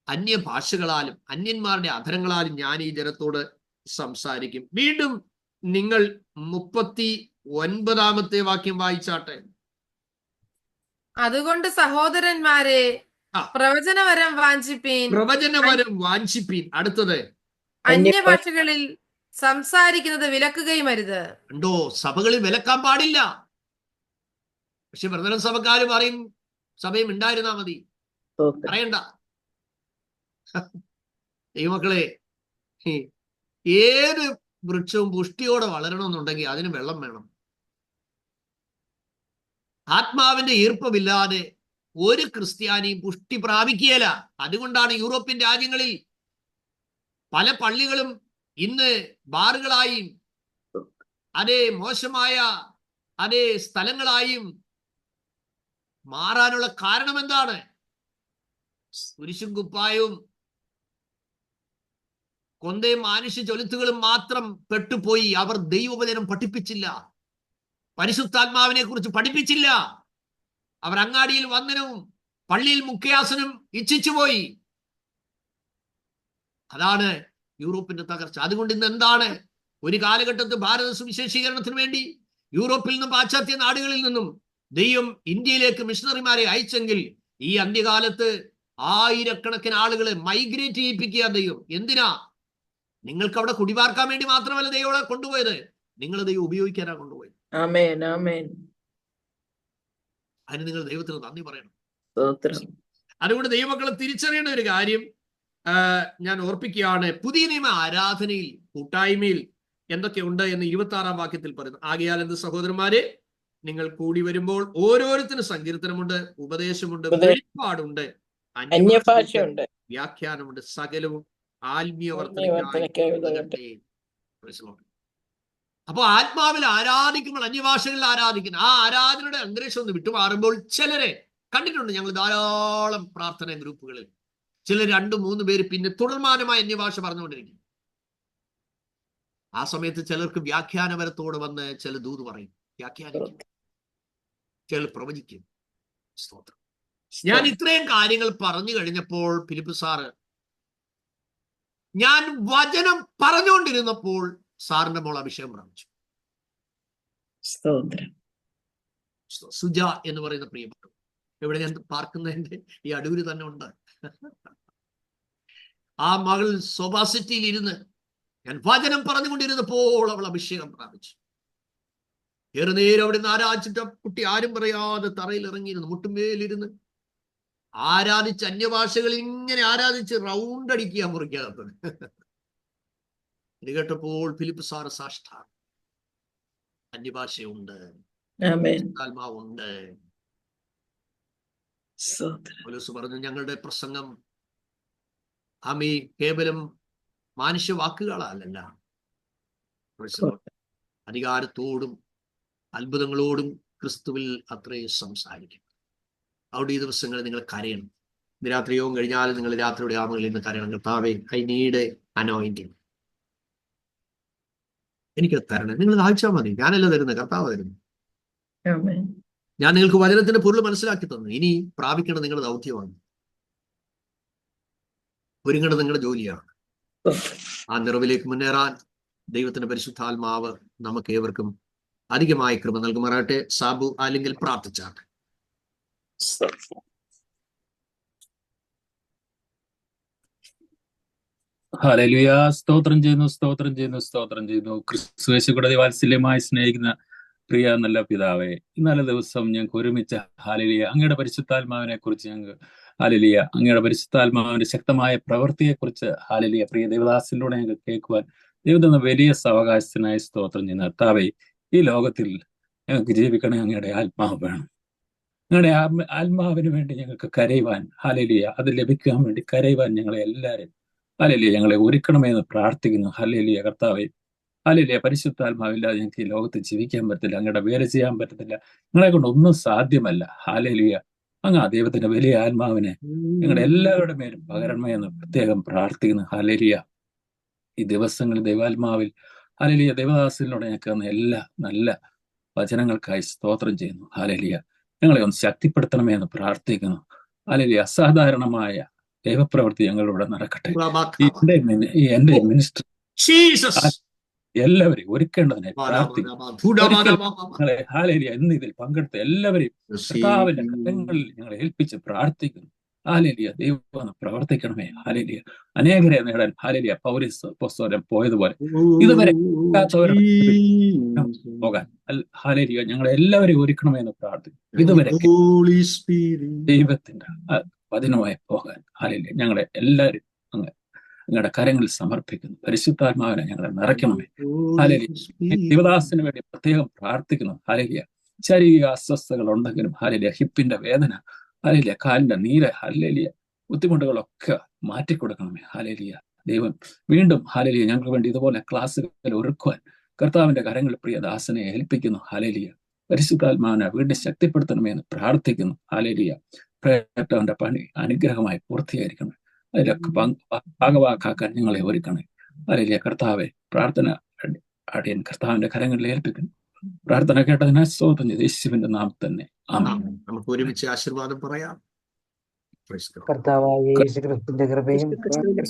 അന്യഭാഷകളാലും അന്യന്മാരുടെ അധരങ്ങളാലും ഞാൻ ഈ ജനത്തോട് സംസാരിക്കും. വീണ്ടും നിങ്ങൾ 39-ാമത്തെ വാക്യം വായിച്ചാട്ടെ. അതുകൊണ്ട് സഹോദരന്മാരെ, പ്രവചനവരം വാഞ്ചിപ്പീൻ. പ്രവചനവരം വാഞ്ചിപ്പീൻ. അടുത്തത്, അന്യഭാഷകളിൽ സംസാരിക്കുന്നത് വിലക്കുകയും അരുത്. ഉണ്ടോ? സഭകളിൽ വിലക്കാൻ പാടില്ല. പക്ഷെ ബ്രദറൻ സഭക്കാര് പറയും സഭയും ഉണ്ടായിരുന്നാ മതി, പറയണ്ട. ദൈവമക്കളെ, ഏത് വൃക്ഷവും പുഷ്ടിയോടെ വളരണമെന്നുണ്ടെങ്കിൽ അതിന് വെള്ളം വേണം. ആത്മാവിന്റെ ഈർപ്പമില്ലാതെ ഒരു ക്രിസ്ത്യാനിയും പുഷ്ടി പ്രാപിക്കുകയില്ല. അതുകൊണ്ടാണ് യൂറോപ്യൻ രാജ്യങ്ങളിൽ പല പള്ളികളും ഇന്ന് ബാറുകളായും അതേ മോശമായ അതേ സ്ഥലങ്ങളായും മാറാനുള്ള കാരണം എന്താണ്? കുരിശും കുപ്പായവും കൊന്തയും മാനുഷ്യ ചൊലുത്തുകളും മാത്രം പെട്ടുപോയി. അവർ ദൈവവചനം പഠിപ്പിച്ചില്ല, പരിശുദ്ധാത്മാവിനെ കുറിച്ച് പഠിപ്പിച്ചില്ല. അവർ അങ്ങാടിയിൽ വന്ദനവും പള്ളിയിൽ മുഖ്യാസനം ഇച്ഛിച്ചു പോയി. അതാണ് യൂറോപ്പിന്റെ തകർച്ച. അതുകൊണ്ട് ഇന്ന് എന്താണ്? ഒരു കാലഘട്ടത്തിൽ ഭാരത സുവിശേഷീകരണത്തിന് വേണ്ടി യൂറോപ്പിൽ നിന്നും പാശ്ചാത്യ നാടുകളിൽ നിന്നും ദൈവം ഇന്ത്യയിലേക്ക് മിഷണറിമാരെ അയച്ചെങ്കിൽ ഈ അന്ത്യകാലത്ത് ആയിരക്കണക്കിന് ആളുകളെ മൈഗ്രേറ്റ് ചെയ്യിപ്പിക്കുക ദൈവം. എന്തിനാ? നിങ്ങൾക്ക് അവിടെ കുടിപാർക്കാൻ വേണ്ടി മാത്രമല്ല ദൈവം അവിടെ കൊണ്ടുപോയത്, നിങ്ങൾ ദൈവം ഉപയോഗിക്കാനാണ് കൊണ്ടുപോയത്. ആമേൻ, ആമേൻ. അതിന് നിങ്ങൾ ദൈവത്തിന് നന്ദി പറയണം. അതുകൊണ്ട് ദൈവമക്കളെ തിരിച്ചറിയേണ്ട ഒരു കാര്യം ഞാൻ ഓർപ്പിക്കുകയാണ്. പുതിയ നിയമ ആരാധനയിൽ കൂട്ടായ്മയിൽ എന്തൊക്കെ ഉണ്ട് എന്ന് 26-ാം വാക്യത്തിൽ പറയുന്നു. ആകയാൽ എന്ത് സഹോദരന്മാരെ, നിങ്ങൾ കൂടി വരുമ്പോൾ ഓരോരുത്തരും സങ്കീർത്തനമുണ്ട്, ഉപദേശമുണ്ട്, വെളിപ്പാടുണ്ട്, അന്യഭാഷയുണ്ട്, വ്യാഖ്യാനമുണ്ട്, സകലവും ആത്മീയ വർദ്ധനയ്ക്കായി. അപ്പൊ ആത്മാവിൽ ആരാധിക്കുമ്പോൾ അന്യഭാഷകളിൽ ആരാധിക്കുന്നു. ആ ആരാധനയുടെ അന്തരീക്ഷം ഒന്ന് വിട്ടുമാറുമ്പോൾ ചിലരെ കണ്ടിട്ടുണ്ട് ഞങ്ങൾ ധാരാളം പ്രാർത്ഥന ഗ്രൂപ്പുകളിൽ. ചിലർ 2-3 പേര് പിന്നെ തുടർമാനമായ അന്യഭാഷ പറഞ്ഞുകൊണ്ടിരിക്കും. ആ സമയത്ത് ചിലർക്ക് വ്യാഖ്യാനപരത്തോട് വന്ന് ചില ദൂത് പറയും, വ്യാഖ്യാനിക്കും, ചിലർ പ്രവചിക്കും. സ്തോത്രം. ഞാൻ ഇത്രയും കാര്യങ്ങൾ പറഞ്ഞു കഴിഞ്ഞപ്പോൾ ഫിലിപ്പ് സാറ്, ഞാൻ വചനം പറഞ്ഞുകൊണ്ടിരുന്നപ്പോൾ സാറിന്റെ മോൾ അഭിഷേകം പ്രാപിച്ചു. സുജ എന്ന് പറയുന്ന പ്രിയപ്പെട്ടു, ഇവിടെ ഞാൻ പാർക്കുന്നതിന്റെ ഈ അടൂര് തന്നെ ഉണ്ട്. ആ മകൾ സോഫാ സിറ്റിയിൽ ഇരുന്ന് ഞാൻ വചനം പറഞ്ഞുകൊണ്ടിരുന്നപ്പോൾ അവൾ അഭിഷേകം പ്രാപിച്ചു. ഏറെ നേരം അവിടെ നിന്ന് ആരാധിച്ചിട്ട് കുട്ടി ആരും പറയാതെ തറയിൽ ഇറങ്ങിയിരുന്നു, മുട്ടുമേലിരുന്ന് ആരാധിച്ച് അന്യഭാഷകളിൽ ഇങ്ങനെ ആരാധിച്ച് റൗണ്ട് അടിക്കുക മുറിക്കാത്തത്. ഇത് കേട്ടപ്പോൾ ഫിലിപ്പ് സാറ് സാഷ്ടാംഗം, അന്യഭാഷയുണ്ട്, ആത്മാവുണ്ട്. പൗലോസ് പറഞ്ഞു, ഞങ്ങളുടെ പ്രസംഗം ആമീ കേവലം മാനുഷ്യ വാക്കുകളല്ല, അധികാരത്തോടും അത്ഭുതങ്ങളോടും ക്രിസ്തുവിൽ അത്രയും സംസാരിക്കും. അവിടെ ഈ ദിവസങ്ങളിൽ നിങ്ങൾ കരയണം. ഇന്ന് രാത്രി യോഗം കഴിഞ്ഞാൽ നിങ്ങൾ രാത്രിയുടെ ആമകളിൽ നിന്ന് കരയണം, കർത്താവേ ഐ നീഡ് അനോയിന്റിങ്, എനിക്ക് തരണം. നിങ്ങൾ ആഴ്ച മതി, ഞാനല്ല തരുന്നത്, കർത്താവ് തരുന്നു. ഞാൻ നിങ്ങൾക്ക് വചനത്തിന്റെ പൊരുൾ മനസ്സിലാക്കി തന്നു. ഇനി പ്രാപിക്കേണ്ടത് നിങ്ങളുടെ ദൗത്യമാണ്, ഒരുങ്ങേണ്ടത് നിങ്ങളുടെ ജോലിയാണ്. ആ നിറവിലേക്ക് മുന്നേറാൻ ദൈവത്തിന്റെ പരിശുദ്ധാത്മാവ് നമുക്ക് ഏവർക്കും അധികമായി കൃപ നൽകുമാറാട്ടെ. സാബു അല്ലെങ്കിൽ പ്രാർത്ഥിച്ചാട്ടെ. ഹല്ലേലൂയ. സ്തോത്രം ചെയ്യുന്നു. ക്രിസ്തുയേശുവിന്റെ വാത്സല്യമായി സ്നേഹിക്കുന്ന പ്രിയ നല്ല പിതാവേ, ഇന്നലെ ദിവസം ഞങ്ങൾക്ക് ഒരുമിച്ച് ഹല്ലേലൂയ അങ്ങയുടെ പരിശുദ്ധാത്മാവിനെ കുറിച്ച് ഞങ്ങൾക്ക് ഹല്ലേലൂയ അങ്ങയുടെ പരിശുദ്ധാത്മാവിന്റെ ശക്തമായ പ്രവൃത്തിയെക്കുറിച്ച് ഹല്ലേലൂയ പ്രിയ ദേവദാസിലൂടെ ഞങ്ങൾക്ക് കേൾക്കുവാൻ ദൈവത്തിന് വലിയ സാവകാശത്തിനായി സ്തോത്രം ചെയ്യുന്ന കർത്താവേ, ഈ ലോകത്തിൽ ഞങ്ങൾക്ക് ജീവിക്കണേ അങ്ങയുടെ ആത്മാവ് വേണം. ഞങ്ങളുടെ ആത്മാവിന് വേണ്ടി ഞങ്ങൾക്ക് കരയുവാൻ ഹല്ലേലൂയ അത് ലഭിക്കാൻ വേണ്ടി കരയുവാൻ ഞങ്ങളെ എല്ലാവരും ഹല്ലേലൂയ ഞങ്ങളെ ഒരുക്കണമെന്ന് പ്രാർത്ഥിക്കുന്നു. ഹല്ലേലൂയ കർത്താവേ, ഹല്ലേലൂയ. പരിശുദ്ധാത്മാവില്ലാതെ ഞങ്ങൾക്ക് ഈ ലോകത്ത് ജീവിക്കാൻ പറ്റത്തില്ല. അങ്ങയുടെ വേല ചെയ്യാൻ പറ്റത്തില്ല. നിങ്ങളെ കൊണ്ട് ഒന്നും സാധ്യമല്ല. ഹല്ലേലൂയ. അങ്ങ് ആ ദൈവത്തിന്റെ വലിയ ആത്മാവിനെ നിങ്ങളുടെ എല്ലാവരുടെ മേലും പകരണമേ എന്ന് പ്രത്യേകം പ്രാർത്ഥിക്കുന്നു. ഹല്ലേലൂയ. ഈ ദിവസങ്ങളിൽ ദൈവാത്മാവിൽ ഹല്ലേലൂയ ദൈവദാസനിലൂടെ ഞങ്ങൾക്ക് തന്ന എല്ലാ നല്ല വചനങ്ങൾക്കായി സ്തോത്രം ചെയ്യുന്നു. ഹല്ലേലൂയ. ഞങ്ങളെ ഒന്ന് ശക്തിപ്പെടുത്തണമേ എന്ന് പ്രാർത്ഥിക്കുന്നു. ഹല്ലേലൂയ. അസാധാരണമായ ദൈവപ്രവൃത്തി ഞങ്ങളിലൂടെ നടക്കട്ടെ. എന്റെ മിനിസ്റ്റർ എല്ലാവരെയും ഒരുക്കേണ്ടതിനെ പ്രാർത്ഥിക്കുന്നു. ഹല്ലേലൂയ. ഇന്ന് ഇതിൽ പങ്കെടുത്ത എല്ലാവരെയും കർത്താവിന്റെ കരങ്ങളിൽ ഞങ്ങളെ ഏൽപ്പിച്ച് പ്രാർത്ഥിക്കുന്നു. ഹല്ലേലൂയ. ദൈവം പ്രവർത്തിക്കണമേ. ഹല്ലേലൂയ. അനേകരെ നേടാൻ ഹല്ലേലൂയ പൗലോസ് അപ്പോസ്തലൻ പോയതുപോലെ ഇതുവരെ പോകാൻ ഹല്ലേലൂയ ഞങ്ങളെ എല്ലാവരെയും ഒരുക്കണമേ എന്ന് പ്രാർത്ഥിക്കുന്നു. ഇതുവരെ ദൈവത്തിന്റെ വചനമായി പോകാൻ ഹല്ലേലൂയ ഞങ്ങളെ എല്ലാവരും നിങ്ങളുടെ കരങ്ങളിൽ സമർപ്പിക്കുന്നു. പരിശുദ്ധാത്മാവിനെ ഞങ്ങളെ നിറയ്ക്കണമേ. ഹല്ലേലൂയ. ദൈവദാസന് വേണ്ടി പ്രത്യേകം പ്രാർത്ഥിക്കുന്നു. ഹല്ലേലൂയ. ശാരീരിക അസ്വസ്ഥതകൾ ഉണ്ടെങ്കിലും ഹല്ലേലൂയ ഹിപ്പിന്റെ വേദന, ഹല്ലേലൂയ കാലിന്റെ നീര്, ഹല്ലേലൂയ ബുദ്ധിമുട്ടുകളൊക്കെ മാറ്റിക്കൊടുക്കണമേ. ഹല്ലേലൂയ. ദൈവം വീണ്ടും ഹല്ലേലൂയ ഞങ്ങൾക്ക് വേണ്ടി ഇതുപോലെ ക്ലാസ്സുകൾ ഒരുക്കുവാൻ കർത്താവിന്റെ കരങ്ങളിൽ പ്രിയ ദാസനെ ഏൽപ്പിക്കുന്നു. ഹല്ലേലൂയ. പരിശുദ്ധാത്മാവിനെ വീണ്ടും ശക്തിപ്പെടുത്തണമേ എന്ന് പ്രാർത്ഥിക്കുന്നു. ഹല്ലേലൂയ. പ്രേരണന്റെ പണി അനുഗ്രഹമായി പൂർത്തിയായിരിക്കണം. അതിലൊക്കെ ഭാഗവാക്കാക്കാൻ ഞങ്ങളെ ഒരുക്കണേ. ഹല്ലേലൂയ. കർത്താവെ, പ്രാർത്ഥന അടിയൻ കർത്താവിന്റെ കരങ്ങളിൽ ഏൽപ്പിക്കുന്നു. പ്രാർത്ഥന കേട്ടതിനാൽ സ്തോത്രം ചെയ്ത് യേശുവിന്റെ നാമത്തിൽ തന്നെ ആമേൻ. നമുക്ക് ഒരുമിച്ച് ആശീർവാദം പറയാം. കർത്താവായ യേശുക്രിസ്തുവിന്റെ കൃപയും പരിശുദ്ധാത്മാവിന്റെ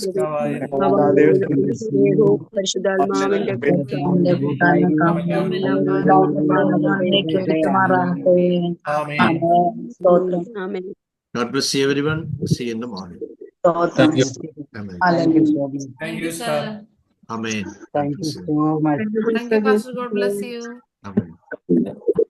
God bless you everyone. See you in the morning. Thank you. Amen. Thank you, sir. Amen. Thank you so much. Thank you, Pastor. God bless you. Amen.